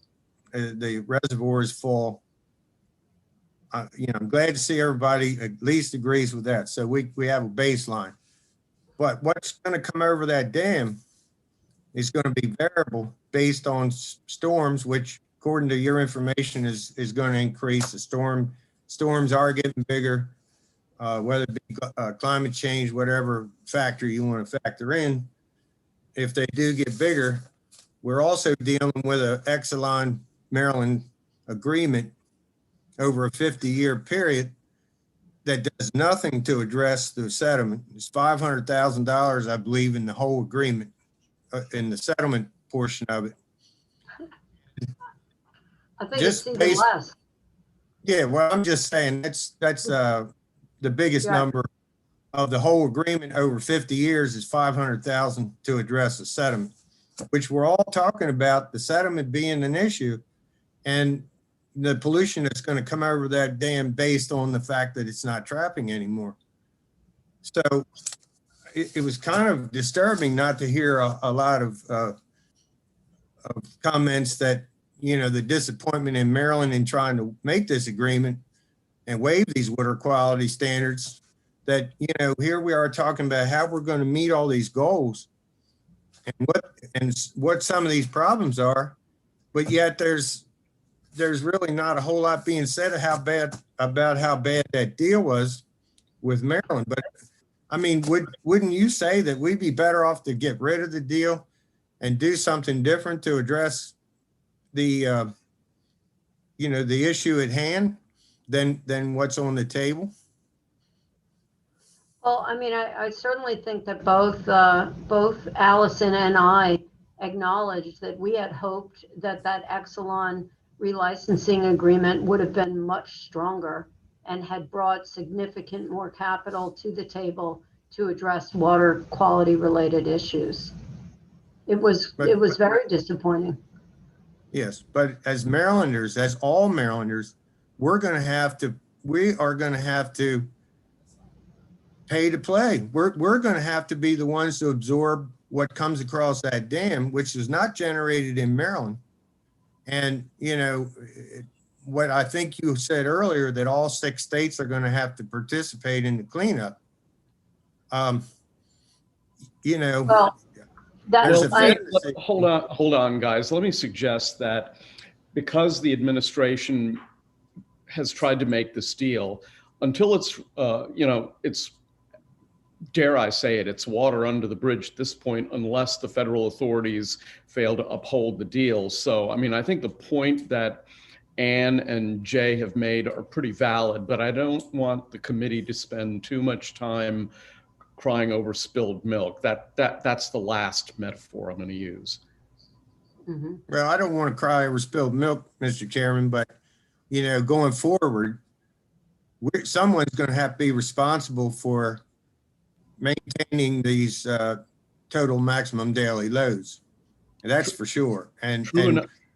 the reservoir is full. I'm glad to see everybody at least agrees with that. So we have a baseline. But what's going to come over that dam is going to be variable based on storms, which, according to your information, is going to increase. The storms are getting bigger, whether it be climate change, whatever factor you want to factor in. If they do get bigger, we're also dealing with an Exelon Maryland agreement over a 50-year period that does nothing to address the sediment. It's $500,000, I believe, in the whole agreement, in the settlement portion of it. I think it's even less. Yeah, well, I'm just saying that's the biggest number of the whole agreement over 50 years is $500,000 to address the sediment, which we're all talking about the sediment being an issue, and the pollution that's going to come over that dam based on the fact that it's not trapping anymore. So it was kind of disturbing not to hear a lot of comments that, the disappointment in Maryland in trying to make this agreement and waive these water quality standards, that, here we are talking about how we're going to meet all these goals and what some of these problems are, but yet there's really not a whole lot being said of how bad that deal was with Maryland. But I mean, wouldn't you say that we'd be better off to get rid of the deal and do something different to address the the issue at hand than what's on the table? Well, I mean, I certainly think that both Allison and I acknowledged that we had hoped that Exelon relicensing agreement would have been much stronger and had brought significant more capital to the table to address water quality related issues. It was very disappointing. Yes, but as Marylanders, as all Marylanders, we are going to have to pay to play. We're going to have to be the ones to absorb what comes across that dam, which is not generated in Maryland. And, you know, what I think you said earlier, that all 6 states are going to have to participate in the cleanup. You know, Well, there's Hold on, guys. Let me suggest that because the administration has tried to make this deal, until it's, you know, it's, dare I say it, it's water under the bridge at this point, unless the federal authorities fail to uphold the deal. So, I mean, I think the point that Ann and Jay have made are pretty valid, but I don't want the committee to spend too much time crying over spilled milk. That's the last metaphor I'm going to use. Mm-hmm. Well, I don't want to cry over spilled milk, Mr. Chairman, but, you know, going forward, someone's going to have to be responsible for maintaining these total maximum daily loads. And that's for sure. And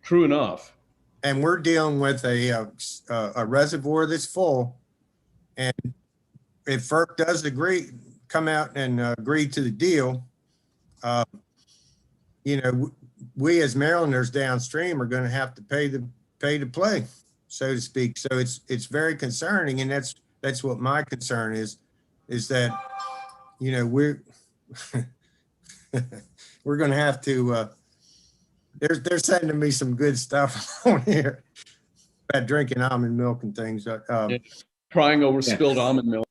true enough. And we're dealing with a reservoir that's full. And if FERC does come out and agree to the deal, you know, we as Marylanders downstream are going to have to pay to play, so to speak. So it's very concerning, and that's what my concern is that, you know, we're going to have to. They're sending me some good stuff on here about drinking almond milk and things. Crying over spilled almond milk.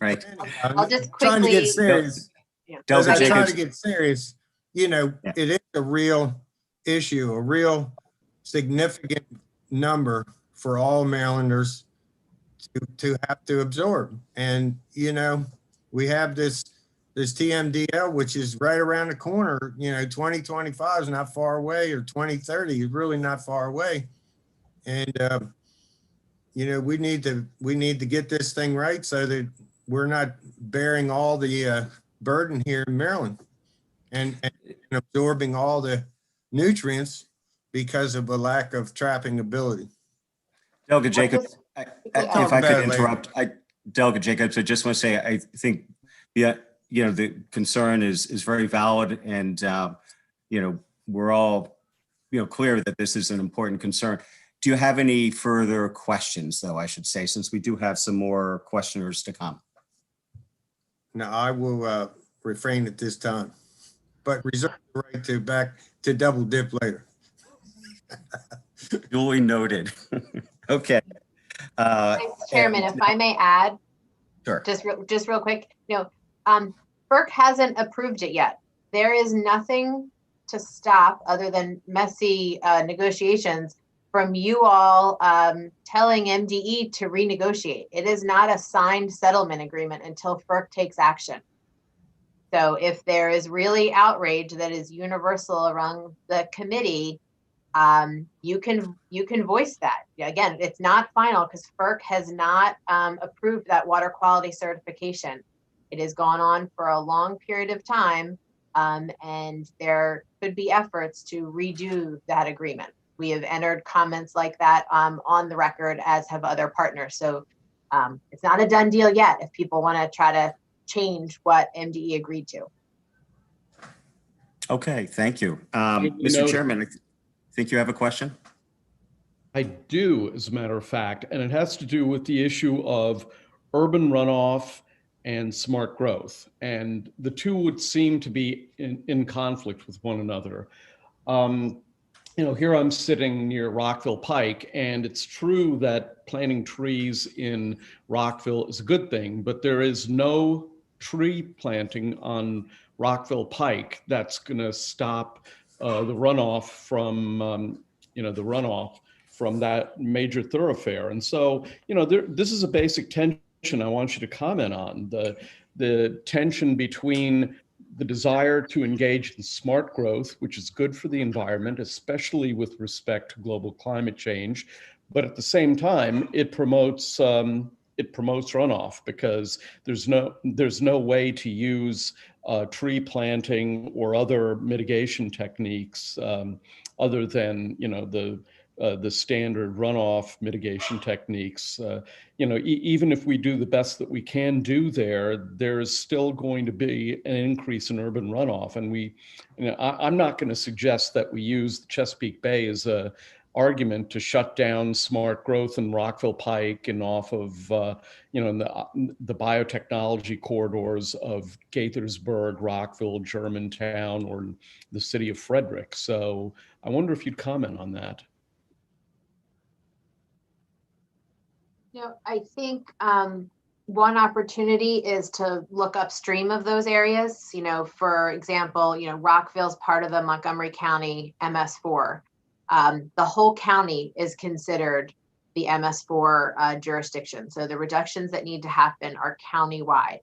Right. I'll just trying to quickly. get serious. Yeah. As I try Jacobs. to get serious, you know, it is a real issue, a real significant number for all Marylanders to have to absorb. And, you know, we have this TMDL, which is right around the corner. You know, 2025 is not far away, or 2030 is really not far away. And, you know, we need to get this thing right so that we're not bearing all the burden here in Maryland and absorbing all the nutrients because of a lack of trapping ability. Delegate Jacobs, if I could interrupt, Delegate Jacobs, I just want to say, I think, you know, the concern is very valid, and, you know, we're all, you know, clear that this is an important concern. Do you have any further questions, though, I should say, since we do have some more questioners to come? No, I will refrain at this time, but reserve the right to double dip later. Duly noted. Okay. Thanks, Chairman, if I may add, Sure. just real quick, you know, FERC hasn't approved it yet. There is nothing to stop, other than messy negotiations, from you all telling MDE to renegotiate. It is not a signed settlement agreement until FERC takes action. So if there is really outrage that is universal around the committee, you can voice that. Again, it's not final because FERC has not approved that water quality certification. It has gone on for a long period of time, and there could be efforts to redo that agreement. We have entered comments like that on the record, as have other partners. So it's not a done deal yet if people want to try to change what MDE agreed to. Okay, thank you. Mr. Chairman, I think you have a question? I do, as a matter of fact, and it has to do with the issue of urban runoff and smart growth. And the two would seem to be in conflict with one another. You know, here I'm sitting near Rockville Pike, and it's true that planting trees in Rockville is a good thing, but there is no tree planting on Rockville Pike that's going to stop the runoff from, you know, the runoff from that major thoroughfare. And so, you know, this is a basic tension I want you to comment on, the tension between the desire to engage in smart growth, which is good for the environment, especially with respect to global climate change. But at the same time, it promotes it promotes runoff, because there's no way to use tree planting or other mitigation techniques other than, you know, the standard runoff mitigation techniques. You know, even if we do the best that we can do there's still going to be an increase in urban runoff. And you know, I'm not going to suggest that we use the Chesapeake Bay as a argument to shut down smart growth in Rockville Pike and off of, you know, in the biotechnology corridors of Gaithersburg, Rockville, Germantown, or the city of Frederick. So I wonder if you'd comment on that. You know, I think one opportunity is to look upstream of those areas. You know, for example, you know, Rockville's part of the Montgomery County MS4. The whole county is considered the MS4 jurisdiction. So the reductions that need to happen are countywide.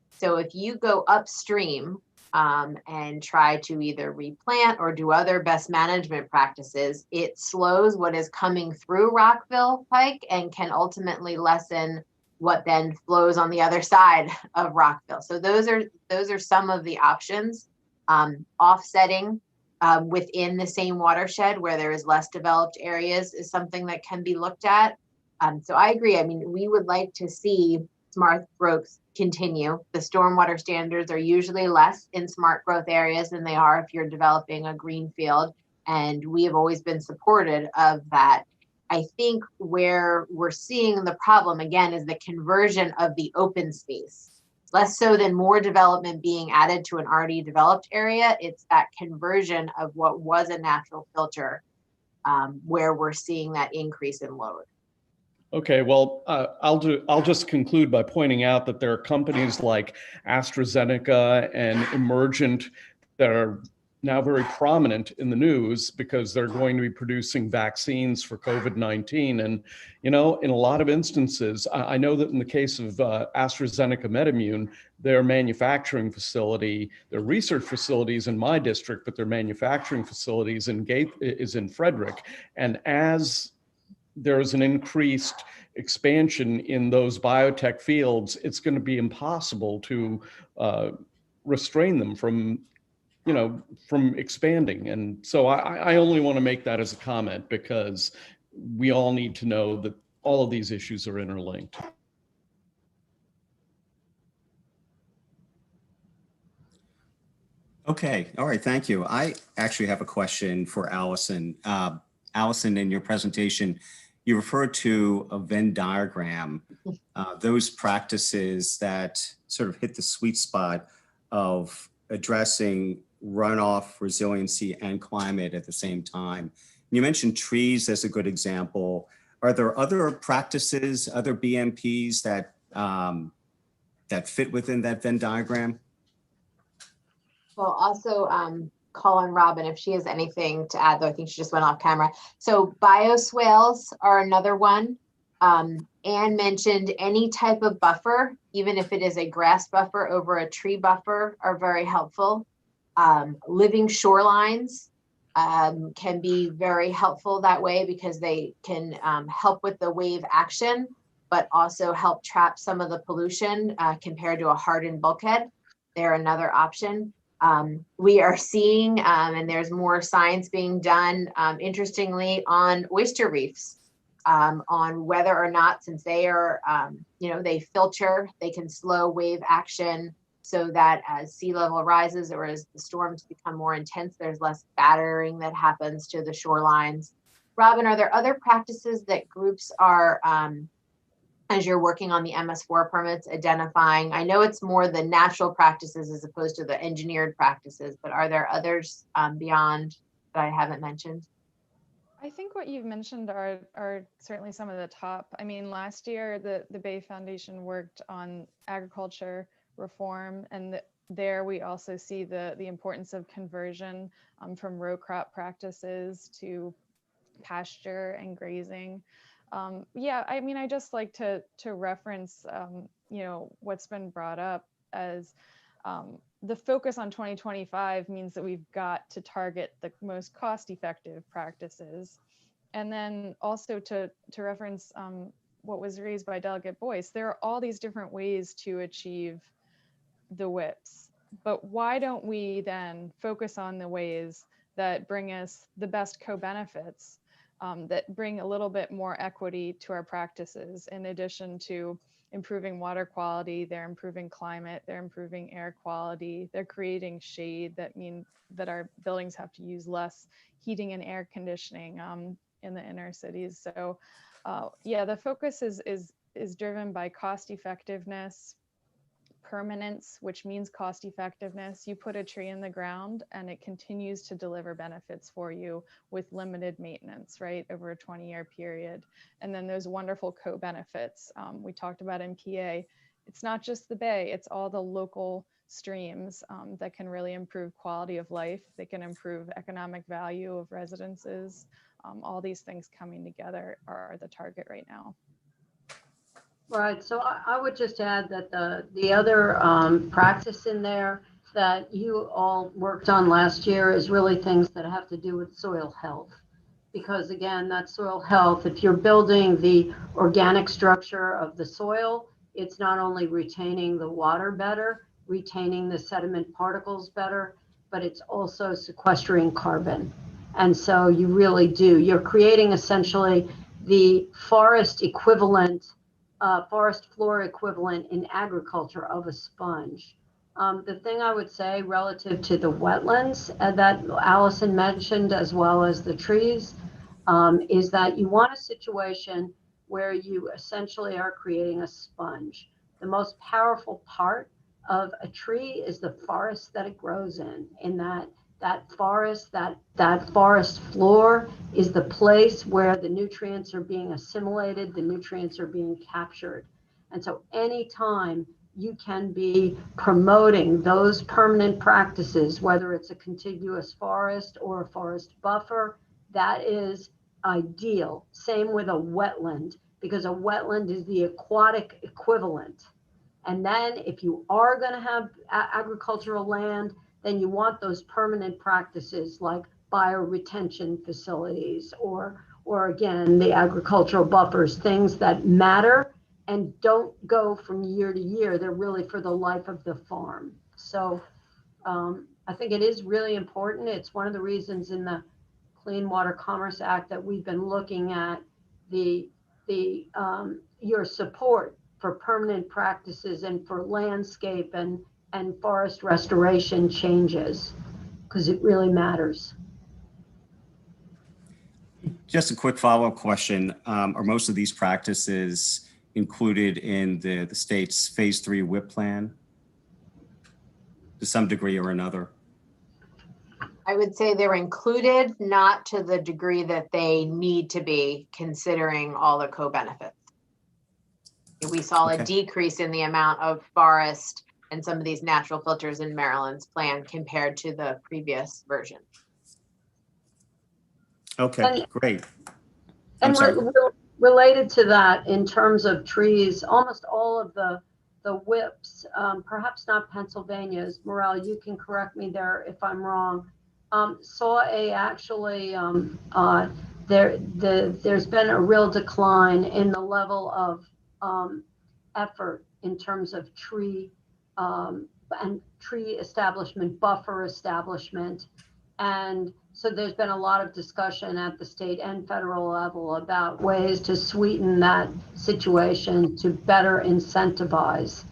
So if you go upstream and try to either replant or do other best management practices, it slows what is coming through Rockville Pike and can ultimately lessen what then flows on the other side of Rockville. So those are some of the options. Offsetting within the same watershed where there is less developed areas is something that can be looked at. So I agree. I mean, we would like to see smart growth continue. The stormwater standards are usually less in smart growth areas than they are if you're developing a green field. And we have always been supportive of that. I think where we're seeing the problem again is the conversion of the open space. Less so than more development being added to an already developed area. It's that conversion of what was a natural filter where we're seeing that increase in load. Okay, well, I'll just conclude by pointing out that there are companies like AstraZeneca and Emergent that are now very prominent in the news because they're going to be producing vaccines for COVID-19. And, you know, in a lot of instances, I know that in the case of AstraZeneca MedImmune, their manufacturing facility, their research facilities in my district, but their manufacturing facilities is in Frederick. And as there's an increased expansion in those biotech fields, it's going to be impossible to restrain them from, you know, from expanding. And so I only want to make that as a comment because we all need to know that all of these issues are interlinked. Okay, all right, thank you. I actually have a question for Allison. Allison, in your presentation, you referred to a Venn diagram, those practices that sort of hit the sweet spot of addressing runoff, resiliency, and climate at the same time. You mentioned trees as a good example. Are there other practices, other BMPs that that fit within that Venn diagram? Well, also call on Robin if she has anything to add, though I think she just went off camera. So bioswales are another one. Anne mentioned any type of buffer, even if it is a grass buffer over a tree buffer, are very helpful. Living shorelines can be very helpful that way because they can help with the wave action, but also help trap some of the pollution compared to a hardened bulkhead. They're another option. We are seeing, and there's more science being done, interestingly, on oyster reefs, on whether or not, since they are, you know, they filter, they can slow wave action so that as sea level rises or as the storms become more intense, there's less battering that happens to the shorelines. Robin, are there other practices that groups are, as you're working on the MS4 permits, identifying? I know it's more the natural practices as opposed to the engineered practices, but are there others beyond that I haven't mentioned? I think what you've mentioned are certainly some of the top. I mean, last year, the Bay Foundation worked on agriculture reform, and there we also see the importance of conversion from row crop practices to pasture and grazing. Yeah, I mean, I just like to reference, you know, what's been brought up as the focus on 2025 means that we've got to target the most cost-effective practices. And then also to reference what was raised by Delegate Boyce, there are all these different ways to achieve the WIPs. But why don't we then focus on the ways that bring us the best co-benefits, that bring a little bit more equity to our practices, in addition to improving water quality, they're improving climate, they're improving air quality, they're creating shade that mean that our buildings have to use less heating and air conditioning in the inner cities. So yeah, the focus is driven by cost effectiveness, permanence, which means cost effectiveness. You put a tree in the ground and it continues to deliver benefits for you with limited maintenance, right, over a 20-year period. And then those wonderful co-benefits. We talked about MPA. It's not just the bay, it's all the local streams that can really improve quality of life. They can improve economic value of residences. All these things coming together are the target right now. Right, so I would just add that the other practice in there that you all worked on last year is really things that have to do with soil health. Because again, that soil health, if you're building the organic structure of the soil, it's not only retaining the water better, retaining the sediment particles better, but it's also sequestering carbon. And so you really do, you're creating essentially the forest equivalent, forest floor equivalent in agriculture of a sponge. The thing I would say relative to the wetlands that Allison mentioned, as well as the trees, is that you want a situation where you essentially are creating a sponge. The most powerful part of a tree is the forest that it grows in that forest, that forest floor is the place where the nutrients are being assimilated, the nutrients are being captured. And so anytime you can be promoting those permanent practices, whether it's a contiguous forest or a forest buffer, that is ideal. Same with a wetland, because a wetland is the aquatic equivalent. And then if you are going to have agricultural land, then you want those permanent practices like bioretention facilities or again, the agricultural buffers, things that matter and don't go from year to year. They're really for the life of the farm. So I think it is really important. It's one of the reasons in the Clean Water Commerce Act that we've been looking at your support for permanent practices and for landscape and forest restoration changes, because it really matters. Just a quick follow-up question. Are most of these practices included in the state's phase 3 WIP plan to some degree or another? I would say they're included, not to the degree that they need to be, considering all the co-benefits. We saw a decrease in the amount of forest and some of these natural filters in Maryland's plan compared to the previous version. Okay, great. And related to that, in terms of trees, almost all of the WIPs, perhaps not Pennsylvania's, Morel, you can correct me there if I'm wrong, saw actually, there's been a real decline in the level of effort in terms of tree and tree establishment, buffer establishment. And so there's been a lot of discussion at the state and federal level about ways to sweeten that situation to better incentivize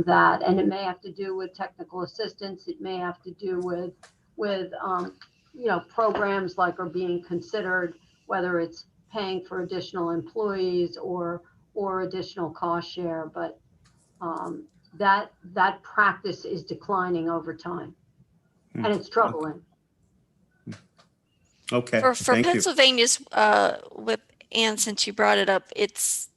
that. And it may have to do with technical assistance. It may have to do with programs like are being considered, whether it's paying for additional employees or additional cost share. But that practice is declining over time, and it's troubling. Okay. For Thank you. Pennsylvania's WIP, Anne, since you brought it up, it's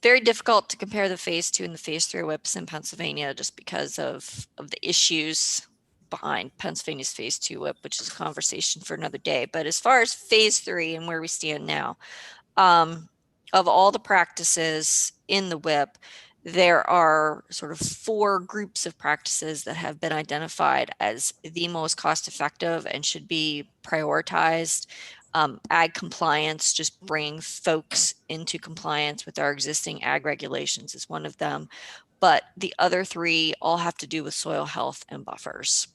very difficult to compare the phase 2 and the phase 3 WIPs in Pennsylvania just because of the issues behind Pennsylvania's phase 2 WIP, which is a conversation for another day. But as far as phase 3 and where we stand now, of all the practices in the WIP, there are sort of 4 groups of practices that have been identified as the most cost effective and should be prioritized. Ag compliance, just bringing folks into compliance with our existing ag regulations is one of them. But the other three all have to do with soil health and buffers.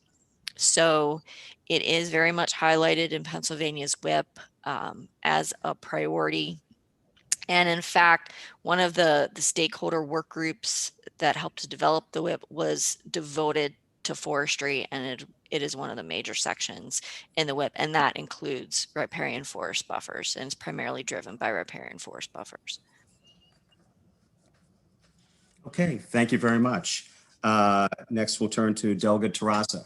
So it is very much highlighted in Pennsylvania's WIP as a priority. And in fact, one of the stakeholder work groups that helped to develop the WIP was devoted to forestry, and it is one of the major sections in the WIP, and that includes riparian forest buffers, and it's primarily driven by riparian forest buffers. Okay, thank you very much. Next, we'll turn to Delegate Terrasa.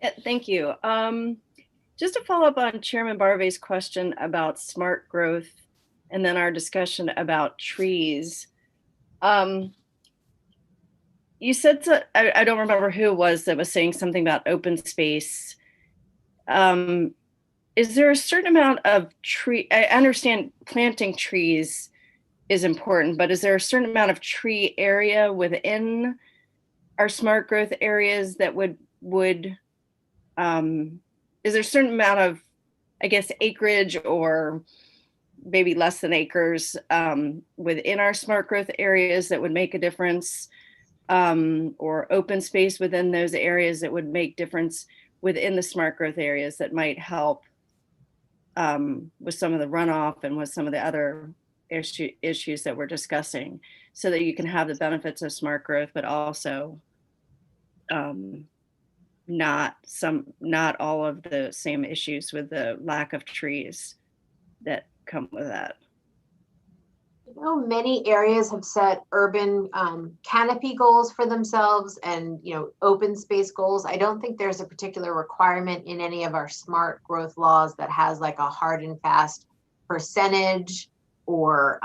Yeah, thank you. Just to follow up on Chairman Barvey's question about smart growth and then our discussion about trees. You said, I don't remember who it was that was saying something about open space. Is there a certain amount of tree, I understand planting trees is important, but is there a certain amount of tree area within our smart growth areas that would is there a certain amount of, I guess, acreage or maybe less than acres within our smart growth areas that would make a difference, or open space within those areas that would make difference within the smart growth areas that might help with some of the runoff and with some of the other issues that we're discussing, so that you can have the benefits of smart growth, but also not all of the same issues with the lack of trees that come with that. You know, many areas have set urban canopy goals for themselves and, you know, open space goals. I don't think there's a particular requirement in any of our smart growth laws that has like a hard and fast percentage or,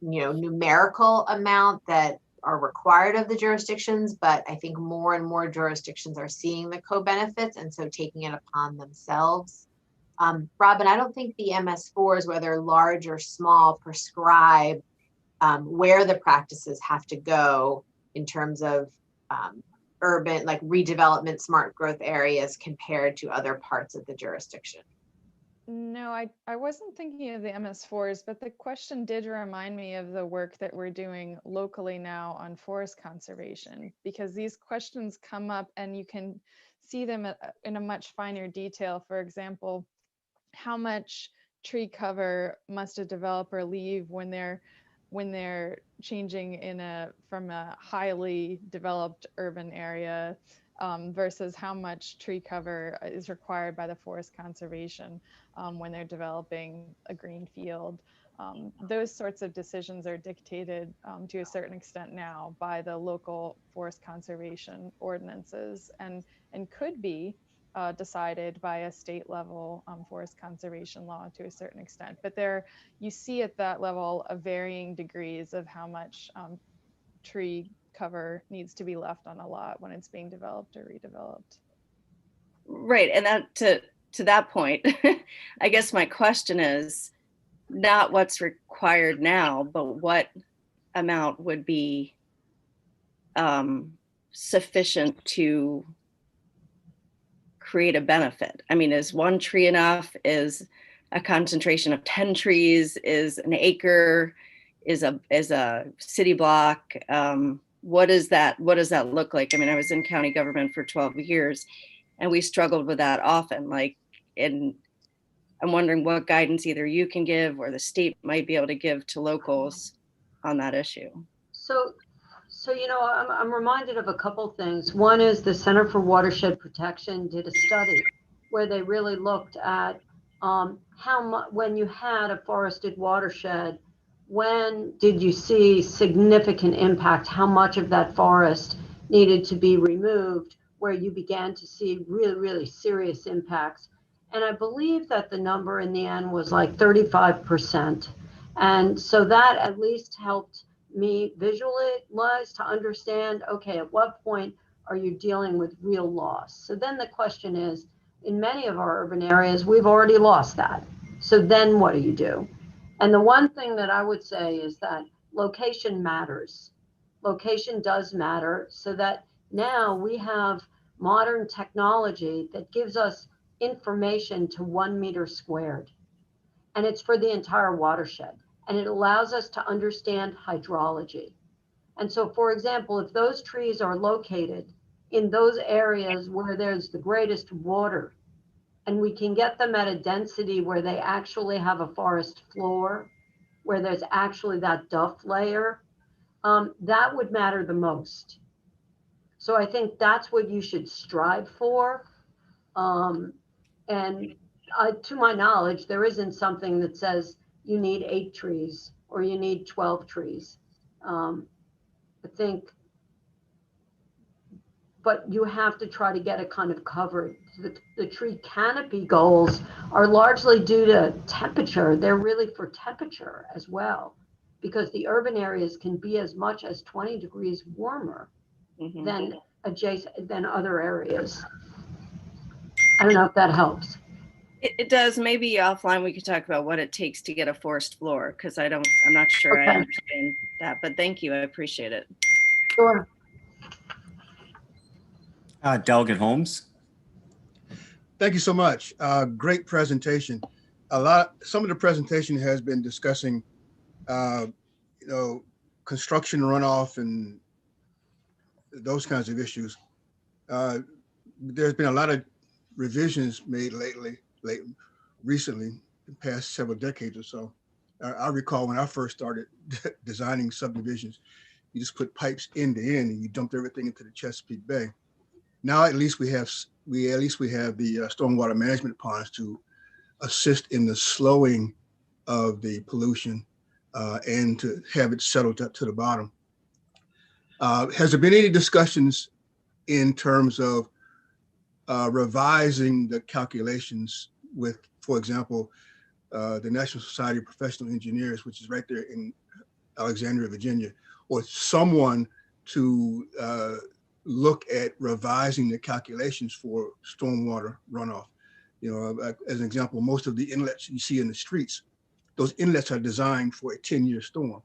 you know, numerical amount that are required of the jurisdictions. But I think more and more jurisdictions are seeing the co-benefits and so taking it upon themselves. Robin, I don't think the MS4s, whether large or small, prescribe where the practices have to go in terms of urban, like redevelopment, smart growth areas compared to other parts of the jurisdiction. No, I wasn't thinking of the MS4s, but the question did remind me of the work that we're doing locally now on forest conservation, because these questions come up and you can see them in a much finer detail. For example, how much tree cover must a developer leave when they're changing from a highly developed urban area versus how much tree cover is required by the forest conservation when they're developing a green field. Those sorts of decisions are dictated to a certain extent now by the local forest conservation ordinances and could be decided by a state level forest conservation law to a certain extent. But you see at that level of varying degrees of how much tree cover needs to be left on a lot when it's being developed or redeveloped. Right, and that to that point, I guess my question is not what's required now, but what amount would be sufficient to create a benefit. I mean, is one tree enough? Is a concentration of 10 trees? Is an acre? Is a city block? What does that look like? I mean, I was in county government for 12 years and we struggled with that often. And I'm wondering what guidance either you can give or the state might be able to give to locals on that issue. So, you know, I'm reminded of a couple things. One is the Center for Watershed Protection did a study where they really looked at how much, when you had a forested watershed, when did you see significant impact, how much of that forest needed to be removed, where you began to see really, really serious impacts. And I believe that the number in the end was like 35%. And so that at least helped me visualize to understand, okay, at what point are you dealing with real loss? So then the question is, in many of our urban areas, we've already lost that. So then what do you do? And the one thing that I would say is that location matters. Location does matter, so that now we have modern technology that gives us information to 1 meter squared. And it's for the entire watershed. And it allows us to understand hydrology. And so, for example, if those trees are located in those areas where there's the greatest water, and we can get them at a density where they actually have a forest floor, where there's actually that duff layer, that would matter the most. So I think that's what you should strive for. And to my knowledge, there isn't something that says you need 8 trees or you need 12 trees. I think, but you have to try to get it kind of covered. The tree canopy goals are largely due to temperature. They're really for temperature as well, because the urban areas can be as much as 20 degrees warmer than other areas. I don't know if that helps. It does. Maybe offline we could talk about what it takes to get a forest floor, because I'm not sure I understand that, but thank you. I appreciate it. Sure. Delegate Holmes. Thank you so much. Great presentation. Some of the presentation has been discussing, construction runoff and those kinds of issues. There's been a lot of revisions made recently, the past several decades or so. I recall when I first started designing subdivisions, you just put pipes end to end and you dumped everything into the Chesapeake Bay. Now at least we have the stormwater management ponds to assist in the slowing of the pollution and to have it settled up to the bottom. Has there been any discussions in terms of revising the calculations with, for example, the National Society of Professional Engineers, which is right there in Alexandria, Virginia, or someone to look at revising the calculations for stormwater runoff? As an example, most of the inlets you see in the streets, those inlets are designed for a 10-year storm.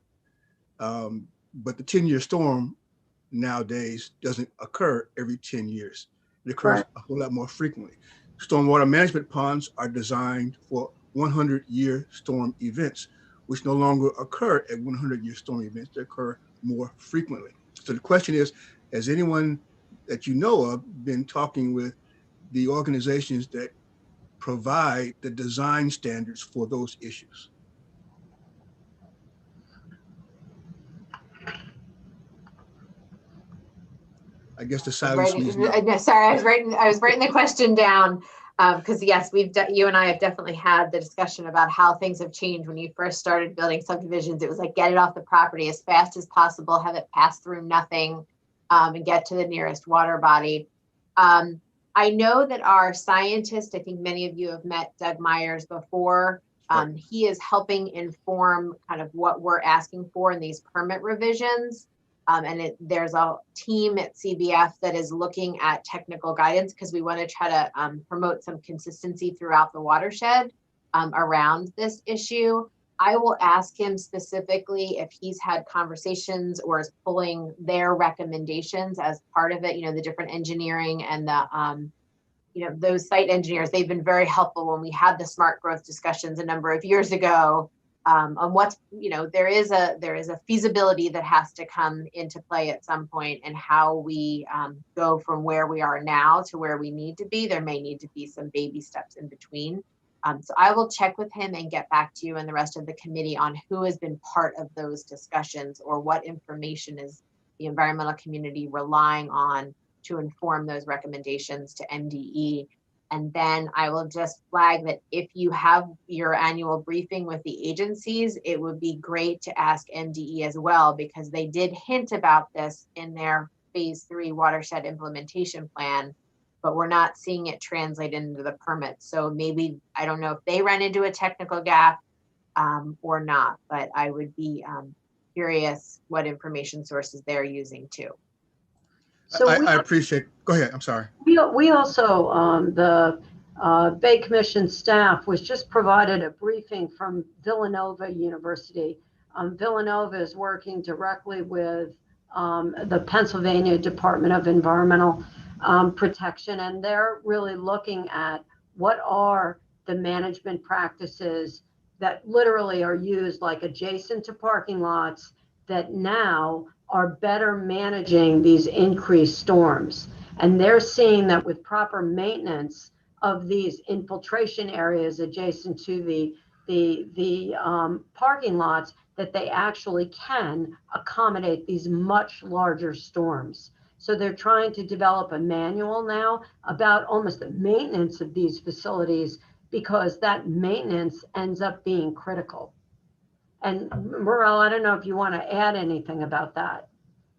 But the 10-year storm nowadays doesn't occur every 10 years. It occurs a whole lot more frequently. Stormwater management ponds are designed for 100-year storm events, which no longer occur at 100-year storm events. They occur more frequently. So the question is, has anyone that you know of been talking with the organizations that provide the design standards for those issues? I guess the silence means no. Sorry, I was writing the question down because yes, you and I have definitely had the discussion about how things have changed. When you first started building subdivisions, it was like get it off the property as fast as possible, have it pass through nothing, and get to the nearest water body. I know that our scientist, I think many of you have met Doug Myers before. He is helping inform kind of what we're asking for in these permit revisions. And there's a team at CBF that is looking at technical guidance because we want to try to promote some consistency throughout the watershed around this issue. I will ask him specifically if he's had conversations or is pulling their recommendations as part of it, the different engineering and the, those site engineers. They've been very helpful when we had the smart growth discussions a number of years ago. On what's, there is a feasibility that has to come into play at some point, and how we go from where we are now to where we need to be. There may need to be some baby steps in between. So I will check with him and get back to you and the rest of the committee on who has been part of those discussions or what information is the environmental community relying on to inform those recommendations to NDE. And then I will just flag that if you have your annual briefing with the agencies, it would be great to ask NDE as well, because they did hint about this in their phase 3 watershed implementation plan, but we're not seeing it translate into the permits. So maybe, I don't know if they ran into a technical gap or not, but I would be curious what information sources they're using too. So I appreciate, go ahead, I'm sorry. We also, the Bay Commission staff was just provided a briefing from Villanova University. Villanova is working directly with the Pennsylvania Department of Environmental Protection, and they're really looking at what are the management practices that literally are used like adjacent to parking lots that now are better managing these increased storms. And they're seeing that with proper maintenance of these infiltration areas adjacent to the parking lots, that they actually can accommodate these much larger storms. So they're trying to develop a manual now about almost the maintenance of these facilities, because that maintenance ends up being critical. And Morel, I don't know if you want to add anything about that,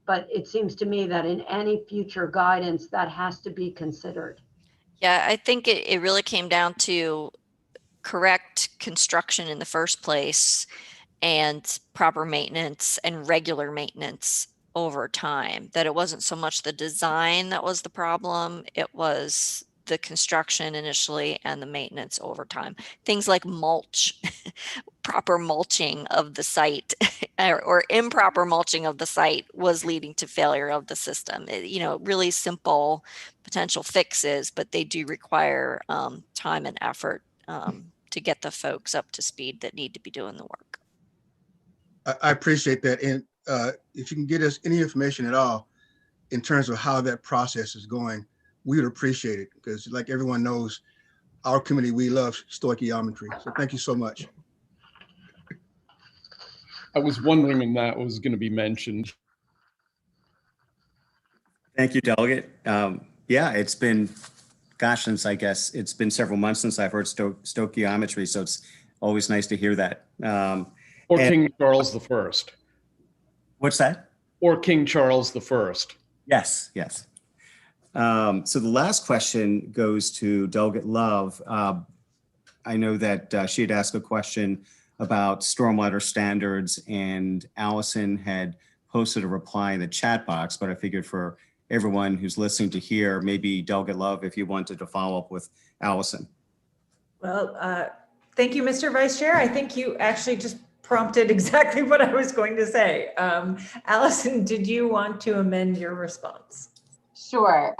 but it seems to me that in any future guidance that has to be considered. Yeah, I think it really came down to correct construction in the first place and proper maintenance and regular maintenance over time, that it wasn't so much the design that was the problem, it was the construction initially and the maintenance over time. Things like mulch, proper mulching of the site or improper mulching of the site was leading to failure of the system. You know, really simple potential fixes, but they do require time and effort to get the folks up to speed that need to be doing the work. I appreciate that. And if you can get us any information at all in terms of how that process is going, we would appreciate it, because like everyone knows, our committee, we love stoichiometry. So thank you so much. I was wondering when that was going to be mentioned. Thank you, Delegate. Yeah, it's been, gosh, since I guess it's been several months since I've heard stoichiometry, so it's always nice to hear that. Or King Charles the First. What's that? Or King Charles the First. Yes, yes. So the last question goes to Delegate Love. I know that she had asked a question about stormwater standards, and Allison had posted a reply in the chat box, but I figured for everyone who's listening to hear, maybe Delegate Love, if you wanted to follow up with Allison. Well, thank you, Mr. Vice Chair. I think you actually just prompted exactly what I was going to say. Allison, did you want to amend your response? Sure.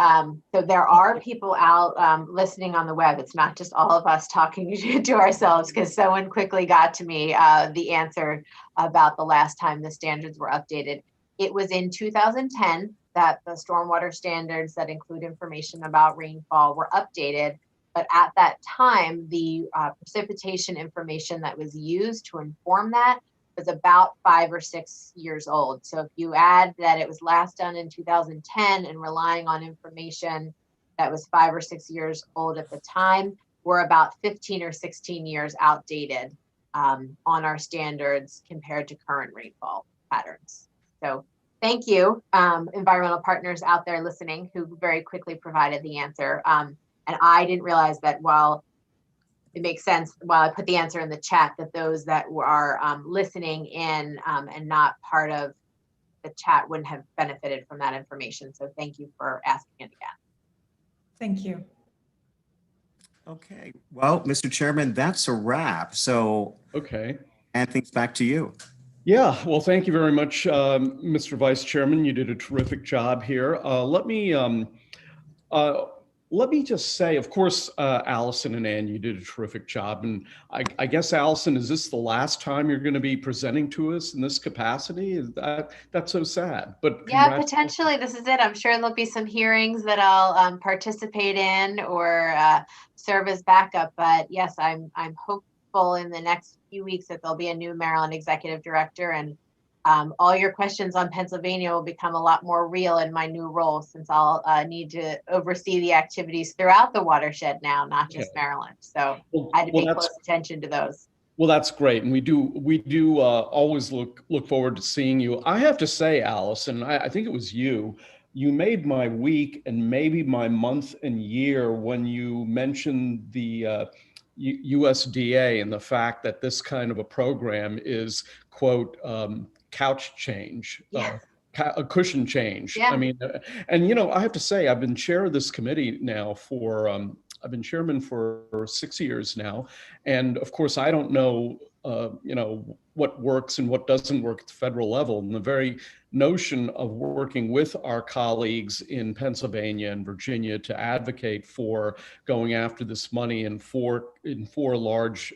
So there are people out listening on the web. It's not just all of us talking to ourselves, because someone quickly got to me the answer about the last time the standards were updated. It was in 2010 that the stormwater standards that include information about rainfall were updated. But at that time, the precipitation information that was used to inform that was about 5 or 6 years old. So if you add that it was last done in 2010 and relying on information that was 5 or 6 years old at the time, we're about 15 or 16 years outdated on our standards compared to current rainfall patterns. So thank you, environmental partners out there listening, who very quickly provided the answer. And I didn't realize that while it makes sense, while I put the answer in the chat, that those that are listening in and not part of the chat wouldn't have benefited from that information. So thank you for asking it again. Thank you. Okay, well, Mr. Chairman, that's a wrap. So, okay, and things back to you. Yeah, well, thank you very much, Mr. Vice Chairman. You did a terrific job here. Let me just say, of course, Allison and Ann, you did a terrific job. And I guess, Allison, is this the last time you're going to be presenting to us in this capacity? That's so sad. But yeah, potentially this is it. I'm sure there'll be some hearings that I'll participate in or serve as backup. But yes, I'm hopeful in the next few weeks that there'll be a new Maryland executive director, and all your questions on Pennsylvania will become a lot more real in my new role, since I'll need to oversee the activities throughout the watershed now, not just Maryland. So I had to pay close attention to those. Well, that's great, and we do always look forward to seeing you. I have to say, Allison, I think it was you made my week and maybe my month and year when you mentioned the USDA and the fact that this kind of a program is, quote, couch change, a cushion change. Yeah. I mean, and you know, I have to say, I've been chair of this committee now for, I've been chairman for 6 years now. And of course, I don't know you know, what works and what doesn't work at the federal level. And the very notion of working with our colleagues in Pennsylvania and Virginia to advocate for going after this money in four large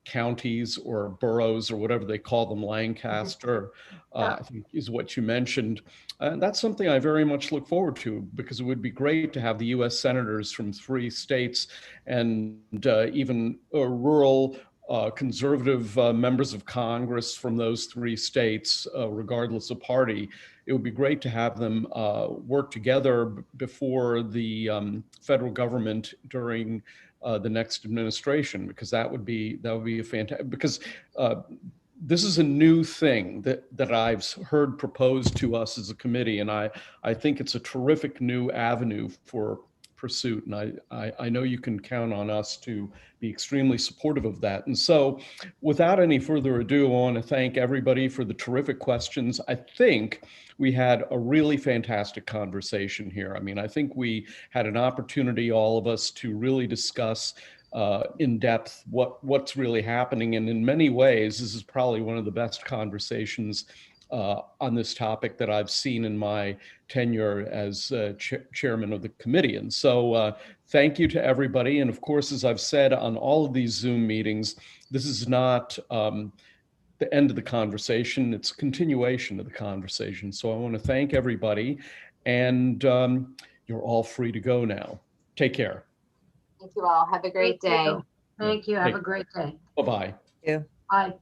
counties or boroughs or whatever they call them, Lancaster, I think is what you mentioned. And that's something I very much look forward to, because it would be great to have the US senators from 3 states and even rural conservative members of Congress from those 3 states, regardless of party. It would be great to have them work together before the federal government during the next administration, because that would be a fantastic, because this is a new thing that I've heard proposed to us as a committee, and I think it's a terrific new avenue for pursuit, and I know you can count on us to be extremely supportive of that. And so without any further ado, I want to thank everybody for the terrific questions. I think we had a really fantastic conversation here. I mean, I think we had an opportunity, all of us, to really discuss in depth what's really happening. And in many ways, this is probably one of the best conversations on this topic that I've seen in my tenure as chairman of the committee. And so thank you to everybody. And of course, as I've said on all of these Zoom meetings, this is not the end of the conversation, it's a continuation of the conversation. So I want to thank everybody, and you're all free to go now. Take care. Thank you all. Have a great day. Thank you. Have a great day. Bye-bye. Bye.